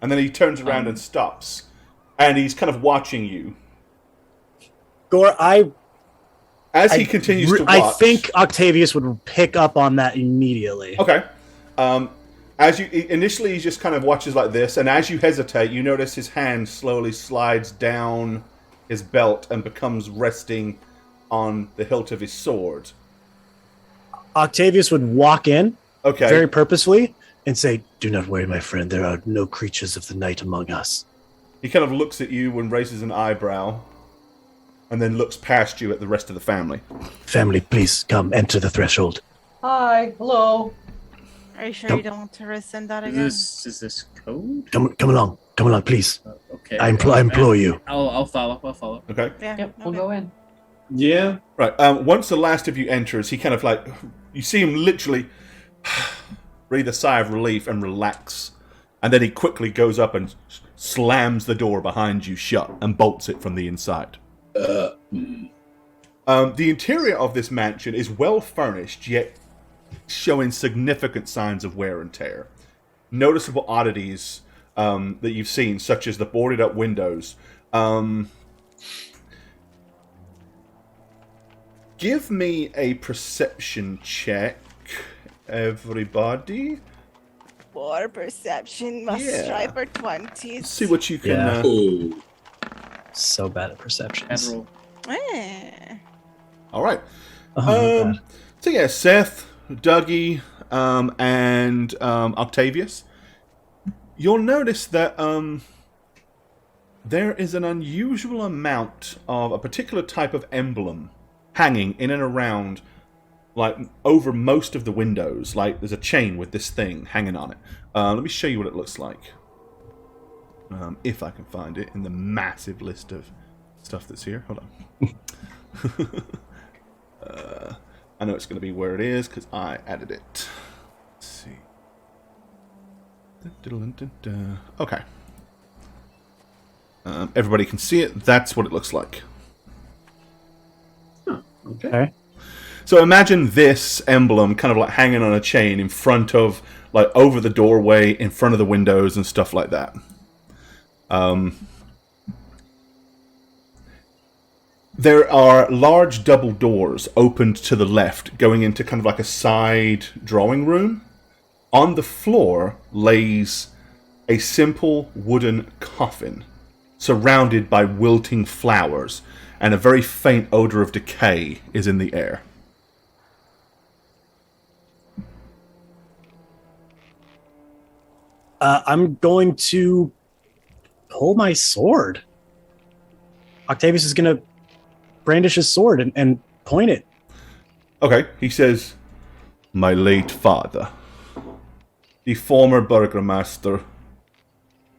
then he turns around and stops. And he's kind of watching you. Gore, As he continues to watch... I think Octavius would pick up on that immediately. Okay. As you initially, he just kind of watches like this, and as you hesitate, you notice his hand slowly slides down his belt and becomes resting on the hilt of his sword. Octavius would walk in, Okay. very purposefully, and say, "Do not worry, my friend. There are no creatures of the night among us." He kind of looks at you and raises an eyebrow, and then looks past you at the rest of the family. "Family, please come. Enter the threshold." Hi, hello. Are you sure Come- you don't want to rescind that is again? this code? Come along, please. Okay. I implore you. I'll follow. Okay. Yeah. Yep, we'll go in. Yeah. Right. Once the last of you enters, he kind of like... You see him literally breathe a sigh of relief and relax. And then he quickly goes up and slams the door behind you shut and bolts it from the inside. The interior of this mansion is well furnished, yet showing significant signs of wear and tear. Noticeable oddities that you've seen, such as the boarded up windows. Give me a perception check, everybody. For perception, must Yeah. strive for 20s. See what you can... Yeah. Ooh. So bad at perceptions. And roll. All right. Oh, my God. So yeah, Seth, Dougie, and Octavius. You'll notice that there is an unusual amount of a particular type of emblem hanging in and around, like over most of the windows. Like there's a chain with this thing hanging on it. Let me show you what it looks like. If I can find it in the massive list of stuff that's here. Hold on. I know it's going to be where it is because I added it. Let's see. Okay. Everybody can see it. That's what it looks like. Okay. So imagine this emblem kind of like hanging on a chain in front of, like over the doorway, in front of the windows and stuff like that. There are large double doors opened to the left, going into kind of like a side drawing room. On the floor lays a simple wooden coffin, surrounded by wilting flowers, and a very faint odor of decay is in the air. I'm going to pull my sword. Octavius is going to brandish his sword and point it. Okay, he says, "My late father, the former burgomaster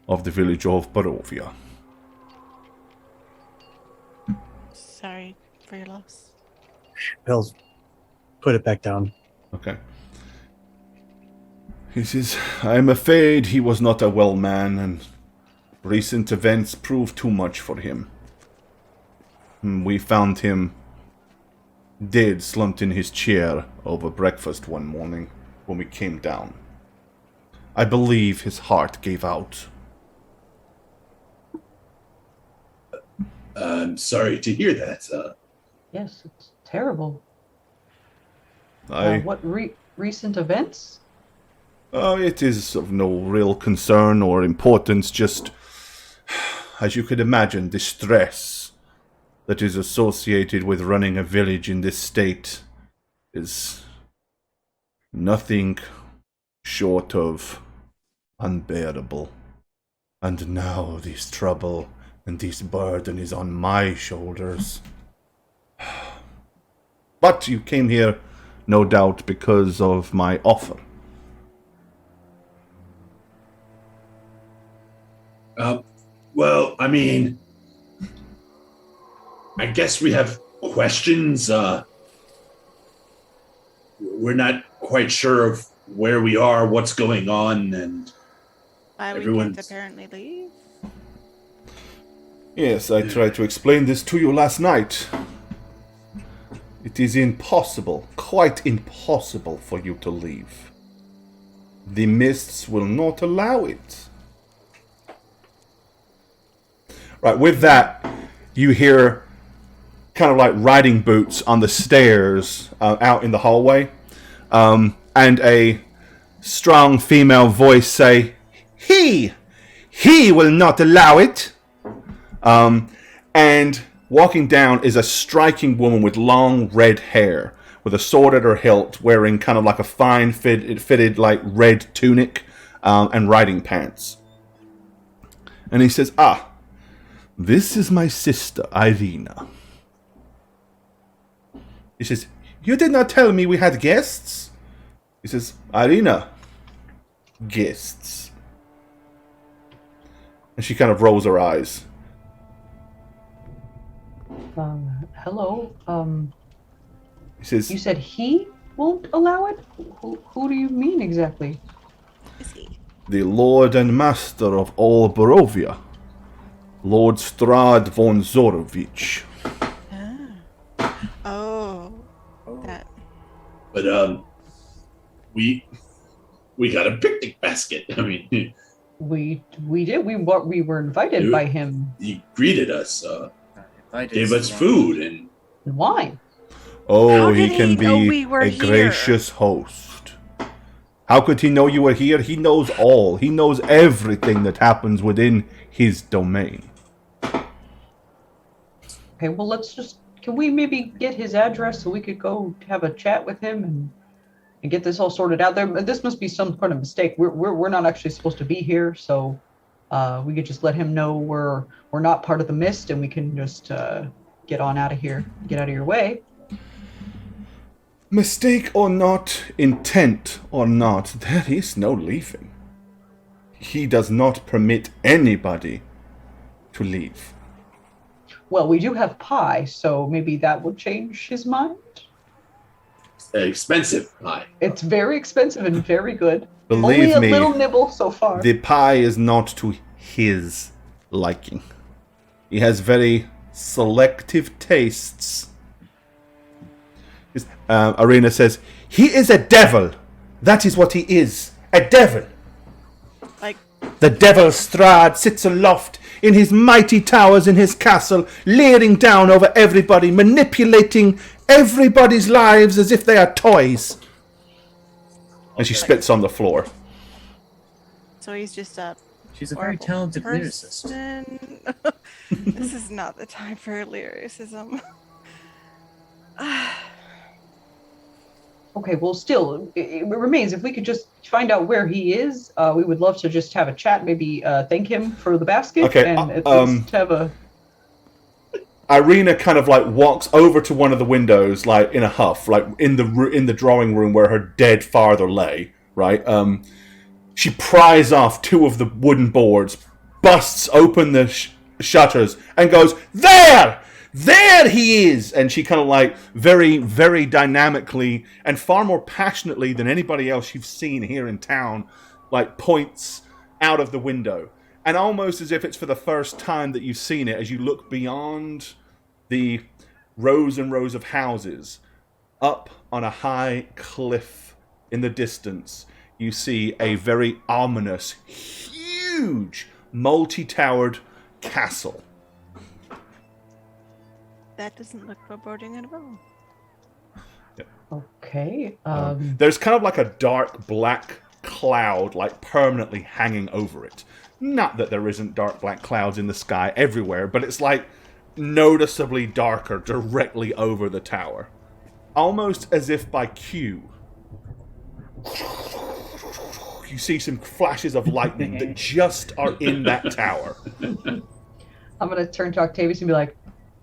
of the village of Barovia, for your loss. He'll put it back down. Okay. He says, I am afraid he was not a well man, and recent events proved too much for him. We found him dead, slumped in his chair over breakfast one morning when we came down. I believe his heart gave out. I'm sorry to hear that. Yes, it's terrible. I What recent events? It is of no real concern or importance, just, as you could imagine, the stress that is associated with running a village in this state is nothing short of unbearable. And now this trouble and this burden is on my shoulders. But you came here, no doubt, because of my offer. Well, I mean, I guess we have questions. We're not quite sure of where we are, what's going on, and Why we everyone's... can't apparently leave? Yes, I tried to explain this to you last night. It is impossible, quite impossible for you to leave. The mists will not allow it. Right, with that, you hear kind of like riding boots on the stairs out in the hallway, and a strong female voice say, He will not allow it. And walking down is a striking woman with long red hair, with a sword at her hilt, wearing kind of like a fine fitted like red tunic and riding pants. And he says, this is my sister, Irina. He says, you did not tell me we had guests? He says, Irina, guests. And she kind of rolls her eyes. Hello. He says, You said he won't allow it? Who do you mean exactly? Is he? the Lord and Master of all Barovia, Lord Strahd von Zorovich. Oh, that. But we got a picnic basket. I mean, We did. We were invited by him. he greeted us, Invited gave us someone. food, and And wine. Oh, How he did can he know be we were a here? gracious host. How could he know you were here? He knows all. He knows everything that happens within his domain. Okay, well, can we maybe get his address so we could go have a chat with him and get this all sorted out there? This must be some kind of mistake. We're not actually supposed to be here, so we could just let him know we're not part of the mist, and we can just get on out of here, get out of your way. Mistake or not, intent or not, there is no leaving. He does not permit anybody to leave. Well, we do have pie, so maybe that would change his mind. expensive pie. It's very expensive and very good. Believe Only a me, little nibble so far. the pie is not to his liking. He has very selective tastes. Arena says, he is a devil. That is what he is. A devil. Like, The devil Strahd sits aloft in his mighty towers in his castle, leering down over everybody, manipulating everybody's lives as if they are toys. And she spits on the floor. so he's just a She's a very horrible talented lyricist. person. This is not the time for lyricism. Okay, well, still, it remains. If we could just find out where he is, we would love to just have a chat, maybe thank him for the basket, Okay, and at least have a... Irina kind of like walks over to one of the windows, like in a huff, like in the drawing room where her dead father lay. Right. She pries off two of the wooden boards, busts open the shutters, and goes, "There! There he is! And she kind of like very, very dynamically and far more passionately than anybody else you've seen here in town, like points out of the window. And almost as if it's for the first time that you've seen it, as you look beyond the rows and rows of houses, up on a high cliff in the distance, you see a very ominous, huge, multi-towered castle. That doesn't look foreboding at all. Okay. There's kind of like a dark black cloud, like permanently hanging over it. Not that there isn't dark black clouds in the sky everywhere, but it's like noticeably darker directly over the tower. Almost as if by cue. You see some flashes of lightning that just are in that tower. I'm going to turn to Octavius and be like,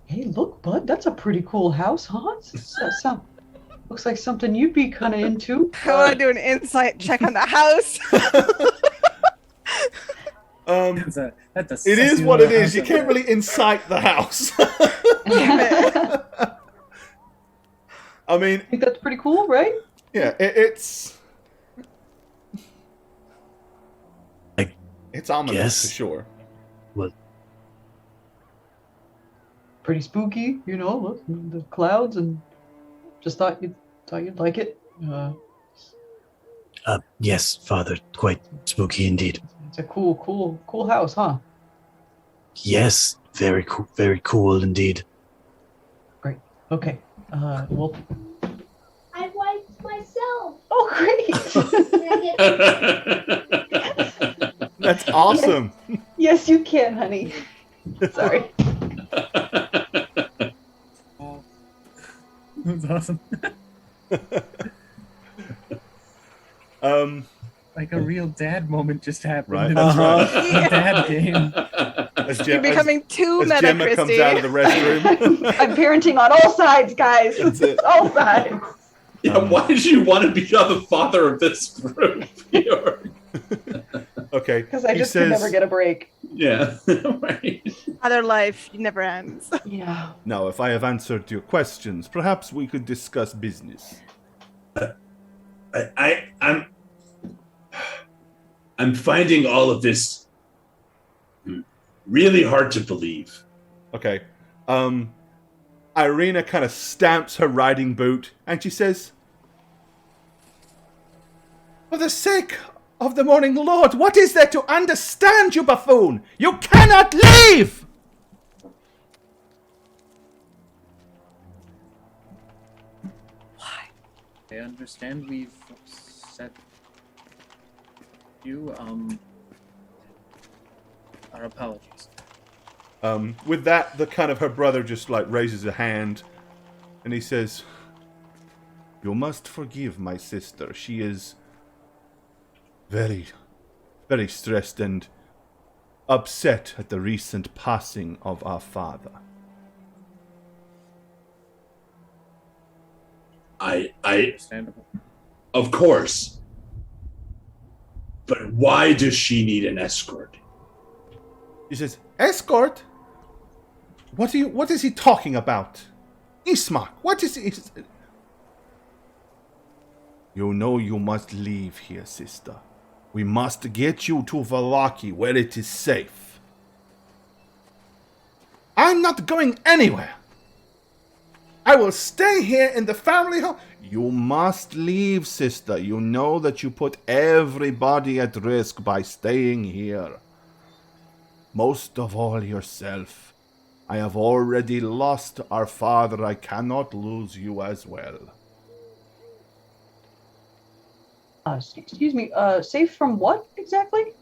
hey, look, bud, that's a pretty cool house, huh? Looks like something you'd be kind of into. I want to do an insight check on the house. It is what it is. You can't really incite the house. I mean, I think that's pretty cool, right? Yeah, it's ominous for sure. What? Pretty spooky, you know. Look, the clouds, and just thought you'd like it. Yes, Father, quite spooky indeed. It's a cool house, huh? Yes, very cool indeed. Great. Okay. Well. I wiped myself. Oh, great! That's awesome. Yes, you can, honey. Sorry. That's awesome. Like a real dad moment just happened. Right. In the dad game. You're becoming too meta, Gemma Christy. comes out of the restroom. I'm parenting on all sides, guys. That's it. All sides. Yeah, why did you want to be the father of this group? Okay. Because I just could never get a break. Yeah. Right. Other life never ends. Yeah. Now, if I have answered your questions, perhaps we could discuss business. I'm finding all of this really hard to believe. Okay. Irina kind of stamps her riding boot and she says, "For the sake of the morning lord, what is there to understand, you buffoon? You cannot leave!" Why? I understand we've upset you. Our apologies. With that, the kind of her brother just like raises a hand and he says, "You must forgive my sister. She is very, very stressed and upset at the recent passing of our father." Understandable. Of course. But why does she need an escort? He says, "Escort? What is he talking about? Ismark, what is he?" "You know you must leave here, sister. We must get you to Vallaki where it is safe." "I'm not going anywhere. I will stay here in the family home." "You must leave, sister. You know that you put everybody at risk by staying here. Most of all yourself. I have already lost our father. I cannot lose you as well." Excuse me. Safe from what exactly?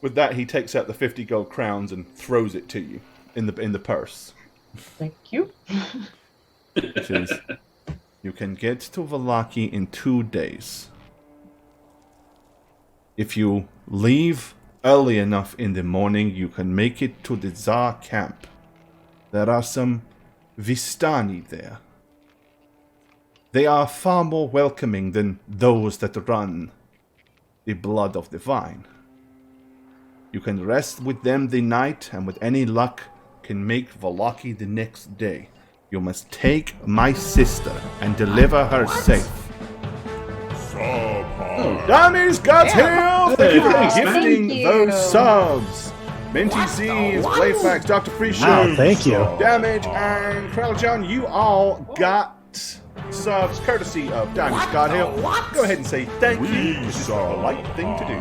With that, he takes out the 50 gold crowns and throws it to you in the purse. Thank you. It says, "You can get to Vallaki in 2 days. If you leave early enough in the morning, you can make it to the Tsar camp. There are some Vistani there. They are far more welcoming than those that run the blood of the vine. You can rest with them the night, and with any luck, can make Valaki the next day. You must take my sister and deliver her safe. Dammy's God's Hill! Thank you for Thanks, man. gifting Thank you. those subs. Minty Z's, Playfax, Dr. Free Shoes, Wow, thank you. Damage, and Krell John, you all got subs courtesy of Dammy's God Hill. Go ahead and say thank you. This is the polite thing to do.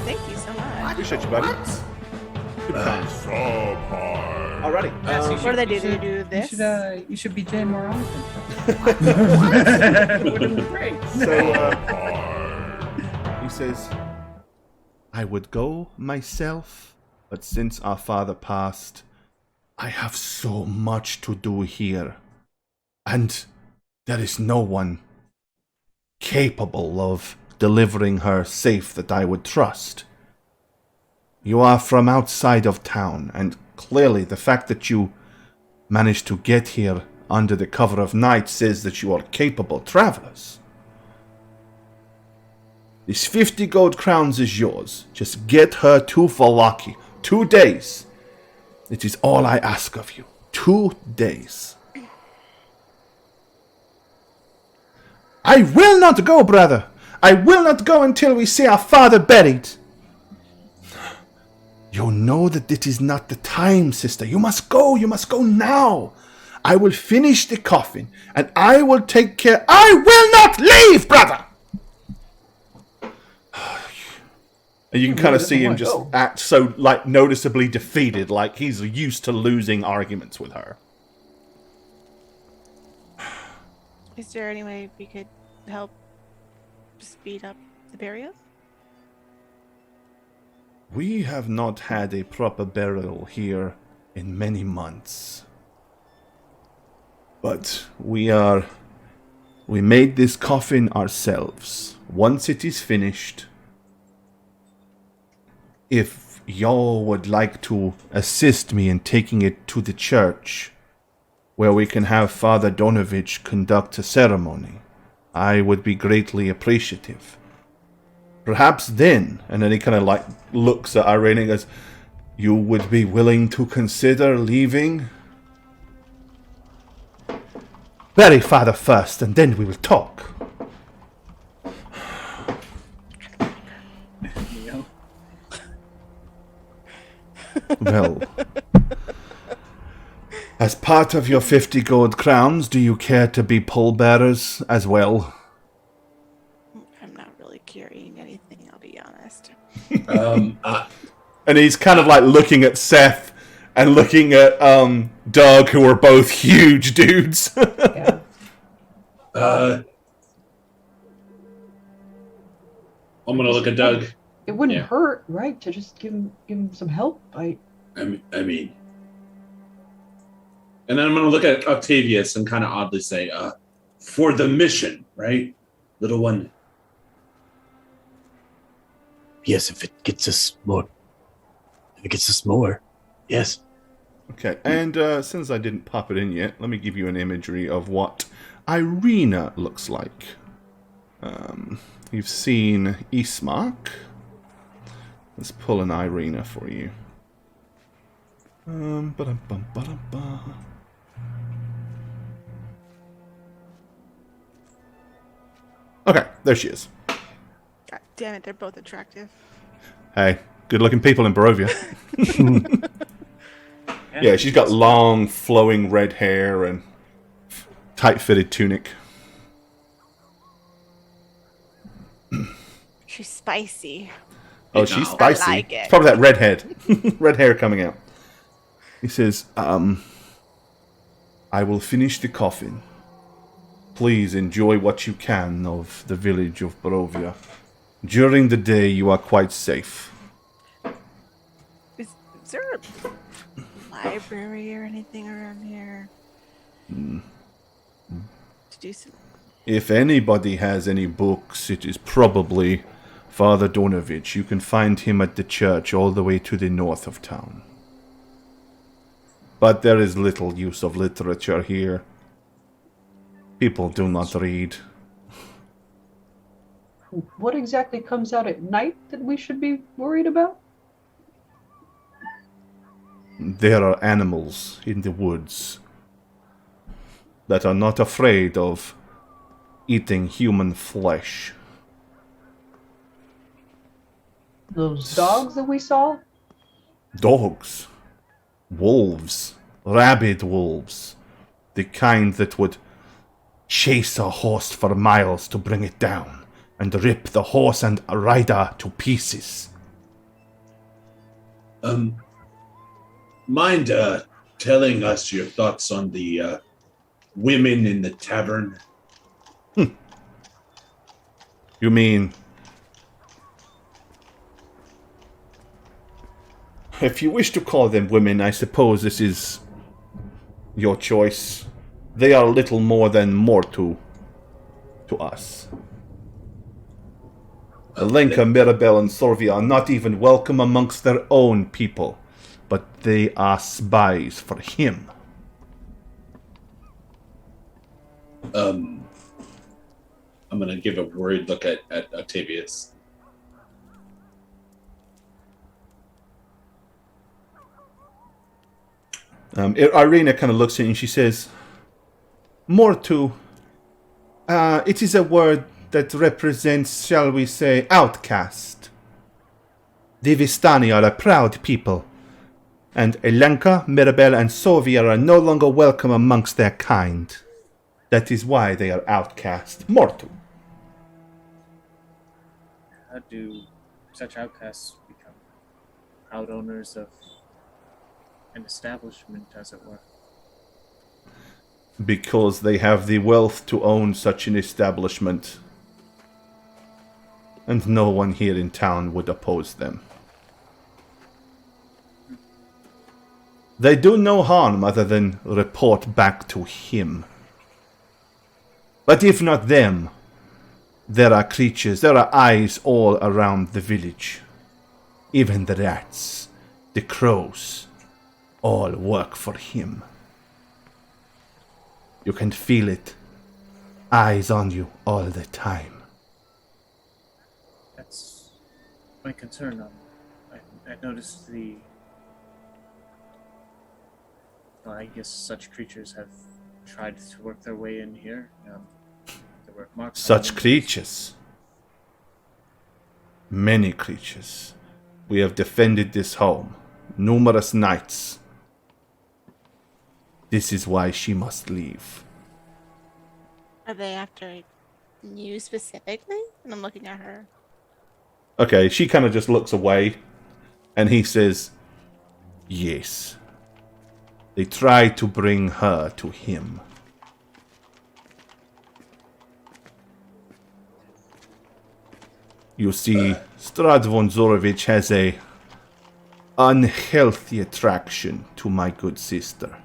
Thank you so much. Appreciate you, buddy. Good times. Alrighty. What do they do? They do this? You should be Jayne more often. Would have been great. So, he says, I would go myself, but since our father passed, I have so much to do here. And there is no one capable of delivering her safe that I would trust. You are from outside of town, and clearly the fact that you managed to get here under the cover of night says that you are capable travelers. This 50 gold crowns is yours. Just get her to Valaki. 2 days. It is all I ask of you. 2 days. I will not go, brother. I will not go until we see our father buried. You know that it is not the time, sister. You must go. You must go now. I will finish the coffin, and I will take care. I will not leave, brother! And you can kind of see him just act so, like, noticeably defeated, like he's used to losing arguments with her. Is there any way we could help speed up the burial? We have not had a proper burial here in many months. But we made this coffin ourselves. Once it is finished, if y'all would like to assist me in taking it to the church, where we can have Father Donovich conduct a ceremony, I would be greatly appreciative. Perhaps then, and then he kind of like looks at Irene and goes, you would be willing to consider leaving? Bury Father first, and then we will talk. Neo. Well, as part of your 50 gold crowns, do you care to be pallbearers as well? I'm not really carrying anything, I'll be honest. And he's kind of like looking at Seth and looking at Doug, who are both huge dudes. Yeah. I'm gonna look at Doug. It wouldn't Yeah. hurt, right, to just give him some help. I mean, And then I'm gonna look at Octavius and kind of oddly say, for the mission, right, little one? Yes, if it gets us more. If it gets us more. Yes. Okay, and since I didn't pop it in yet, let me give you an imagery of what Irina looks like. You've seen Ismark. Let's pull an Irina for you. Okay, there she is. God damn it, they're both attractive. Hey, good-looking people in Barovia. Yeah, she's got long, flowing red hair and tight-fitted tunic. She's spicy. Oh, she's I spicy. like it. It's probably that redhead. Red hair coming out. He says, I will finish the coffin. Please enjoy what you can of the village of Barovia. During the day, you are quite safe. Is there a library or anything around here? To do some... If anybody has any books, it is probably Father Donovich. You can find him at the church all the way to the north of town. But there is little use of literature here. People do not read. what exactly comes out at night that we should be worried about? There are animals in the woods that are not afraid of eating human flesh. Those dogs that we saw? Dogs, wolves, rabid wolves, the kind that would chase a horse for miles to bring it down and rip the horse and rider to pieces. Mind telling us your thoughts on the women in the tavern? You mean, if you wish to call them women, I suppose this is your choice. They are little more than mortal to us. Alenka, Mirabelle, and Sorvia are not even welcome amongst their own people, but they are spies for him. I'm going to give a worried look at Octavius. Irina kind of looks at you and she says, Mortu, it is a word that represents, shall we say, outcast. The Vistani are a proud people, and Alenka, Mirabelle, and Sovia are no longer welcome amongst their kind. That is why they are outcast. Mortu. How do such outcasts become proud owners of an establishment, as it were? Because they have the wealth to own such an establishment. And no one here in town would oppose them. They do no harm other than report back to him. But if not them, there are creatures, there are eyes all around the village. Even the rats, the crows, all work for him. You can feel it. Eyes on you all the time. That's my concern. I noticed well, I guess such creatures have tried to work their way in here. There were marks on Such them. creatures. Many creatures. We have defended this home numerous nights. This is why she must leave. Are they after you specifically? And I'm looking at her. Okay, she kind of just looks away, and he says, yes. They try to bring her to him. You see, Strahd von Zorovich has a unhealthy attraction to my good sister.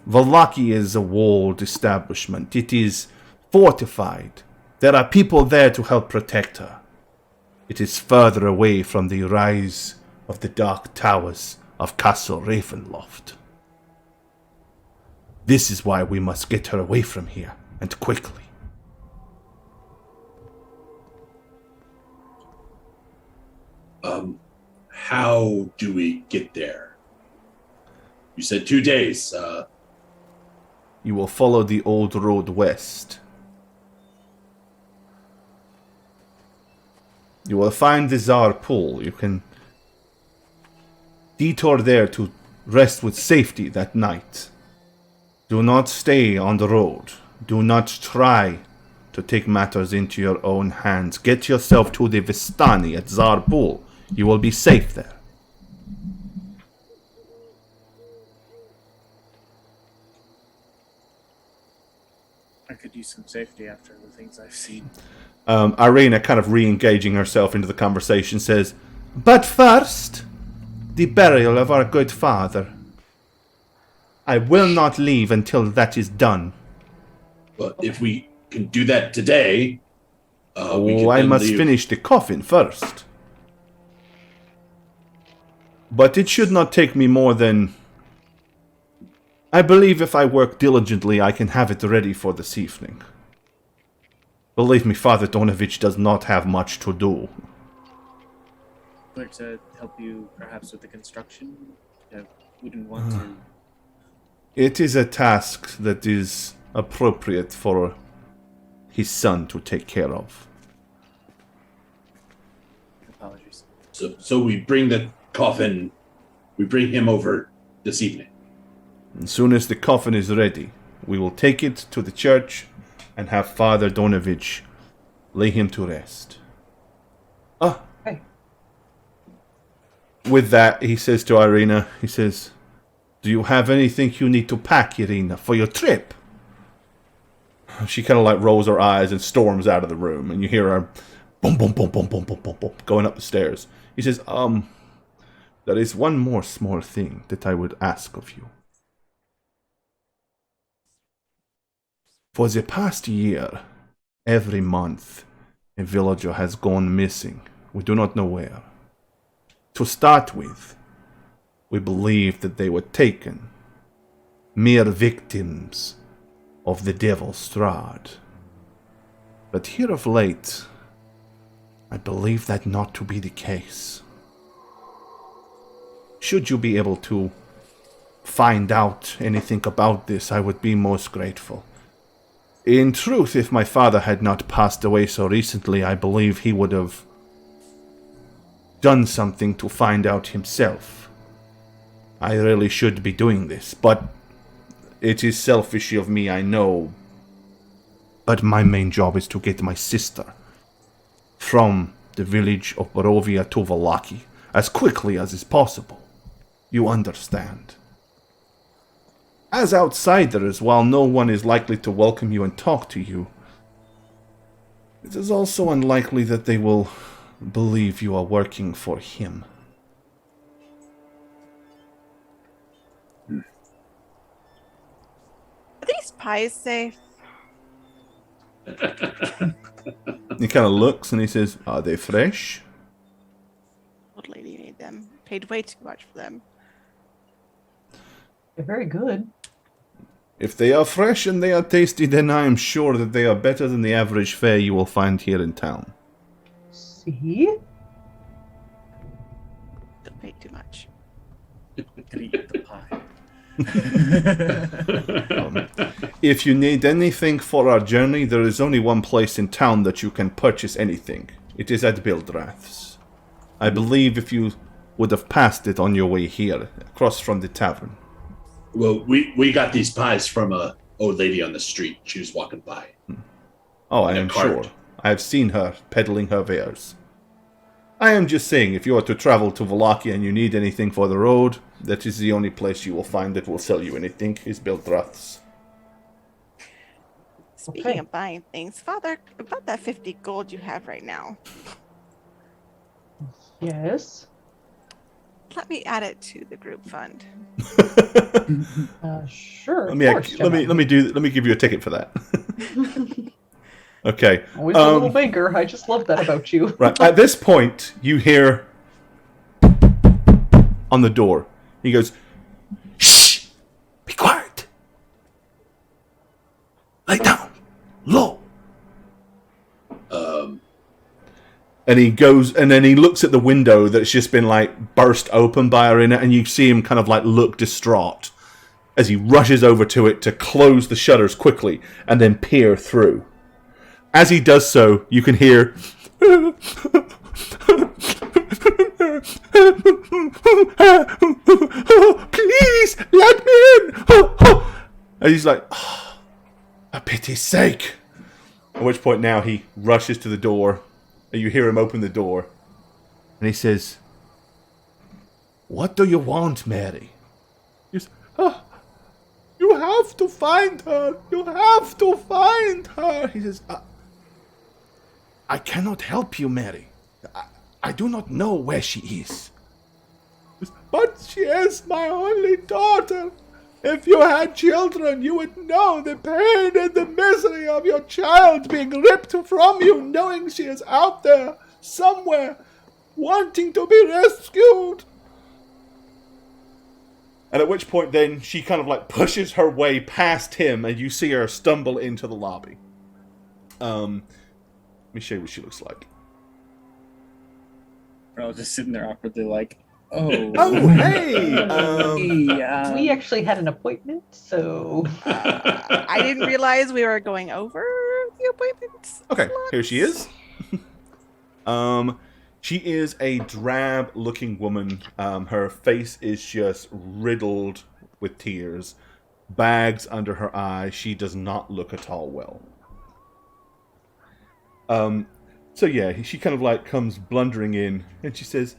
Vallaki is a walled establishment. It is fortified. There are people there to help protect her. It is further away from the rise of the dark towers of Castle Ravenloft. This is why we must get her away from here, and quickly. How do we get there? You said 2 days. You will follow the old road west. You will find the Tsar Pool. You can detour there to rest with safety that night. Do not stay on the road. Do not try to take matters into your own hands. Get yourself to the Vistani at Tsar Pool. You will be safe there. I could use some safety after the things I've seen. Irina, kind of re-engaging herself into the conversation, says, but first, the burial of our good father. I will not leave until that is done. But if we can do that today, I must finish the coffin first. But it should not take me more than... I believe if I work diligently, I can have it ready for this evening. Believe me, Father Donovich does not have much to do. But to help you perhaps with the construction, I wouldn't want to. It is a task that is appropriate for his son to take care of. Apologies. So we bring the coffin, we bring him over this evening. As soon as the coffin is ready, we will take it to the church and have Father Donovich lay him to rest. Hey. With that, he says to Irina, he says, do you have anything you need to pack, Irina, for your trip? She kind of like rolls her eyes and storms out of the room, and you hear her boom, boom, boom, boom, boom, boom, boom, boom, going up the stairs. He says, there is one more small thing that I would ask of you. For the past year, every month, a villager has gone missing. We do not know where. To start with, we believe that they were taken, mere victims of the devil Strahd. But here of late, I believe that not to be the case. Should you be able to find out anything about this, I would be most grateful. In truth, if my father had not passed away so recently, I believe he would have done something to find out himself. I really should be doing this, but it is selfish of me, I know. But my main job is to get my sister from the village of Barovia to Vallaki as quickly as is possible. You understand. As outsiders, while no one is likely to welcome you and talk to you, it is also unlikely that they will believe you are working for him. Are these pies safe? He kind of looks and he says, are they fresh? Old lady made them. Paid way too much for them. They're very good. If they are fresh and they are tasty, then I am sure that they are better than the average fare you will find here in town. See? Don't pay too much. Could eat the pie. If you need anything for our journey, there is only one place in town that you can purchase anything. It is at Bildrath's. I believe if you would have passed it on your way here, across from the tavern. Well, we got these pies from a old lady on the street. She was walking by. Oh, I In a am cart. sure. I have seen her peddling her wares. I am just saying, if you are to travel to Vallaki and you need anything for the road, that is the only place you will find that will sell you anything, is Bildrath's. Speaking Okay. of buying things, Father, about that 50 gold you have right now, Yes. let me add it to the group fund. Sure. Let me give you a ticket for that. Okay. Always a little bigger. I just love that about you. Right. At this point, you hear on the door. He goes, "Shh! Be quiet. Lay down. Low." And he goes, and then he looks at the window that's just been like burst open by Irina, and you see him kind of like look distraught as he rushes over to it to close the shutters quickly and then peer through. As he does so, you can hear please let me in. And he's like, oh, for pity's sake. At which point now he rushes to the door, and you hear him open the door, and he says, "What do you want, Mary?" He says, "You have to find her. You have to find her." He says, "I cannot help you, Mary. I do not know where she is." He says, "But she is my only daughter. If you had children, you would know the pain and the misery of your child being ripped from you, knowing she is out there, somewhere, wanting to be rescued." And at which point then she kind of like pushes her way past him, and you see her stumble into the lobby. me show you what she looks like. We're all just sitting there awkwardly like, oh. Oh, hey! We actually had an appointment, so I didn't realize we were going over the appointments. Okay, here she is. She is a drab-looking woman. Her face is just riddled with tears. Bags under her eyes. She does not look at all well. So yeah, she kind of like comes blundering in, and she says,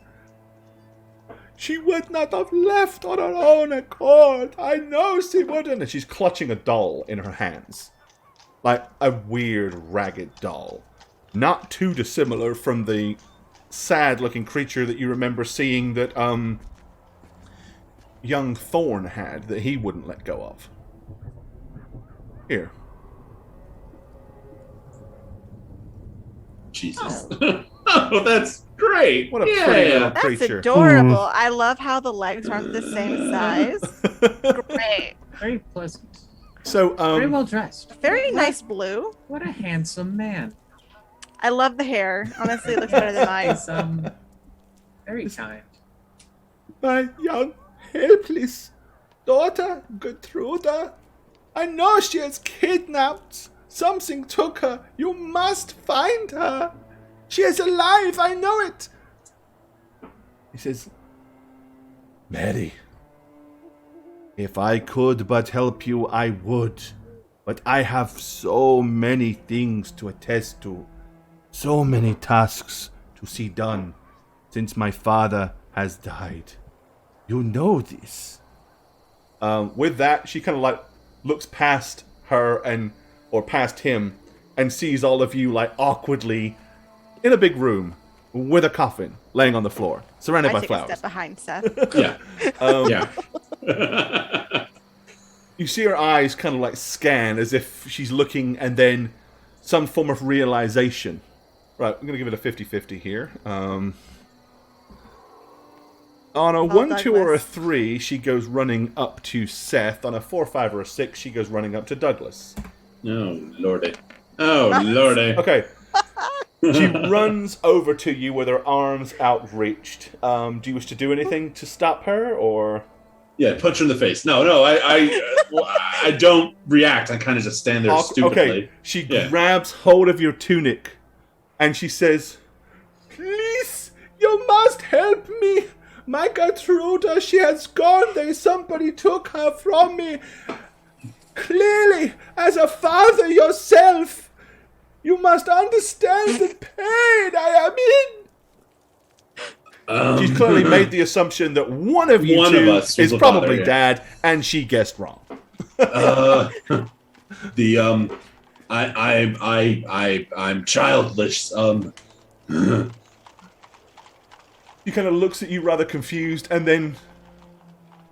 "She would not have left on her own accord. I know she wouldn't." And she's clutching a doll in her hands. Like a weird, ragged doll. Not too dissimilar from the sad-looking creature that you remember seeing that young Thorn had that he wouldn't let go of. Here. Jesus. Oh, that's great. What a pretty little That's creature. adorable. I love how the legs aren't the same size. Great. Very pleasant. So, Very well dressed. Very nice blue. What a handsome man. I love the hair. Honestly, it looks better than mine. He's very kind. my young, helpless daughter, Gertruda. I know she is kidnapped. Something took her. You must find her. She is alive, I know it. He says, Mary, if I could but help you, I would. But I have so many things to attest to. So many tasks to see done since my father has died. You know this. With that, she kind of like looks past her or past him and sees all of you like awkwardly in a big room with a coffin laying on the floor, surrounded by I take flowers. a step behind Seth. Yeah. Yeah. You see her eyes kind of like scan as if she's looking, and then some form of realization. Right, I'm going to give it a 50-50 here. On a 1, 2, or a 3, she goes running up to Seth. On a 4, 5, or a 6, she goes running up to Douglas. Oh, lordy. Oh, lordy. Okay. She runs over to you with her arms outreached. Do you wish to do anything to stop her, or...? Yeah, punch her in the face. No, I don't react. I kind of just stand there stupidly. Okay, she grabs hold of your tunic, and she says, Please, you must help me. My Gertruda, she has gone. Somebody took her from me. Clearly, as a father yourself, you must understand the pain I am in. She's clearly made the assumption that one of you two is probably Dad, and she guessed wrong. I'm childless. She kind of looks at you rather confused, and then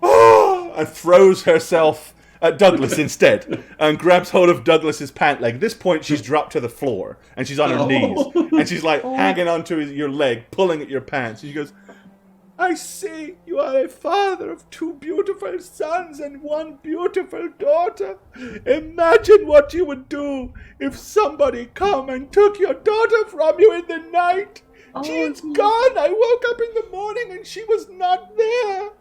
and throws herself at Douglas instead, and grabs hold of Douglas's pant leg. At this point, she's dropped to the floor, and she's on her knees, and she's like hanging onto your leg, pulling at your pants. And she goes, I see you are a father of 2 beautiful sons and 1 beautiful daughter. Imagine what you would do if somebody come and took your daughter from you in the night. She's gone. I woke up in the morning and she was not there.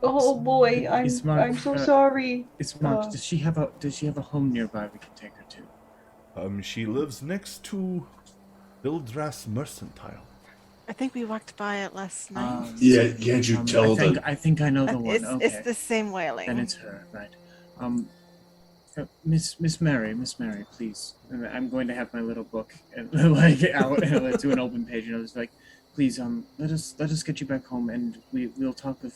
Oh boy, I'm so sorry. It's Mark. Does she have a home nearby we can take her to? She lives next to Bildras Mercantile. I think we walked by it last night. Yeah, can't you tell them? I think I know the one. Okay. It's the same wailing. Then it's her, right? Miss Mary, please. I'm going to have my little book and like out and do an open page, and I was like, please, let us get you back home, and we'll talk of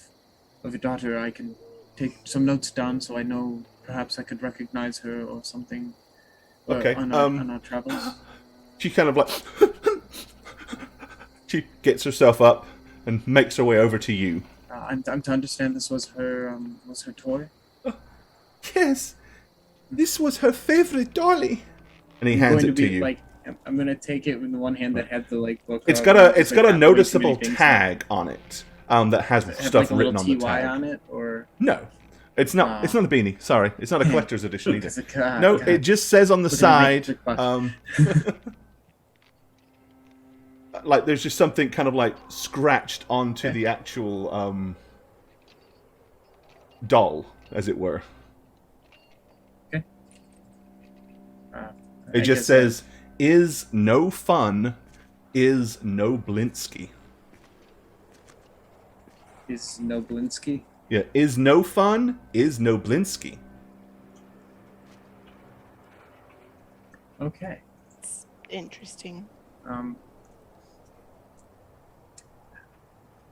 your daughter. I can take some notes down so I know perhaps I could recognize her or something. Okay. On our travels. She kind of like she gets herself up and makes her way over to you. I'm to understand this was her toy. Yes, this was her favorite dolly. And he hands it to you. Like, I'm gonna take it with the one hand that had the like book. It's got a noticeable tag on it that has stuff like written on the TY tag. on it, or no, it's not. It's not a beanie. Sorry, it's not a collector's edition either. God, No, it just says on the side. like there's just something kind of like scratched onto the actual doll, as it were. Okay. It just says, "Is no fun, is no Blinsky." Is Noblinsky? Yeah, is no fun, is no Blinsky. Okay. It's interesting.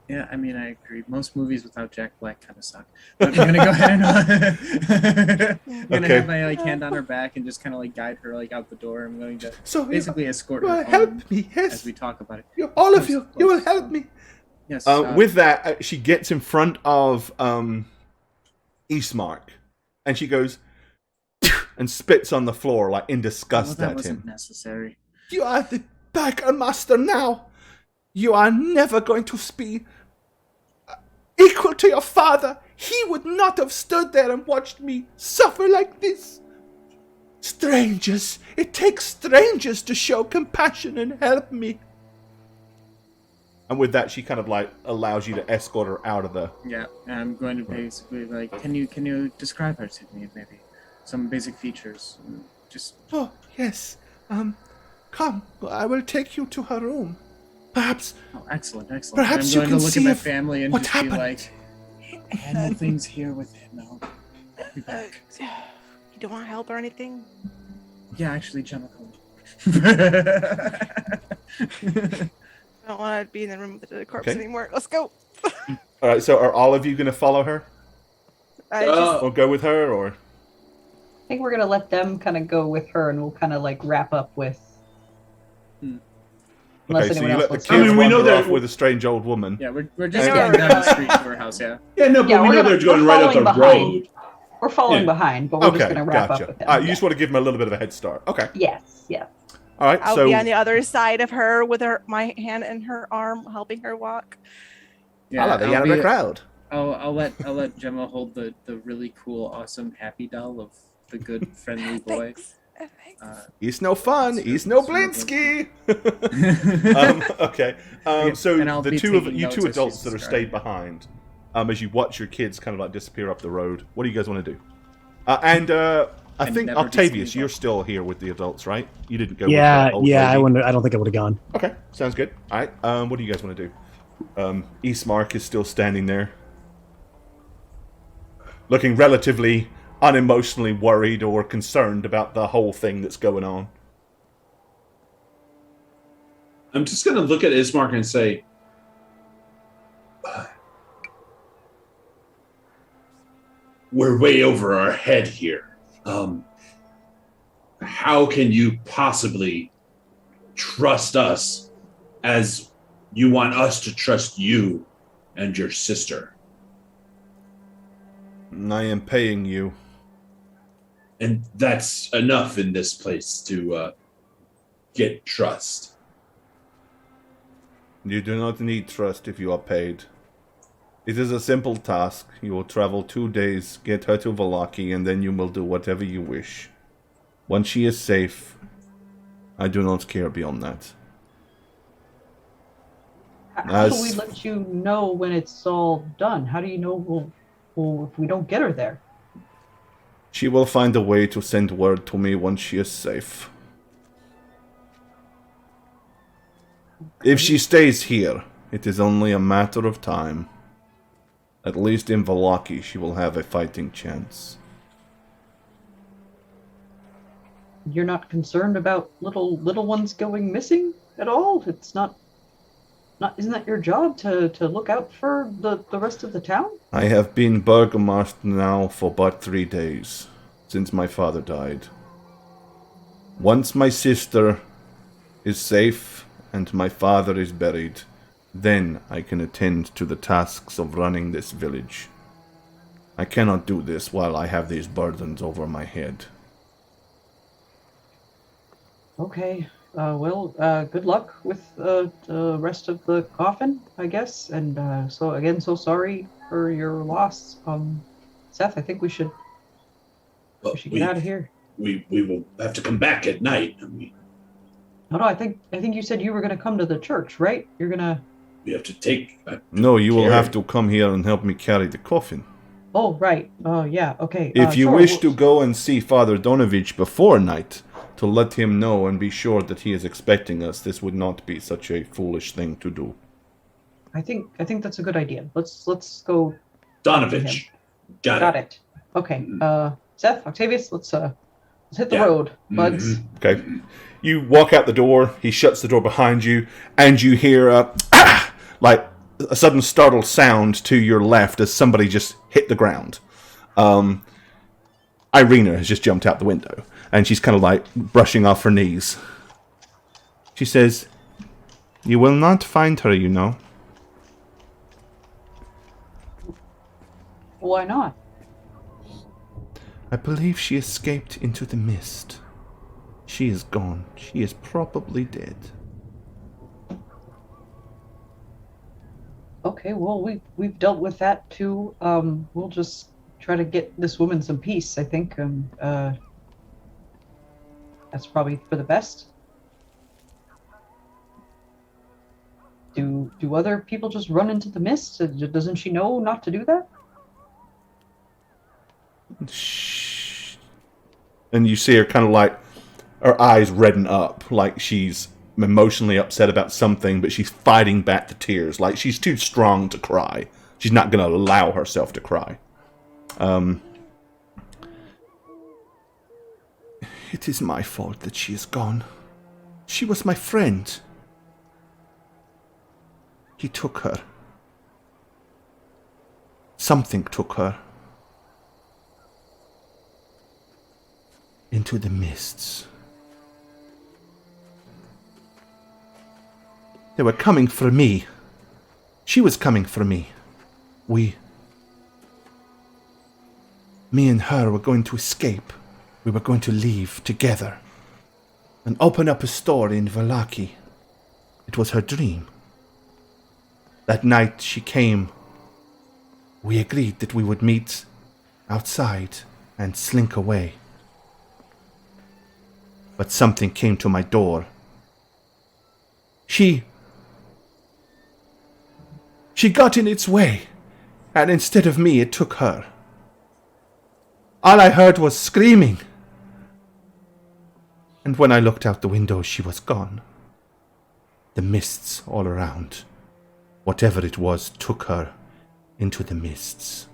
Yeah, I mean, I agree. Most movies without Jack Black kind of suck. But I'm gonna go ahead and I'm gonna have my hand on her back and just kind of guide her out the door. I'm going to basically escort her home help me, yes. as we talk about it. All of you will help me. Yes. With that, she gets in front of Eastmark, and she goes and spits on the floor in disgust that at wasn't him. necessary. You are the Burgermaster now. You are never going to be equal to your father. He would not have stood there and watched me suffer like this. Strangers, it takes strangers to show compassion and help me. And with that, she kind of allows you to escort her out of the... Yeah, and I'm going to basically can you describe her to me, maybe? Some basic features. Just... Oh, yes. Come, I will take you to her room. Perhaps... Oh, excellent. Perhaps I'm going you can to look see at my family and what just happened. be like, handle things here with him. I'll be back. You don't want help or anything? Yeah, actually, Gemma. I don't want to be in the room with the corpse anymore. Let's go. All right, so are all of you going to follow her? Or go with her, or... I think we're gonna let them kind of go with her, and we'll kind of wrap up with. Unless Okay, so anyone you else let the wants kids to. we know wander that- off with a strange old woman. Yeah, we're just Yeah. getting down the street to her house, yeah. Yeah, no, but Yeah, we we're know gonna- they're going we're right up the following road. We're following Yeah. behind, but we're just gonna wrap gotcha. up with them. You just want to give them a little bit of a head start. Okay. Yes, yeah. All right, I'll so... be on the other side of her with my hand in her arm, helping her walk. Yeah, I like the yellow crowd. I'll let Gemma hold the really cool, awesome, happy doll of the good, friendly boy. Thanks. He's no fun. He's no Blinsky. Okay. So And I'll the be two taking notes two as adults she's that are describing stayed behind, as you watch your kids kind of disappear up the road. What do you guys want to do? I think never Octavius, disappear. you're still here with the adults, right? You didn't go. Yeah, with the old yeah. lady. I don't think I would have gone. Okay, sounds good. All right. What do you guys want to do? Eastmark is still standing there, looking relatively unemotionally worried or concerned about the whole thing that's going on. I'm just going to look at Ismark and say, we're way over our head here. How can you possibly trust us as you want us to trust you and your sister? I am paying you. And that's enough in this place to get trust. You do not need trust if you are paid. It is a simple task. You will travel 2 days, get her to Vallaki, and then you will do whatever you wish. Once she is safe, I do not care beyond that. How do we let you know when it's all done? How do you know if we don't get her there? She will find a way to send word to me once she is safe. If she stays here, it is only a matter of time. At least in Vallaki, she will have a fighting chance. You're not concerned about little ones going missing at all? It's not isn't that your job to look out for the rest of the town? I have been Burgomaster now for but 3 days, since my father died. Once my sister is safe and my father is buried, then I can attend to the tasks of running this village. I cannot do this while I have these burdens over my head. Okay. Good luck with the rest of the coffin, I guess. And so sorry for your loss. Seth, I think we should get out of here. We will have to come back at night. No, I think you said you were going to come to the church, right? You're going to... We have to take. No, you will Carry. have to come here and help me carry the coffin. Oh, right. Oh, yeah. Okay. If you sure, wish to go and see Father Donovich before night, to let him know and be sure that he is expecting us, this would not be such a foolish thing to do. I think that's a good idea. Let's go. Donovich. Got it. Okay. Seth, Octavius, let's hit the road, buds. Okay. You walk out the door, he shuts the door behind you, and you hear like a sudden startled sound to your left as somebody just hit the ground. Irina has just jumped out the window, and she's kind of like brushing off her knees. She says, "You will not find her, you know." Why not? I believe she escaped into the mist. She is gone. She is probably dead. Okay, well, we've dealt with that too. We'll just try to get this woman some peace, I think. That's probably for the best. Do other people just run into the mist? Doesn't she know not to do that? Shh. And you see her kind of like, her eyes redden up, like she's emotionally upset about something, but she's fighting back the tears. Like she's too strong to cry. She's not going to allow herself to cry. It is my fault that she is gone. She was my friend. He took her. Something took her. Into the mists. They were coming for me. She was coming for me. Me and her were going to escape. We were going to leave together and open up a store in Vallaki. It was her dream. That night she came. We agreed that we would meet outside and slink away. But something came to my door. She got in its way, and instead of me, it took her. All I heard was screaming. And when I looked out the window, she was gone. The mists all around. Whatever it was took her into the mists.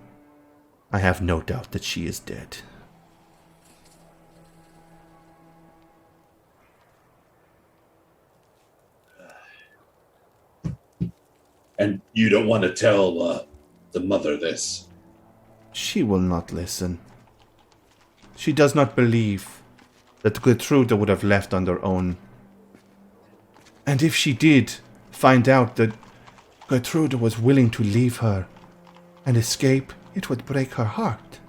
I have no doubt that she is dead. And you don't want to tell the mother this? She will not listen. She does not believe that Gertrude would have left on their own. And if she did find out that Gertrude was willing to leave her and escape, it would break her heart.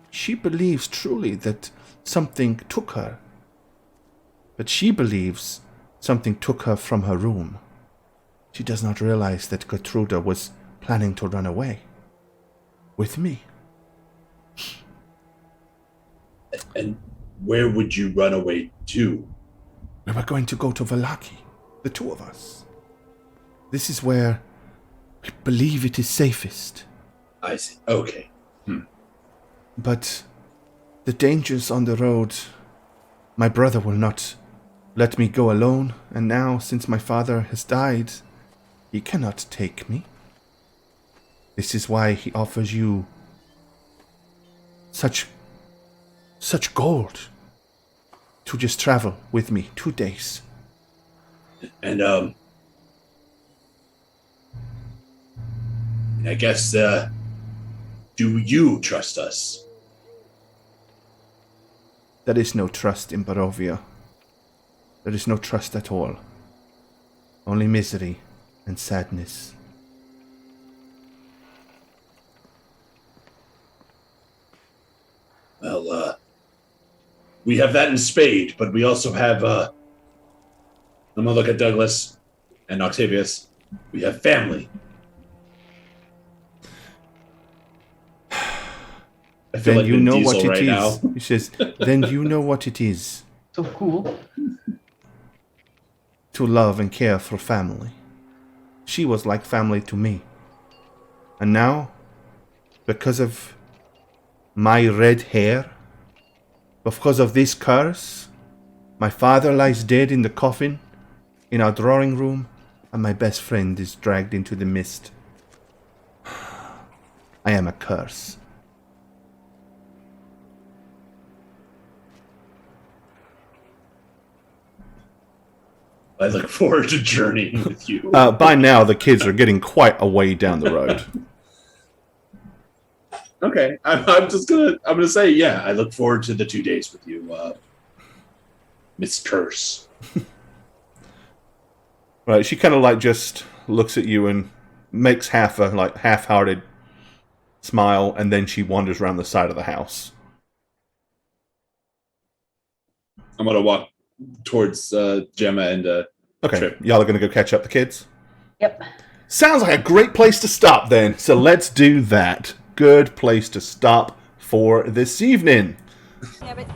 She believes truly that something took her. But she believes something took her from her room. She does not realize that Gertrude was planning to run away. With me. And where would you run away to? We were going to go to Vallaki, the two of us. This is where we believe it is safest. I see. Okay. But the dangers on the road, my brother will not let me go alone, and now, since my father has died, he cannot take me. This is why he offers you such gold to just travel with me 2 days. And I guess do you trust us? There is no trust in Barovia. There is no trust at all. Only misery and sadness. Well, we have that in spade, but we also have, I'm gonna look at Douglas and Octavius. We have family. I feel Then like you Vin know Diesel what it right is. now. He says, then you know what it is. So cool. to love and care for family. She was like family to me. And now, because of my red hair, because of this curse, my father lies dead in the coffin in our drawing room, and my best friend is dragged into the mist. I am a curse. I look forward to journeying with you. By now, the kids are getting quite a way down the road. Okay, I'm gonna say, yeah, I look forward to the 2 days with you, Miss Curse. Right, she kind of like just looks at you and makes half-hearted smile, and then she wanders around the side of the house. I'm gonna walk towards Gemma and Okay, Trip. y'all are gonna go catch up the kids? Yep. Sounds like a great place to stop then. So let's do that. Good place to stop for this evening. Damn it.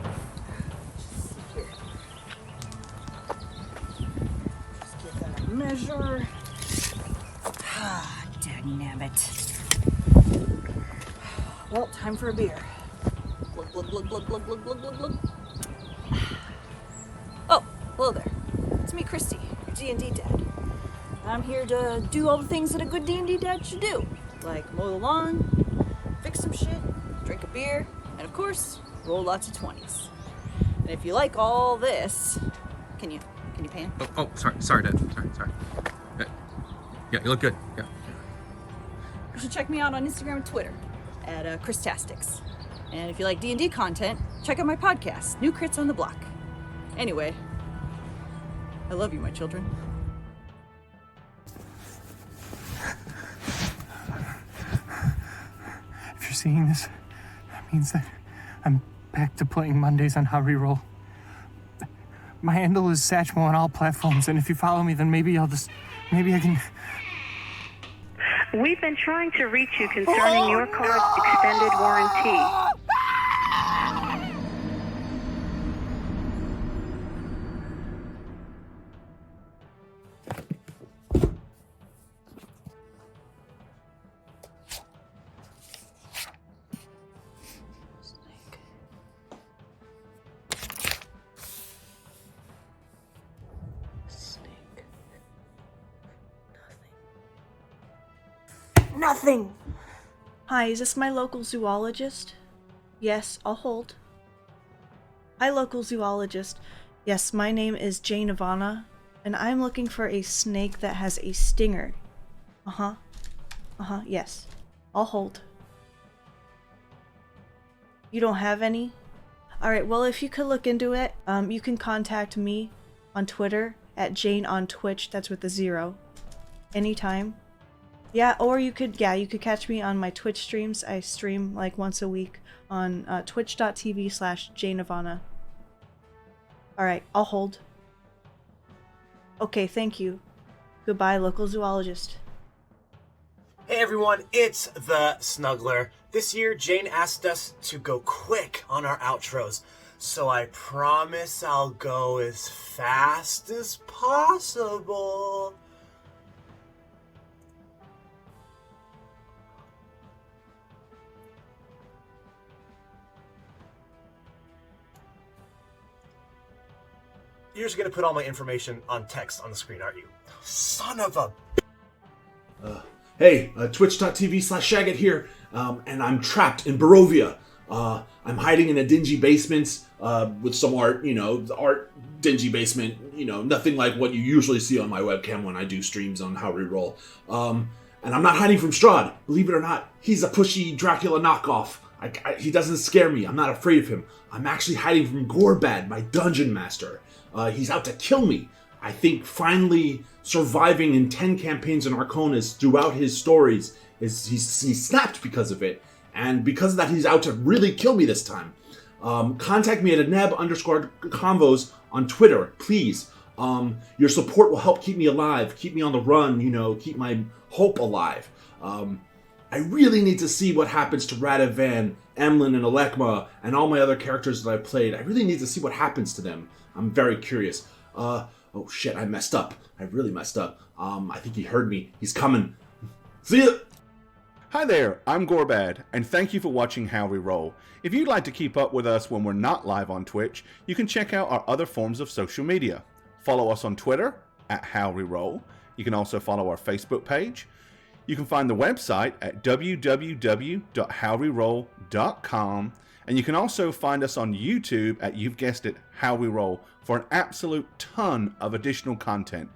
Just give that a measure. Ah, dagnabbit. Well, time for a beer. Glug, glug, glug, glug, glug, glug, glug, glug, glug. Oh, hello there. It's me, Christy, your D&D dad. I'm here to do all the things that a good D&D dad should do. Like mow the lawn, fix some shit, drink a beer, and of course, roll lots of 20s. And if you like all this, can you pan? Oh, sorry, Dad. Sorry. Yeah, you look good. Yeah. You should check me out on Instagram and Twitter at Christastics. And if you like D&D content, check out my podcast, New Crits on the Block. Anyway, I love you, my children. If you're seeing this, that means that I'm back to playing Mondays on How Reroll. My handle is Satchmo on all platforms, and if you follow me, then maybe I can... We've been trying to reach you concerning your car's extended warranty. Nothing! Hi, is this my local zoologist? Yes, I'll hold. Hi, local zoologist. Yes, my name is Jayne Ivana, and I'm looking for a snake that has a stinger. Yes. I'll hold. You don't have any? Alright, well, if you could look into it, you can contact me on Twitter at Jayne on Twitch, that's with the 0. Anytime. Yeah, or you could catch me on my Twitch streams. I stream like once a week on twitch.tv/JayneIvana. Alright, I'll hold. Okay, thank you. Goodbye, local zoologist. Hey everyone, it's the Snuggler. This year, Jayne asked us to go quick on our outros, so I promise I'll go as fast as possible. You're just gonna put all my information on text on the screen, aren't you? Son of a... Hey, twitch.tv/Shagget here, and I'm trapped in Barovia. I'm hiding in a dingy basement with some art, art dingy basement, nothing like what you usually see on my webcam when I do streams on How We Roll. And I'm not hiding from Strahd, believe it or not. He's a pushy Dracula knockoff. He doesn't scare me. I'm not afraid of him. I'm actually hiding from Gorebad, my dungeon master. He's out to kill me. I think finally surviving in 10 campaigns in Arconis throughout his stories, he snapped because of it. And because of that, he's out to really kill me this time. Contact me at @neb_convos on Twitter, please. Your support will help keep me alive, keep me on the run, keep my hope alive. I really need to see what happens to Radovan, Emlyn, and Alekma, and all my other characters that I've played. I really need to see what happens to them. I'm very curious. Oh shit, I messed up. I really messed up. I think he heard me. He's coming. See ya! Hi there, I'm Gorebad, and thank you for watching How We Roll. If you'd like to keep up with us when we're not live on Twitch, you can check out our other forms of social media. Follow us on Twitter, @HowWeRoll. You can also follow our Facebook page. You can find the website at www.howweroll.com, and you can also find us on YouTube at, you've guessed it, How We Roll, for an absolute ton of additional content.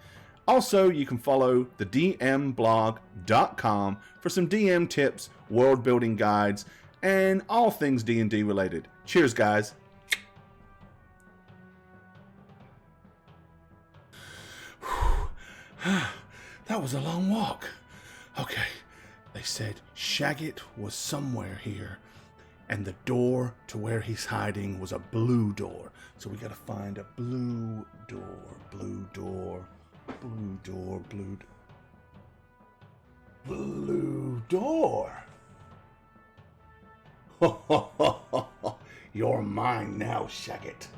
Also, you can follow the dmblog.com for some DM tips, world building guides, and all things D&D related. Cheers, guys. That was a long walk. Okay, they said Shagget was somewhere here, and the door to where he's hiding was a blue door. So we gotta find a blue door, blue door. Blue door, blue door. You're mine now, Shagget.